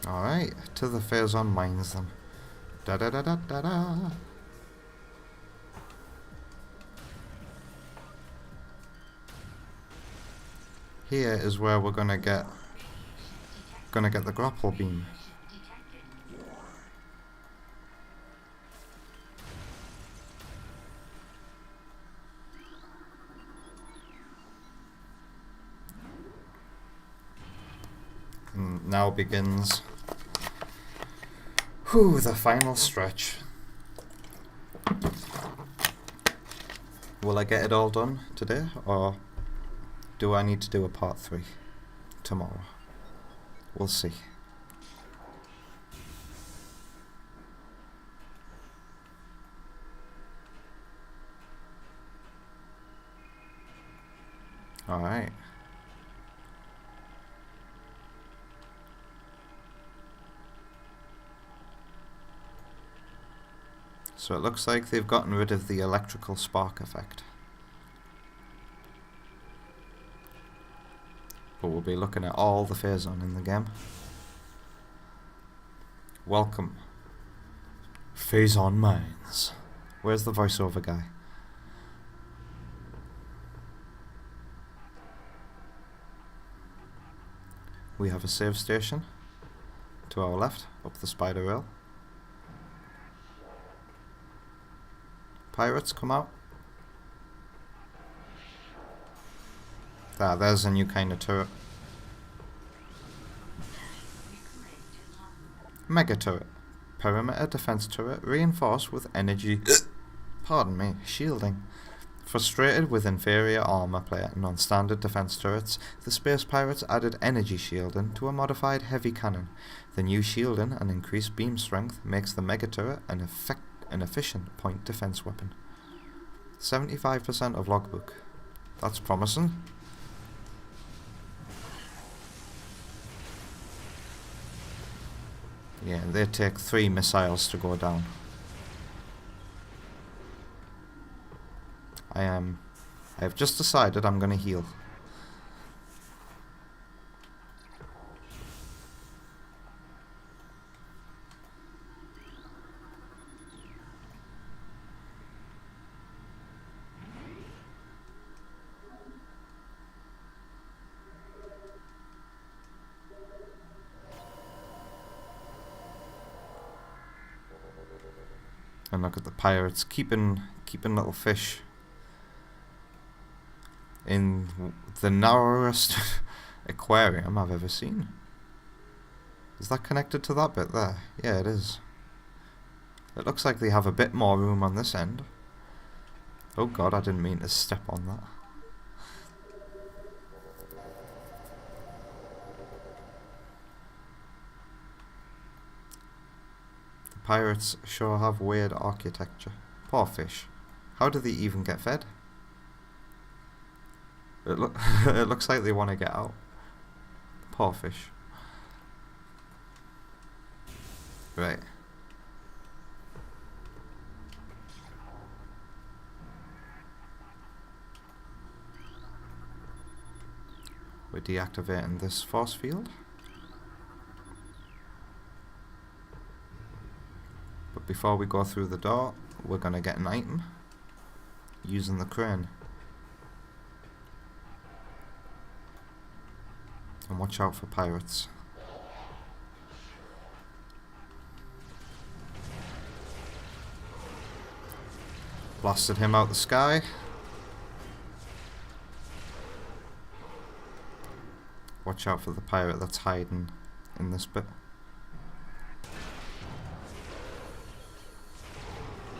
Alright, to the Phazon mines then. Da da da da da da. Here is where we're gonna get the grapple beam. And now begins the final stretch. Will I get it all done today, or do I need to do a part 3 tomorrow? We'll see. Alright. So it looks like they've gotten rid of the electrical spark effect. But we'll be looking at all the Phazon in the game. Welcome. Phazon Mines. Where's the voiceover guy? We have a save station to our left, up the spider rail. Pirates, come out. There's a new kind of turret. Mega turret. Perimeter defense turret reinforced with energy pardon me, shielding. Frustrated with inferior armor plate and non-standard defense turrets, the space pirates added energy shielding to a modified heavy cannon. The new shielding and increased beam strength makes the mega turret an efficient point defense weapon. 75% of logbook. That's promising. Yeah, they take 3 missiles to go down. I have just decided I'm gonna heal. And look at the pirates keeping little fish in the narrowest aquarium I've ever seen. Is that connected to that bit there? Yeah, it is. It looks like they have a bit more room on this end. Oh god, I didn't mean to step on that. The pirates sure have weird architecture. Poor fish. How do they even get fed? It looks like they want to get out. Poor fish. Right. We're deactivating this force field. But before we go through the door, we're gonna get an item using the crane. And watch out for pirates. Blasted him out the sky. Watch out for the pirate that's hiding in this bit.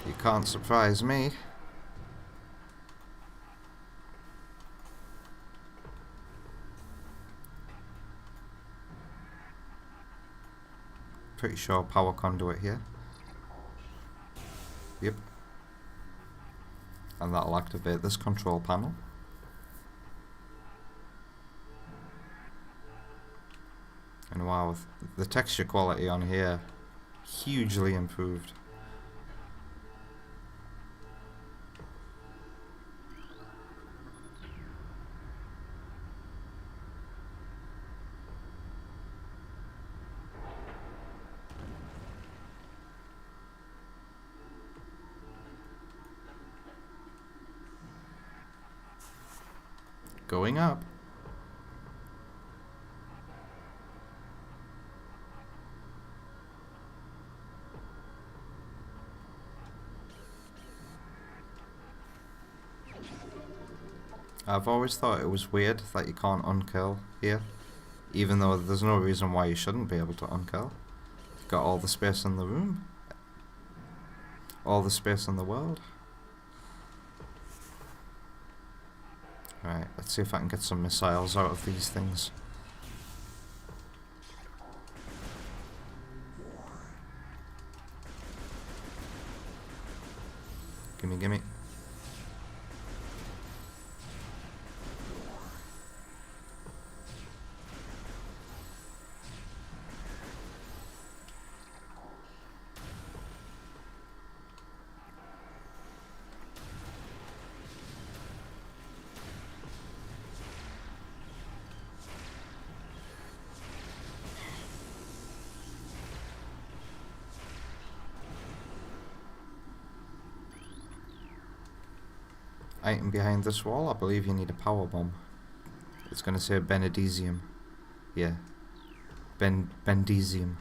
You can't surprise me. Pretty sure power conduit here. Yep. And that'll activate this control panel. And wow, the texture quality on here hugely improved. Going up. I've always thought it was weird that you can't unkill here, even though there's no reason why you shouldn't be able to unkill. You've got all the space in the room, all the space in the world. Right, let's see if I can get some missiles out of these things. Gimme, gimme. Item behind this wall, I believe you need a power bomb. It's gonna say Benedesium. Yeah. Bendesium.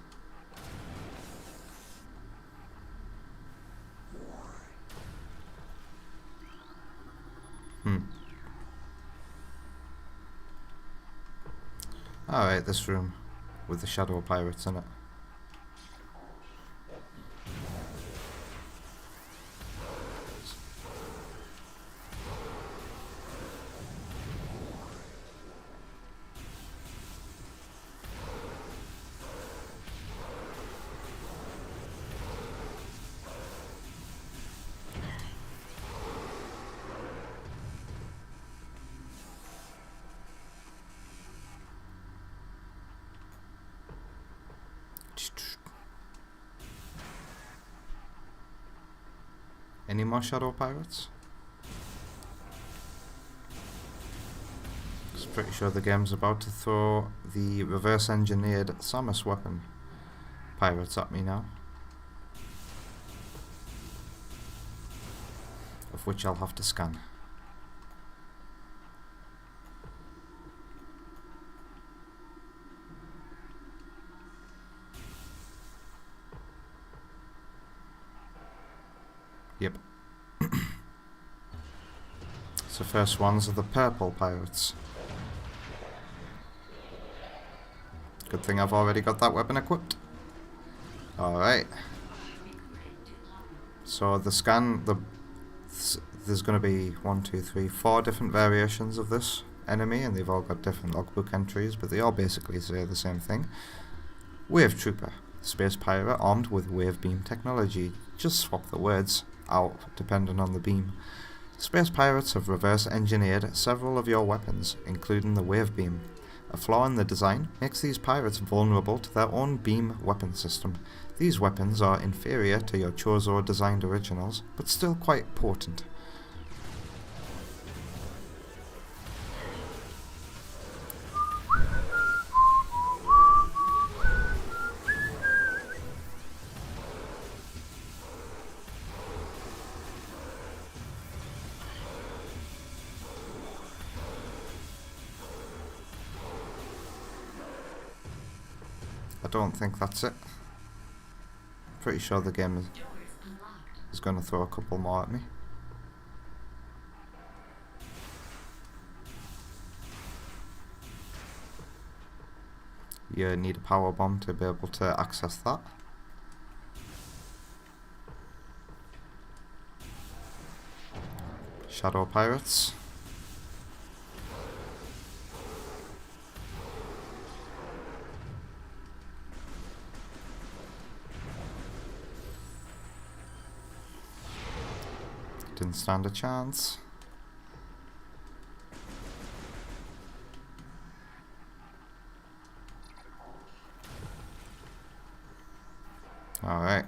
Alright, this room with the shadow pirates in it. Any more shadow pirates? I'm pretty sure the game's about to throw the reverse engineered Samus weapon pirates at me now. Of which I'll have to scan. Yep. So first ones are the purple pirates. Good thing I've already got that weapon equipped. Alright. So the scan, there's going to be 1, 2, 3, 4 different variations of this enemy, and they've all got different logbook entries, but they all basically say the same thing. Wave Trooper, space pirate armed with wave beam technology. Just swap the words out depending on the beam. Space pirates have reverse engineered several of your weapons, including the wave beam. A flaw in the design makes these pirates vulnerable to their own beam weapon system. These weapons are inferior to your Chozo designed originals, but still quite potent. I don't think that's it. Pretty sure the game is going to throw a couple more at me. You need a power bomb to be able to access that. Shadow pirates. Didn't stand a chance. Alright.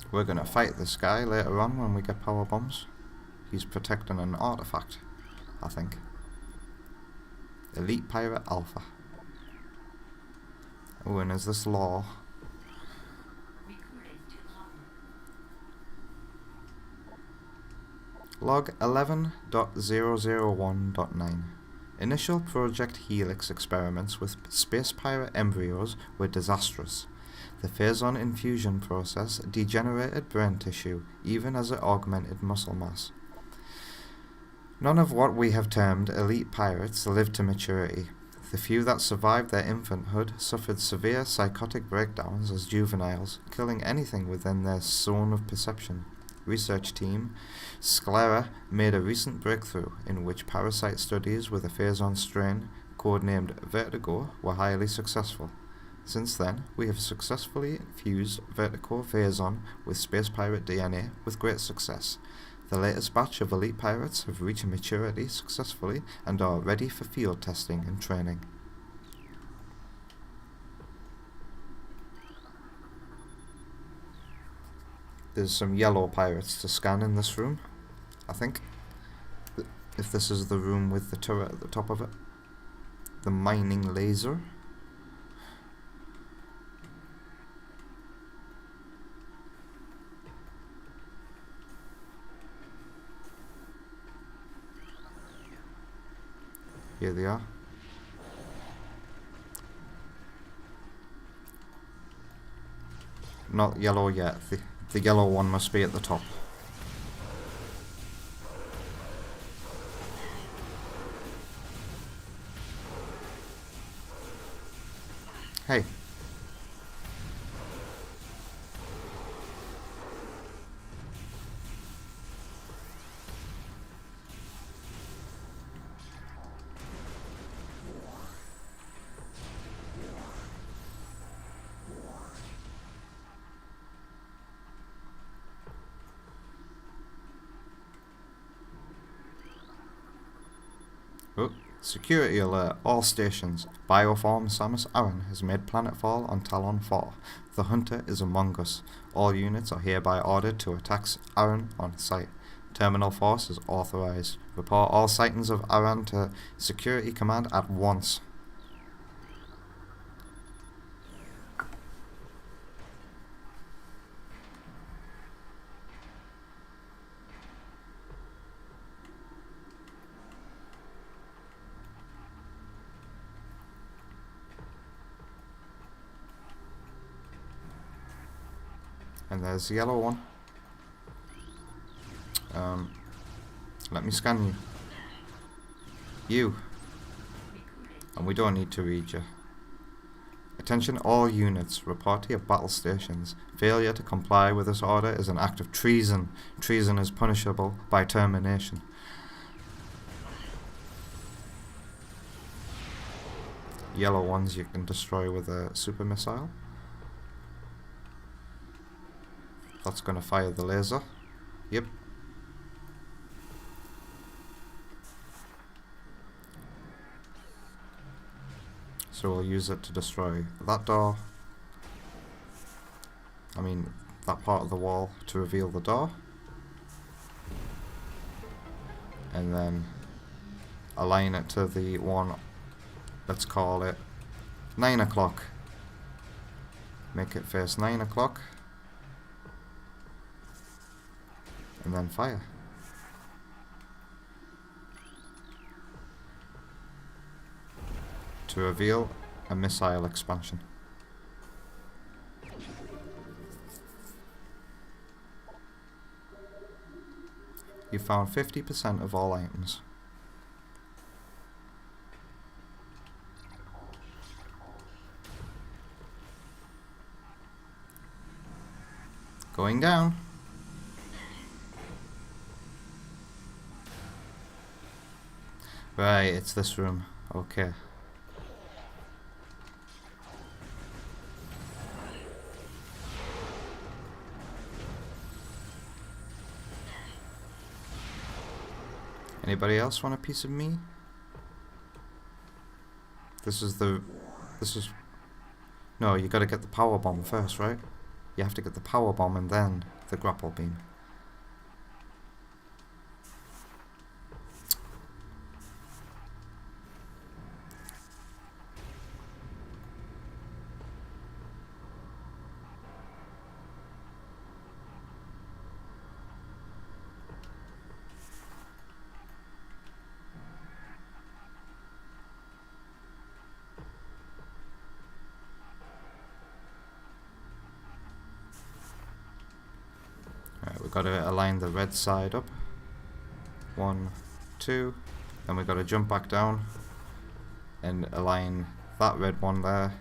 We're gonna fight this guy later on when we get power bombs. He's protecting an artifact, I think. Elite Pirate Alpha. Oh, and is this law? Log 11.001.9. Initial Project Helix experiments with space pirate embryos were disastrous. The phazon infusion process degenerated brain tissue, even as it augmented muscle mass. None of what we have termed elite pirates lived to maturity. The few that survived their infanthood suffered severe psychotic breakdowns as juveniles, killing anything within their zone of perception. Research team Sclera made a recent breakthrough in which parasite studies with a phazon strain, codenamed Vertigo, were highly successful. Since then, we have successfully infused Vertigo phazon with space pirate DNA with great success. The latest batch of elite pirates have reached maturity successfully and are ready for field testing and training. There's some yellow pirates to scan in this room, I think. If this is the room with the turret at the top of it. The mining laser. Here they are. Not yellow yet. The yellow one must be at the top. Hey. Oh, security alert. All stations. Bioform Samus Aran has made planetfall on Talon 4. The Hunter is among us. All units are hereby ordered to attack Aran on site. Terminal force is authorized. Report all sightings of Aran to Security Command at once. And there's the yellow one. Let me scan you. You. And we don't need to read you. Attention all units. Report to your battle stations. Failure to comply with this order is an act of treason. Treason is punishable by termination. Yellow ones you can destroy with a super missile. That's going to fire the laser. Yep. So we'll use it to destroy that door. I mean, that part of the wall to reveal the door. And then align it to the one, let's call it 9 o'clock. Make it face 9 o'clock. And then fire. To reveal a missile expansion. You found 50% of all items. Going down. Right, it's this room. Okay. Anybody else want a piece of me? No, you gotta get the power bomb first, right? You have to get the power bomb and then the grapple beam. We've got to align the red side up. 1, 2. Then we've got to jump back down and align that red one there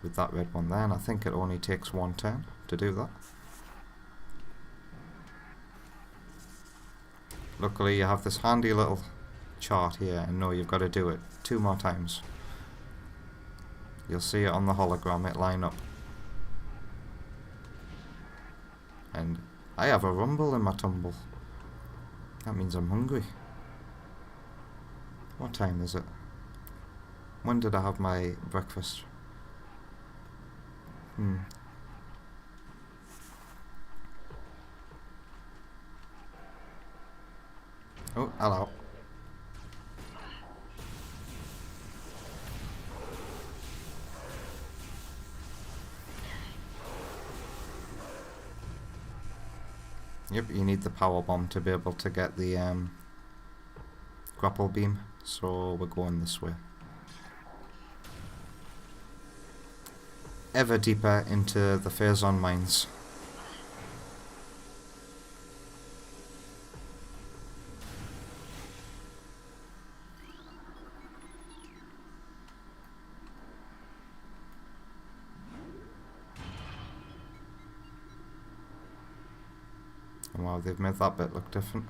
with that red one there. And I think it only takes 1 turn to do that. Luckily you have this handy little chart here and know you've got to do it 2 more times. You'll see it on the hologram, it line up. And I have a rumble in my tumble. That means I'm hungry. What time is it? When did I have my breakfast? Oh, hello. Yep, you need the power bomb to be able to get the grapple beam, so we're going this way. Ever deeper into the Phazon mines. Wow, they've made that bit look different.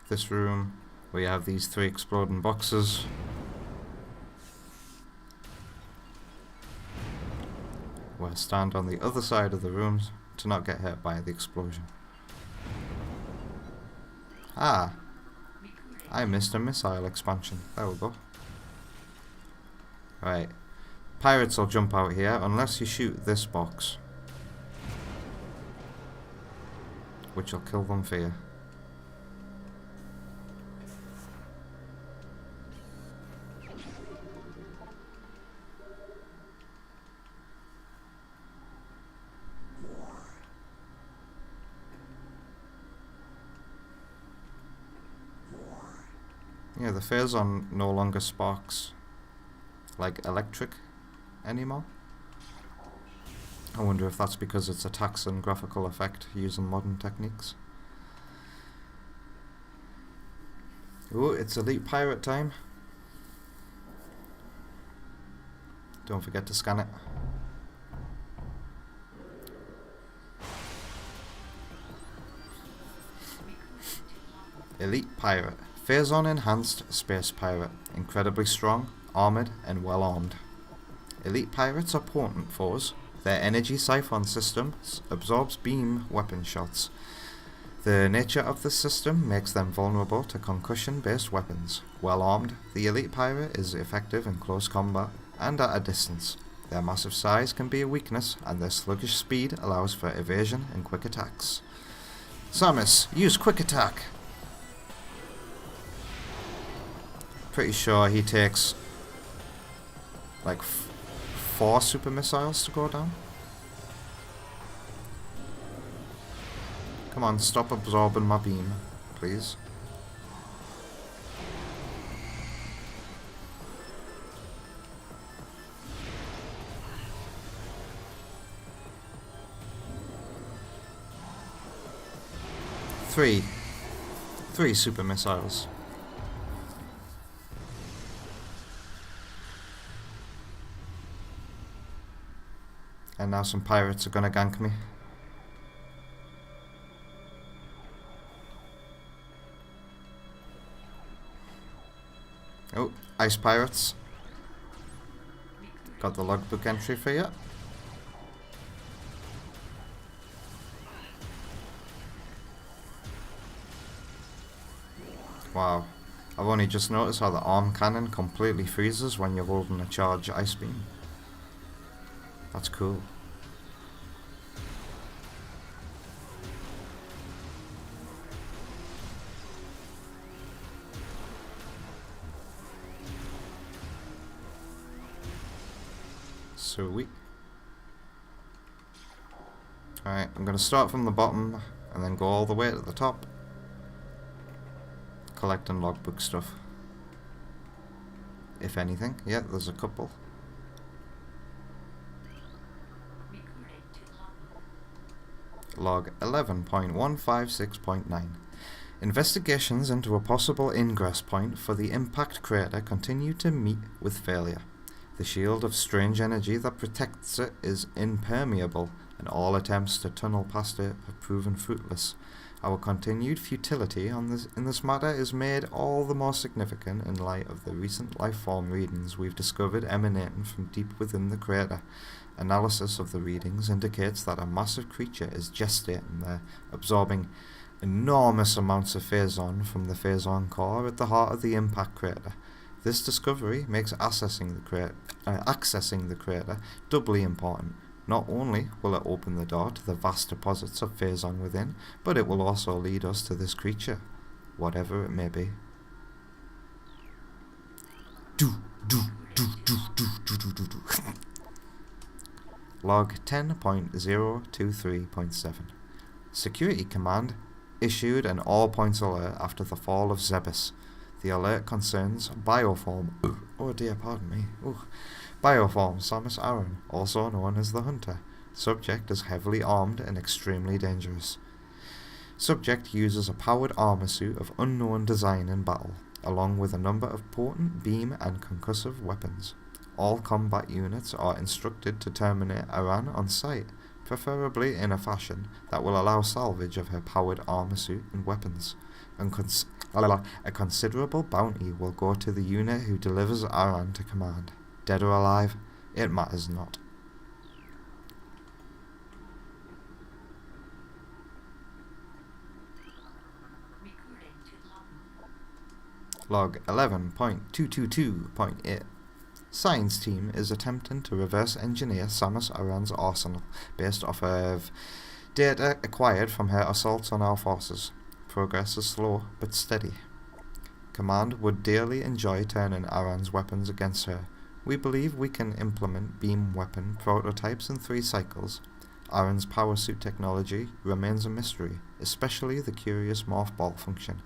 This room, we have these 3 exploding boxes. We'll stand on the other side of the rooms to not get hit by the explosion. Ah! I missed a missile expansion. There we go. Right, pirates will jump out here unless you shoot this box, which will kill them for you. Yeah, the Phazon no longer sparks like electric anymore. I wonder if that's because it's a taxing graphical effect using modern techniques. Oh, it's Elite Pirate time. Don't forget to scan it. Elite Pirate. Phazon Enhanced Space Pirate. Incredibly strong, armoured, and well armed. Elite Pirates are potent foes. Their energy siphon system absorbs beam weapon shots. The nature of the system makes them vulnerable to concussion-based weapons. Well armed, the Elite Pirate is effective in close combat and at a distance. Their massive size can be a weakness, and their sluggish speed allows for evasion and quick attacks. Samus, use quick attack! Pretty sure he takes like 4 super missiles to go down. Come on, stop absorbing my beam, please. Three super missiles. And now some pirates are gonna gank me. Oh, ice pirates. Got the logbook entry for you. Wow. I've only just noticed how the arm cannon completely freezes when you're holding a charge ice beam. That's cool. Sweet. Alright, I'm going to start from the bottom and then go all the way to the top. Collecting logbook stuff. If anything. Yeah, there's a couple. Log 11.156.9. Investigations into a possible ingress point for the impact crater continue to meet with failure. The shield of strange energy that protects it is impermeable, and all attempts to tunnel past it have proven fruitless. Our continued futility in this matter is made all the more significant in light of the recent lifeform readings we've discovered emanating from deep within the crater. Analysis of the readings indicates that a massive creature is gestating there, absorbing enormous amounts of Phazon from the Phazon core at the heart of the impact crater. This discovery makes accessing the crater doubly important. Not only will it open the door to the vast deposits of Phazon within, but it will also lead us to this creature, whatever it may be. Log 10.023.7. Security Command issued an all-points alert after the fall of Zebes. The alert concerns Bioform. Oh dear, pardon me. Bioform Samus Aran, also known as the Hunter. Subject is heavily armed and extremely dangerous. Subject uses a powered armor suit of unknown design in battle, along with a number of potent beam and concussive weapons. All combat units are instructed to terminate Aran on sight, preferably in a fashion that will allow salvage of her powered armor suit and weapons. A considerable bounty will go to the unit who delivers Aran to command. Dead or alive, it matters not. Log 11.222.8. Science team is attempting to reverse engineer Samus Aran's arsenal based off of data acquired from her assaults on our forces. Progress is slow but steady. Command would dearly enjoy turning Aran's weapons against her. We believe we can implement beam weapon prototypes in 3 cycles. Aran's power suit technology remains a mystery, especially the curious morph ball function.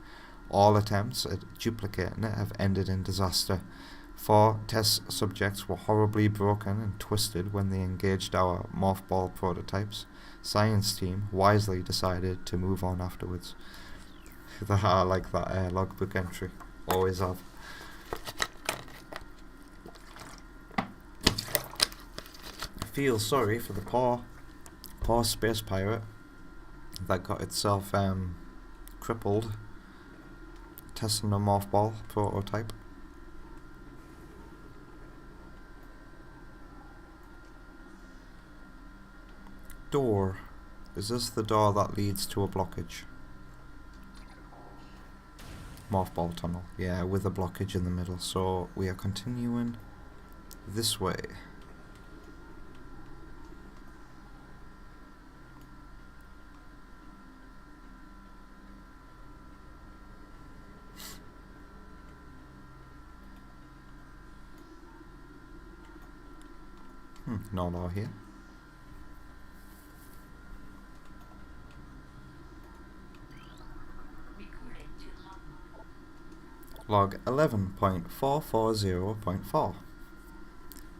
All attempts at duplicating it have ended in disaster. 4 test subjects were horribly broken and twisted when they engaged our mothball prototypes. Science team wisely decided to move on afterwards. I like that logbook entry. Always have. I feel sorry for the poor space pirate that got itself crippled testing a mothball prototype. Door. Is this the door that leads to a blockage? Mothball tunnel. Yeah, with a blockage in the middle. So we are continuing this way. No law here. Log 11.440.4.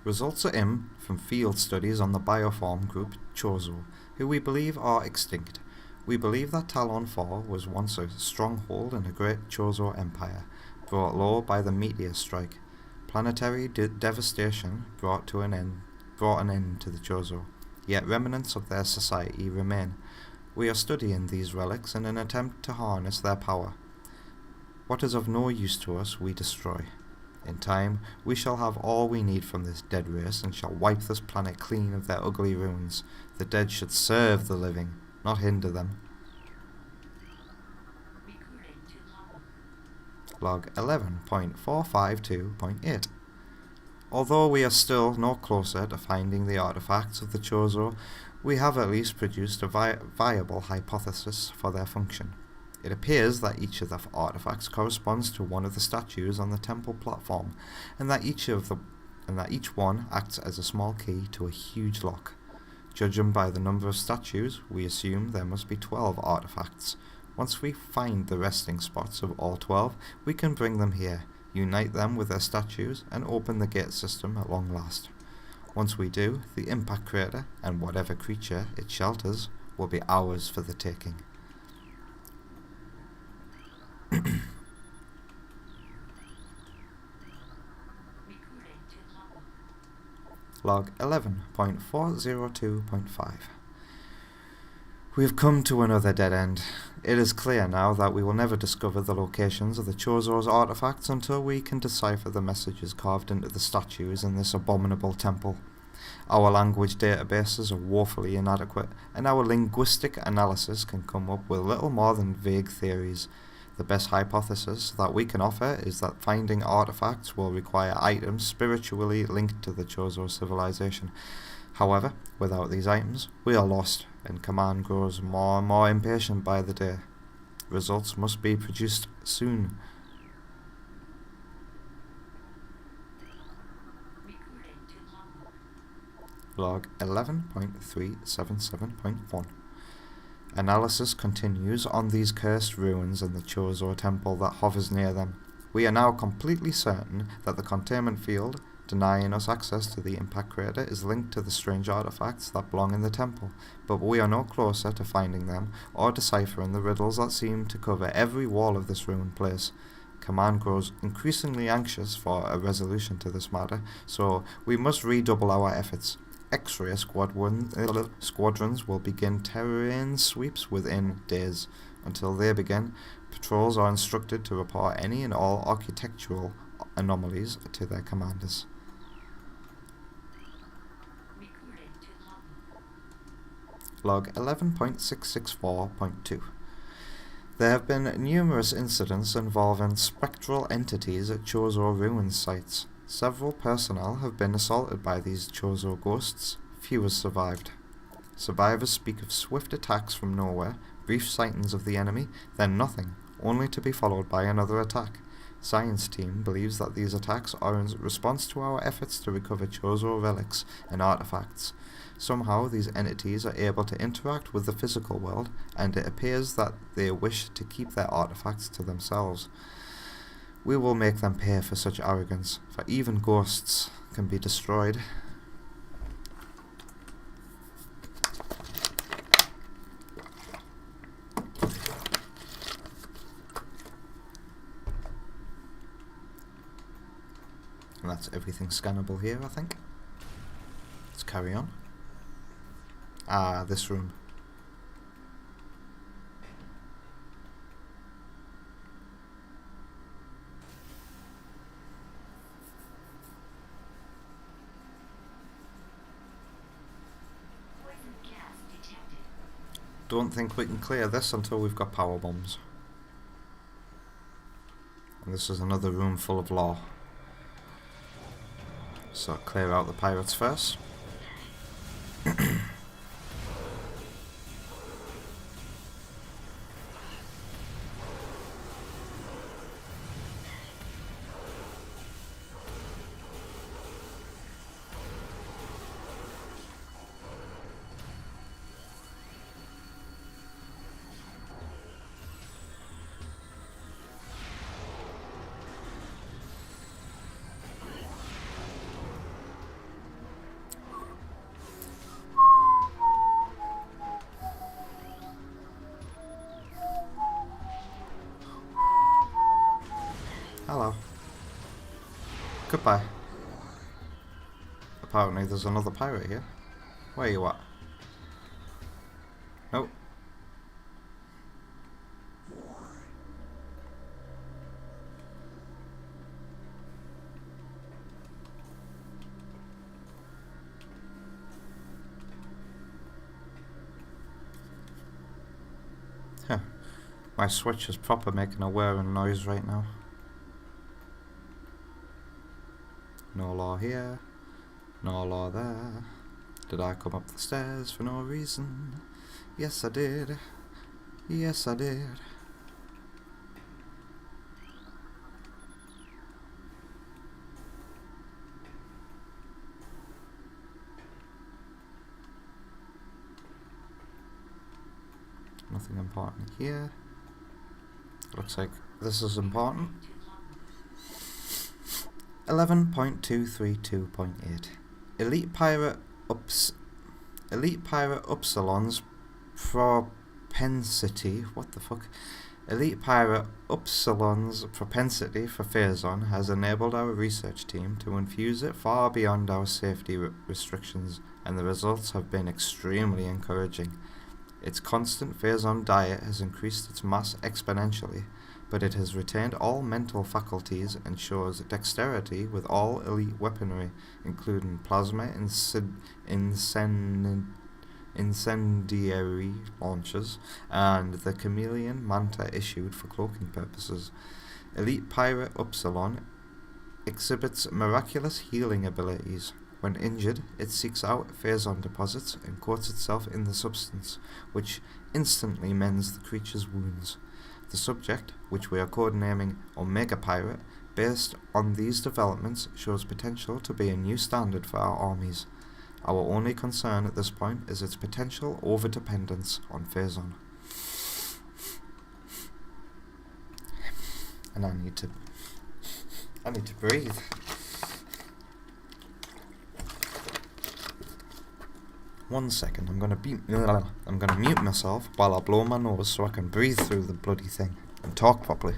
Results are in from field studies on the bioform group Chozo, who we believe are extinct. We believe that Talon 4 was once a stronghold in a great Chozo empire, brought low by the meteor strike. Planetary devastation brought an end to the Chozo, yet remnants of their society remain. We are studying these relics in an attempt to harness their power. What is of no use to us, we destroy. In time, we shall have all we need from this dead race and shall wipe this planet clean of their ugly ruins. The dead should serve the living, not hinder them. Log 11.452.8. Although we are still no closer to finding the artifacts of the Chozo, we have at least produced a viable hypothesis for their function. It appears that each of the artifacts corresponds to one of the statues on the temple platform, and that each one acts as a small key to a huge lock. Judging by the number of statues, we assume there must be 12 artifacts. Once we find the resting spots of all 12, we can bring them here, unite them with their statues, and open the gate system at long last. Once we do, the impact crater, and whatever creature it shelters, will be ours for the taking. Log 11.402.5. We have come to another dead end. It is clear now that we will never discover the locations of the Chozo's artifacts until we can decipher the messages carved into the statues in this abominable temple. Our language databases are woefully inadequate, and our linguistic analysis can come up with little more than vague theories. The best hypothesis that we can offer is that finding artifacts will require items spiritually linked to the Chozo civilization. However, without these items, we are lost, and command grows more and more impatient by the day. Results must be produced soon. Log 11.377.1. Analysis continues on these cursed ruins in the Chozo temple that hovers near them. We are now completely certain that the containment field, denying us access to the impact crater, is linked to the strange artifacts that belong in the temple, but we are no closer to finding them or deciphering the riddles that seem to cover every wall of this ruined place. Command grows increasingly anxious for a resolution to this matter, so we must redouble our efforts. X-ray squadrons will begin terrain sweeps within days. Until they begin, patrols are instructed to report any and all architectural anomalies to their commanders. Log 11.664.2. There have been numerous incidents involving spectral entities at Chozo ruins sites. Several personnel have been assaulted by these Chozo ghosts. Few have survived. Survivors speak of swift attacks from nowhere, brief sightings of the enemy, then nothing, only to be followed by another attack. science team believes that these attacks are in response to our efforts to recover Chozo relics and artifacts. Somehow these entities are able to interact with the physical world, and it appears that they wish to keep their artifacts to themselves. We will make them pay for such arrogance, for even ghosts can be destroyed. And that's everything scannable here, I think. Let's carry on. Ah, this room. Don't think we can clear this until we've got power bombs. And this is another room full of lore. So clear out the pirates first. Hello. Goodbye. Apparently there's another pirate here. Where you at? Nope. Huh. My Switch is proper making a whirring noise right now. No law here, no law there. Did I come up the stairs for no reason? Yes I did. Yes I did. Nothing important here. Looks like this is important. 11.232.8 Elite Pirate Upsilon's propensity. What the fuck? Elite Pirate Upsilon's propensity for Phazon has enabled our research team to infuse it far beyond our safety restrictions, and the results have been extremely encouraging. Its constant Phazon diet has increased its mass exponentially, but it has retained all mental faculties and shows dexterity with all elite weaponry, including plasma incendiary launchers and the chameleon manta issued for cloaking purposes. Elite Pirate Upsilon exhibits miraculous healing abilities. When injured, it seeks out Phazon deposits and coats itself in the substance, which instantly mends the creature's wounds. The subject, which we are codenaming Omega Pirate, based on these developments, shows potential to be a new standard for our armies. Our only concern at this point is its potential overdependence on Phazon. And I need to breathe. One second, I'm gonna mute myself while I blow my nose so I can breathe through the bloody thing and talk properly.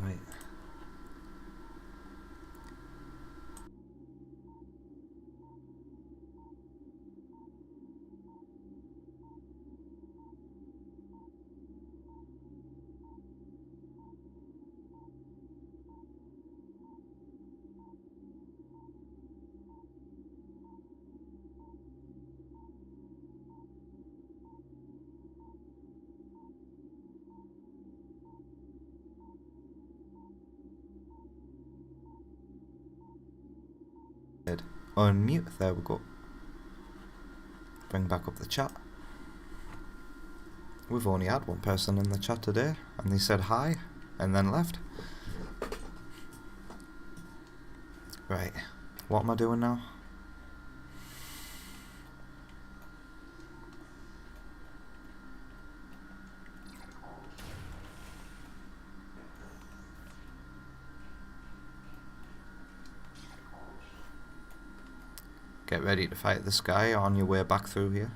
Right. Unmute, there we go. Bring back up the chat. We've only had one person in the chat today, and they said hi, and then left. Right, what am I doing now? Get ready to fight this guy on your way back through here.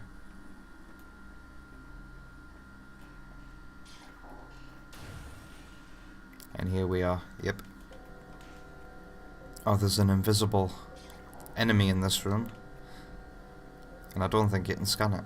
And here we are, yep. Oh, there's an invisible enemy in this room. And I don't think you can scan it.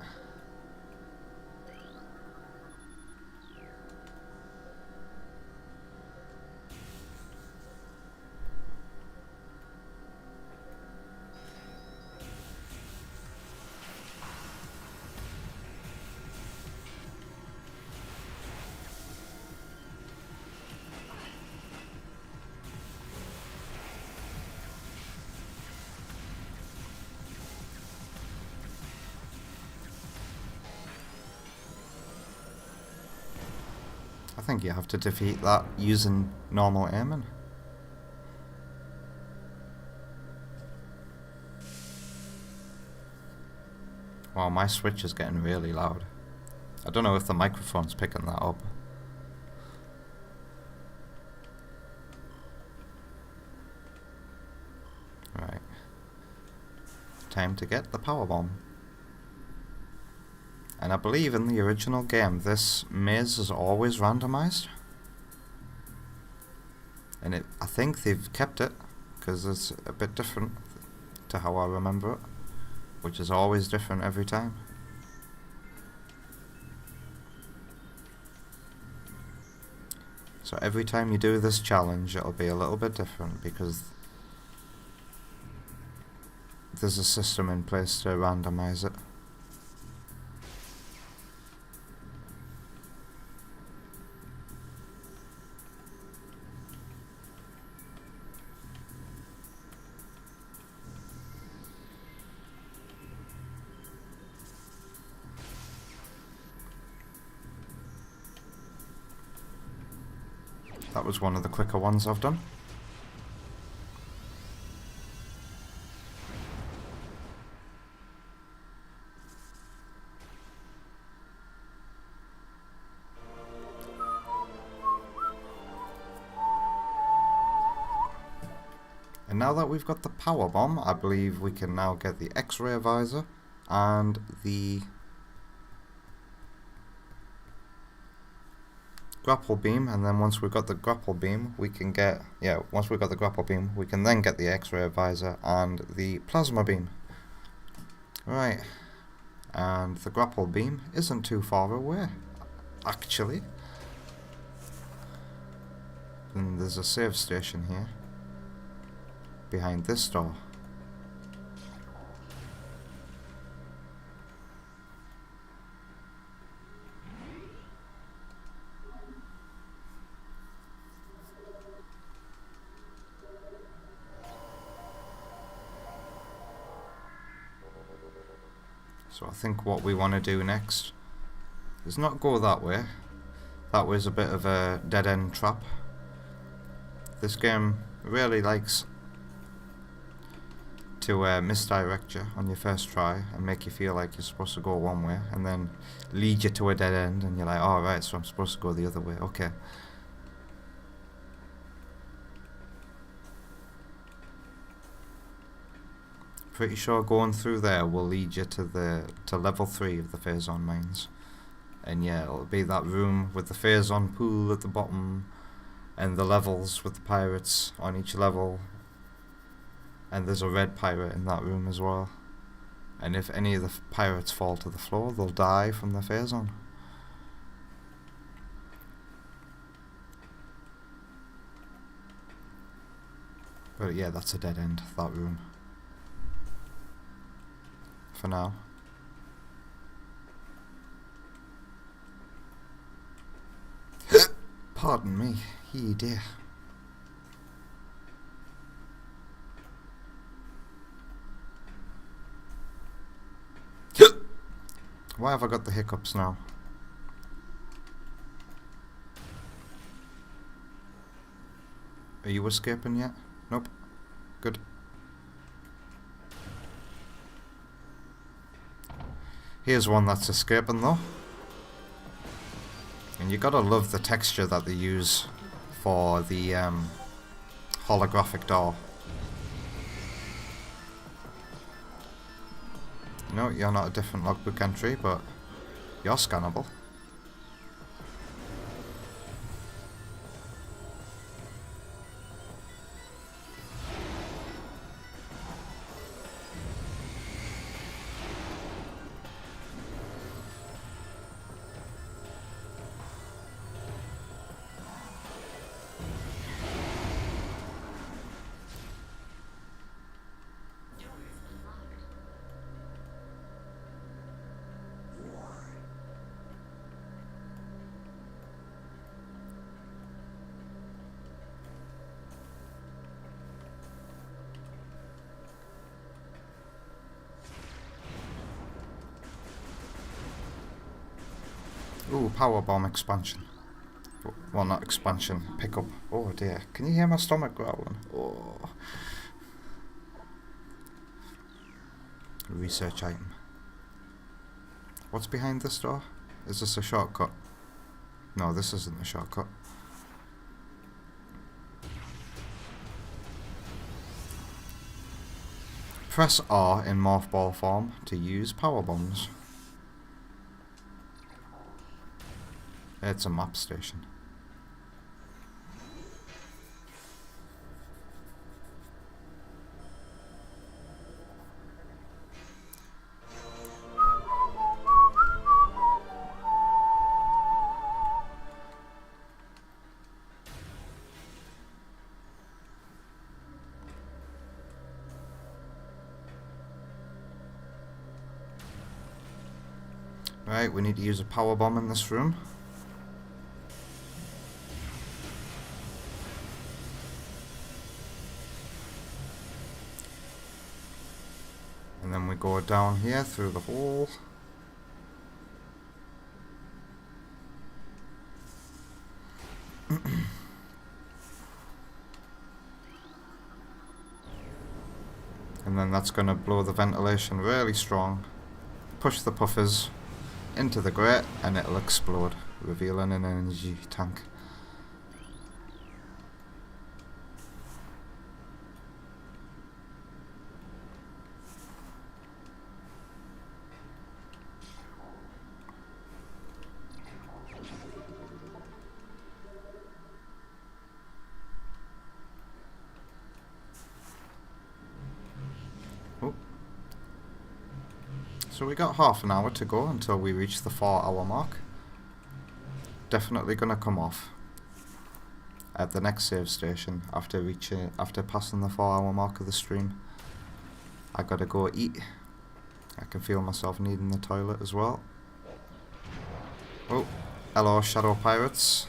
I think you have to defeat that using normal aiming. Wow, my Switch is getting really loud. I don't know if the microphone's picking that up. Right. Time to get the power bomb. And I believe in the original game this maze is always randomized. And I think they've kept it, because it's a bit different to how I remember it, which is always different every time. So every time you do this challenge it'll be a little bit different, because there's a system in place to randomize it. That was one of the quicker ones I've done. And now that we've got the power bomb, I believe we can now get the X-ray visor and the grapple beam, and then once we've got the grapple beam we can get, once we've got the grapple beam we can then get the X-ray visor and the plasma beam. Right, and the grapple beam isn't too far away, actually. And there's a save station here, behind this door. So I think what we want to do next is not go that way. That was a bit of a dead-end trap. This game really likes to misdirect you on your first try and make you feel like you're supposed to go one way and then lead you to a dead end and you're like, oh right, so I'm supposed to go the other way, okay. Pretty sure going through there will lead you to level 3 of the Phazon mines. And yeah, it'll be that room with the Phazon pool at the bottom and the levels with the pirates on each level. And there's a red pirate in that room as well. And if any of the pirates fall to the floor, they'll die from the Phazon. But yeah, that's a dead end, that room. For now. Pardon me, ye dear. Why have I got the hiccups now? Are you escaping yet? Nope. Good. Here's one that's escaping though. And you gotta love the texture that they use for the holographic door. You know, you're not a different logbook entry, but you're scannable. Ooh, powerbomb expansion. Well, not expansion, pickup. Oh dear, can you hear my stomach growling? Oh. Research item. What's behind this door? Is this a shortcut? No, this isn't a shortcut. Press R in morph ball form to use power bombs. It's a map station. Right, we need to use a power bomb in this room. And then we go down here through the hole. And then that's going to blow the ventilation really strong. Push the puffers into the grate and it'll explode, revealing an energy tank. So we got half an hour to go until we reach the 4-hour mark. Definitely gonna come off at the next save station after passing the 4-hour mark of the stream. I gotta go eat. I can feel myself needing the toilet as well. Oh, hello Shadow Pirates.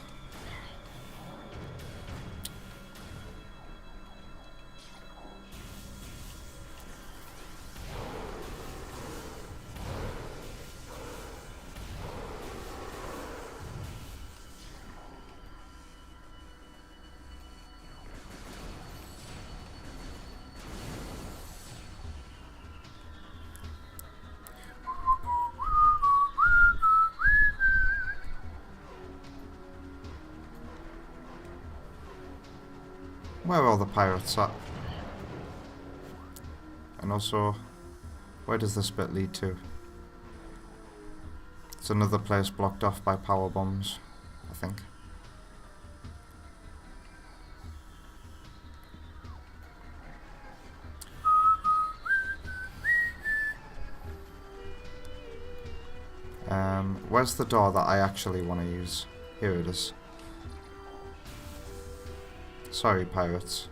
Where are all the pirates at? And also, where does this bit lead to? It's another place blocked off by power bombs, I think. Where's the door that I actually want to use? Here it is. Sorry, pirates.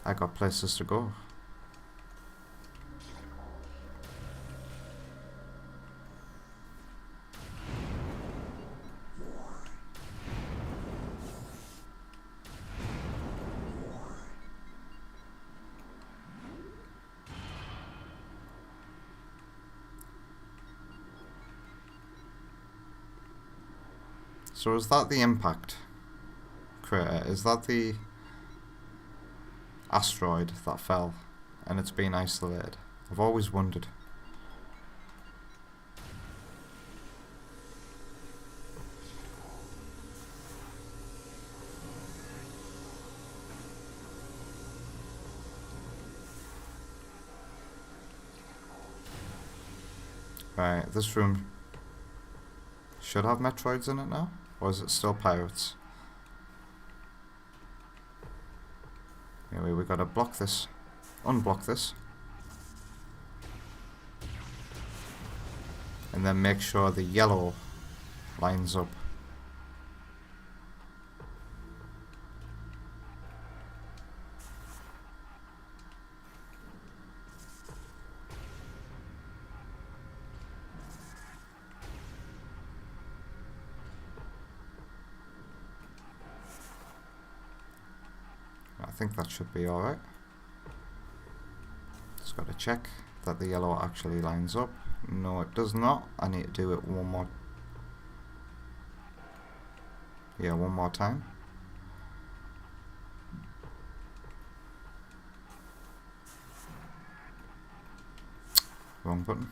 I got places to go. So is that the impact crater? Is that the asteroid that fell and it's been isolated? I've always wondered. Right, this room should have Metroids in it now? Or is it still pirates? Anyway, we gotta block this. Unblock this. And then make sure the yellow lines up. I think that should be alright. Just gotta check that the yellow actually lines up. No, it does not. I need to do it one more. Yeah, one more time. Wrong button.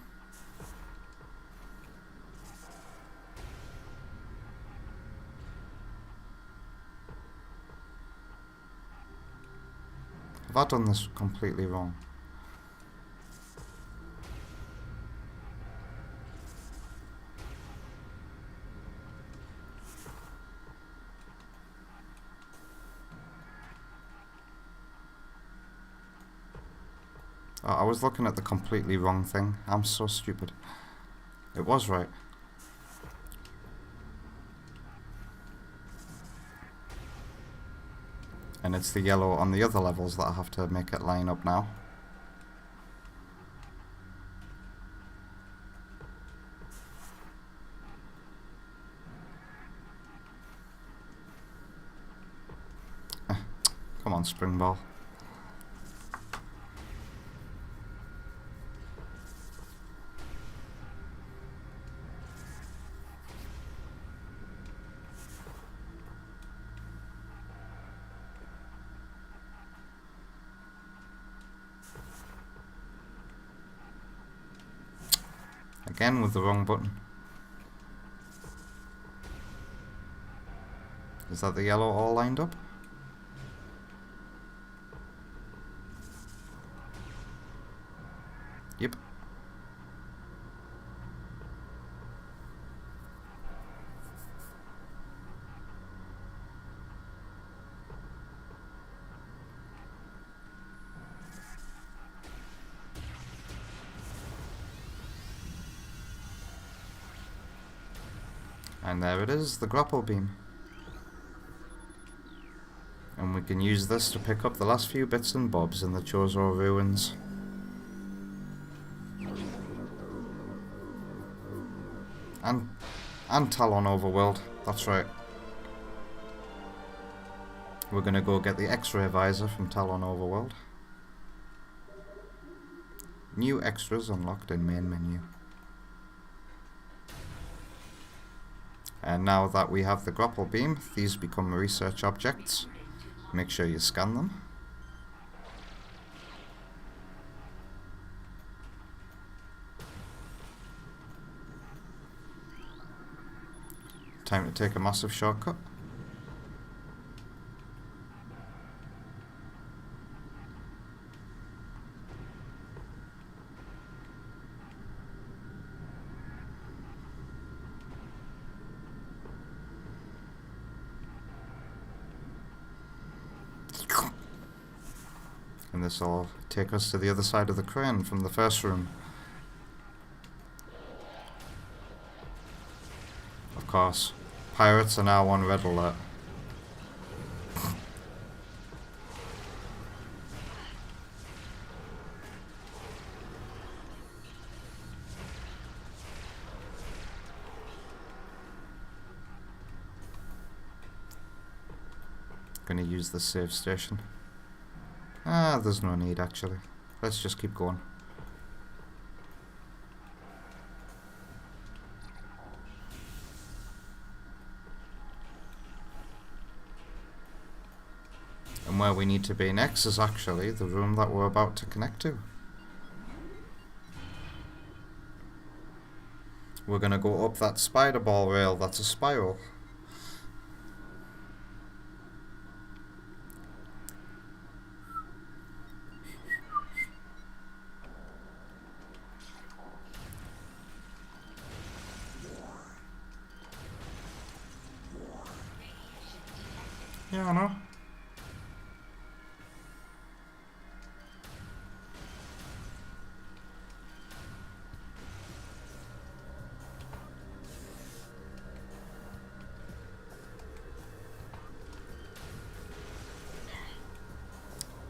Have I done this completely wrong? Oh, I was looking at the completely wrong thing. I'm so stupid. It was right. And it's the yellow on the other levels that I have to make it line up now. Come on, spring ball. Again with the wrong button. Is that the yellow all lined up? Yep. And there it is, the grapple beam. And we can use this to pick up the last few bits and bobs in the Chozo ruins. And Talon Overworld, that's right. We're gonna go get the X-ray visor from Talon Overworld. New extras unlocked in main menu. And now that we have the grapple beam, these become research objects. Make sure you scan them. Time to take a massive shortcut. And this will take us to the other side of the crane from the first room. Of course, pirates are now on red alert. Gonna use the save station. There's no need actually. Let's just keep going. And where we need to be next is actually the room that we're about to connect to. We're gonna go up that spider ball rail that's a spiral. Yeah, I know.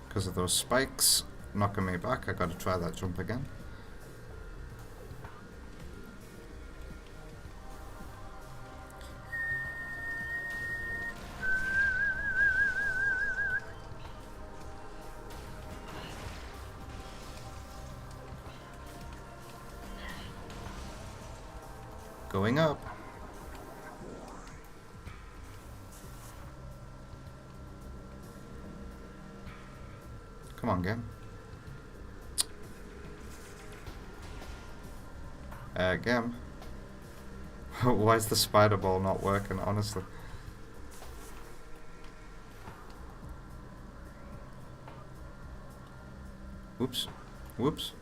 Because of those spikes knocking me back, I gotta try that jump again. Going up. Come on, game. Game. Why is the spider ball not working, honestly? Whoops. Whoops.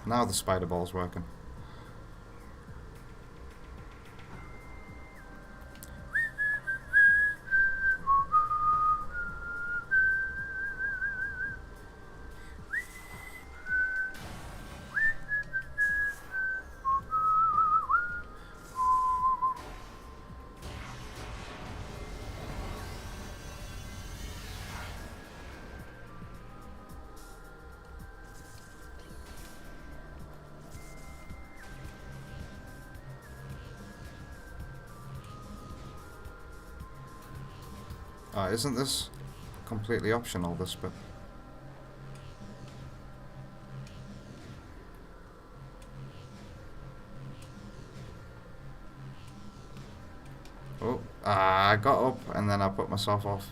Now the spider ball's working. Isn't this completely optional, this bit? Oh, I got up and then I put myself off.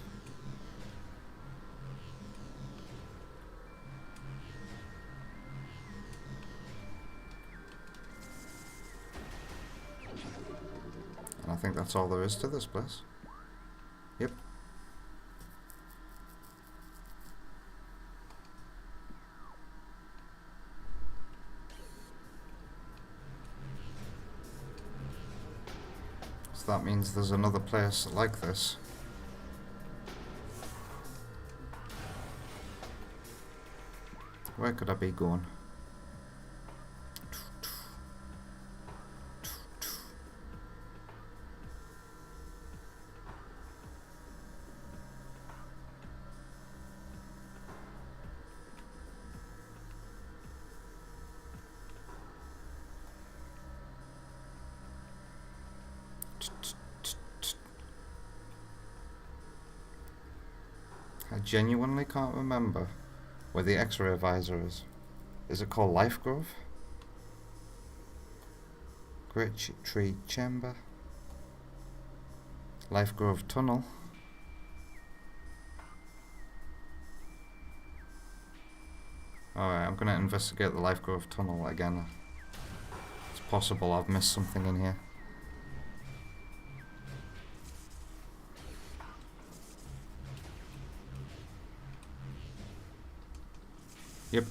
And I think that's all there is to this place. Yep. So that means there's another place like this. Where could I be going? I genuinely can't remember where the X-ray visor is. Is it called Life Grove? Great Tree Chamber? Life Grove Tunnel? Alright, I'm gonna investigate the Life Grove Tunnel again. It's possible I've missed something in here. Yep,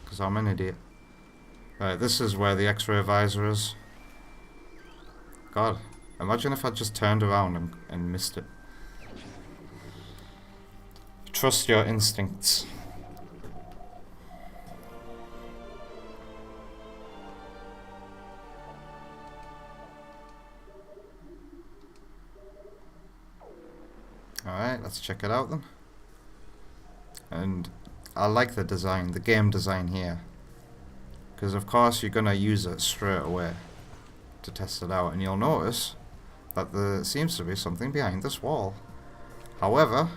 because I'm an idiot. Right, this is where the X-ray visor is. God, imagine if I just turned around and missed it. Trust your instincts. Alright, let's check it out then. And I like the design, the game design here. Because of course you're going to use it straight away to test it out. And you'll notice that there seems to be something behind this wall. However,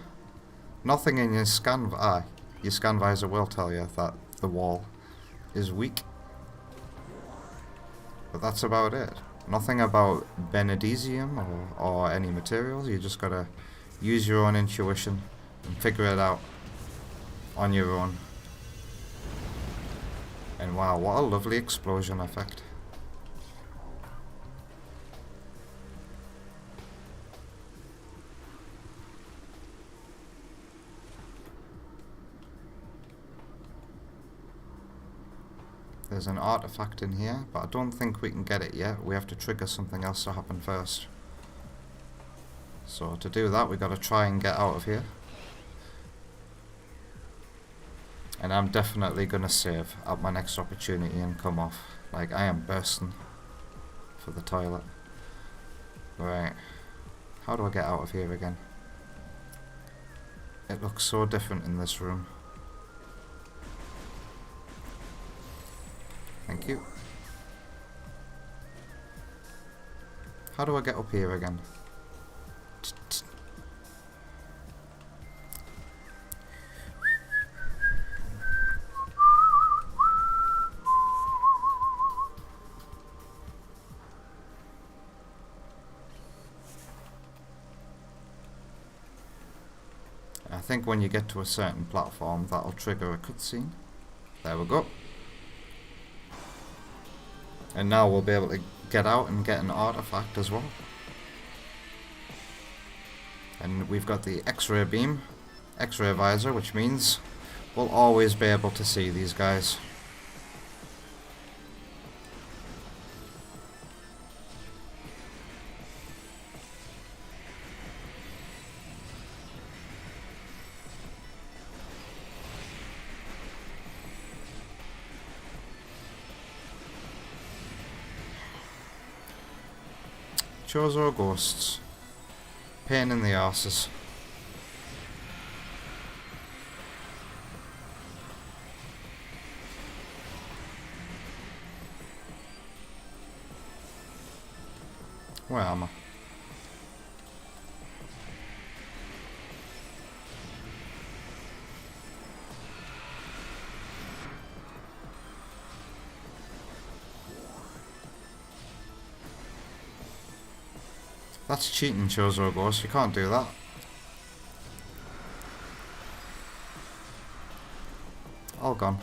nothing in your scan visor will tell you that the wall is weak. But that's about it. Nothing about Benedesium or any materials. You just gotta use your own intuition and figure it out on your own. And wow, what a lovely explosion effect. there's an artifact in here, but I don't think we can get it yet. We have to trigger something else to happen first. So to do that, we got to try and get out of here. And I'm definitely going to save at my next opportunity and come off. Like, I am bursting for the toilet. Right. How do I get out of here again? It looks so different in this room. Thank you. How do I get up here again? I think when you get to a certain platform, that'll trigger a cutscene. There we go. And now we'll be able to get out and get an artifact as well. And we've got the X-ray beam, X-ray visor, which means we'll always be able to see these guys. Chozo ghosts. Pain in the arses. Where am I? That's cheating, Chozo Ghost. You can't do that. All gone.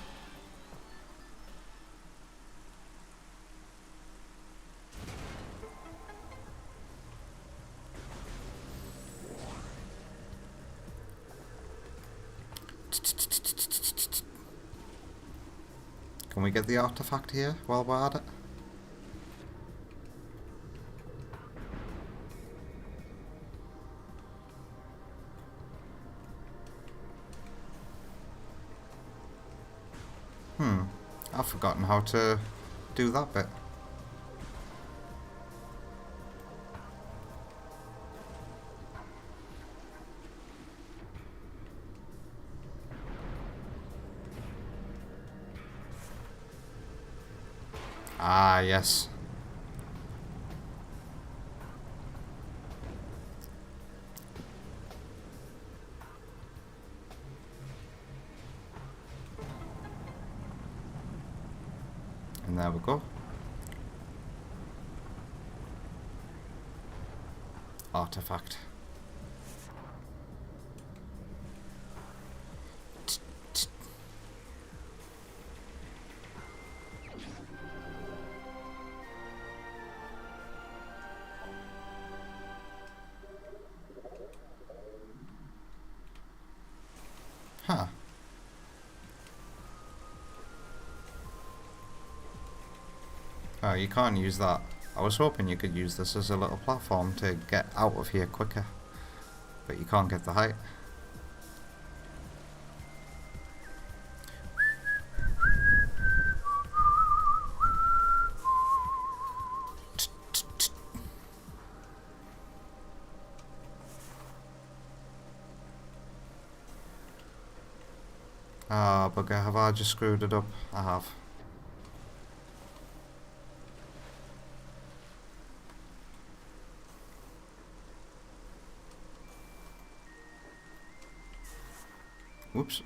Can we get the artifact here while we're at it? I've forgotten how to do that bit. Ah, yes. And there we go. Artifact. Huh. Oh, you can't use that. I was hoping you could use this as a little platform to get out of here quicker. But you can't get the height. Ah, bugger, have I just screwed it up? I have. Whoops.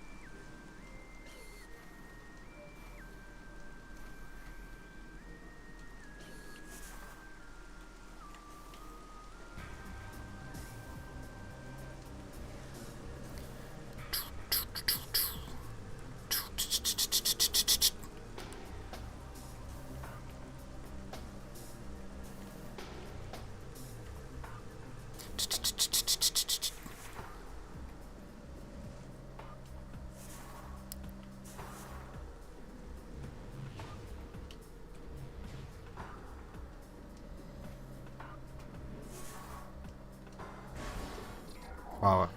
Wow.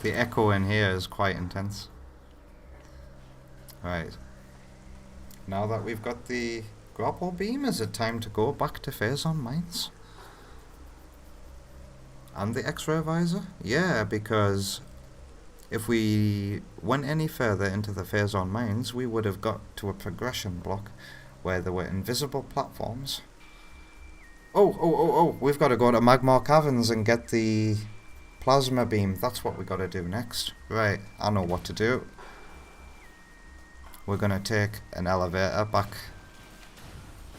The echo in here is quite intense. Right. Now that we've got the grapple beam, is it time to go back to phase on mines? And the X-ray visor? Yeah, because if we went any further into the phase on mines, we would have got to a progression block where there were invisible platforms. Oh, we've got to go to Magmar Caverns and get the plasma beam. That's what we got to do next. Right, I know what to do. We're going to take an elevator back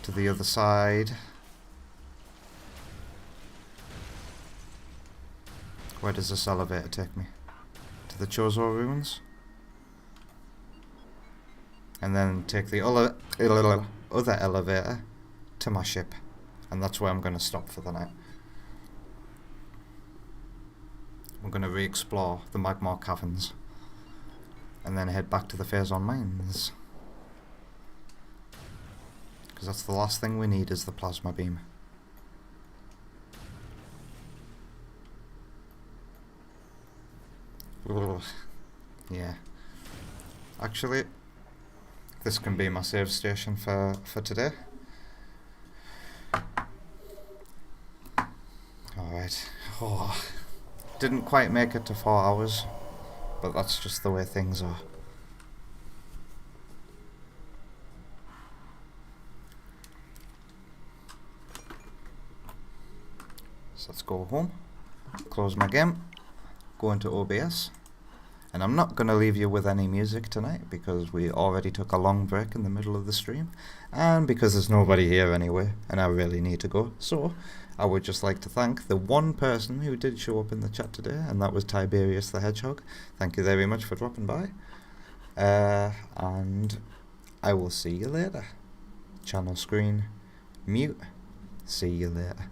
to the other side. Where does this elevator take me? To the Chozo ruins? And then take the other elevator to my ship. And that's where I'm going to stop for the night. We're going to re-explore the Magmar Caverns. And then head back to the phase on mines. Because that's the last thing we need is the plasma beam. Ugh. Yeah. Actually, this can be my save station for today. Alright. Oh. Didn't quite make it to 4 hours, but that's just the way things are. So let's go home, close my game, go into OBS, and I'm not going to leave you with any music tonight because we already took a long break in the middle of the stream, and because there's nobody here anyway, and I really need to go. So I would just like to thank the one person who did show up in the chat today, and that was Tiberius the Hedgehog. Thank you very much for dropping by, and I will see you later. Channel screen, mute, see you later.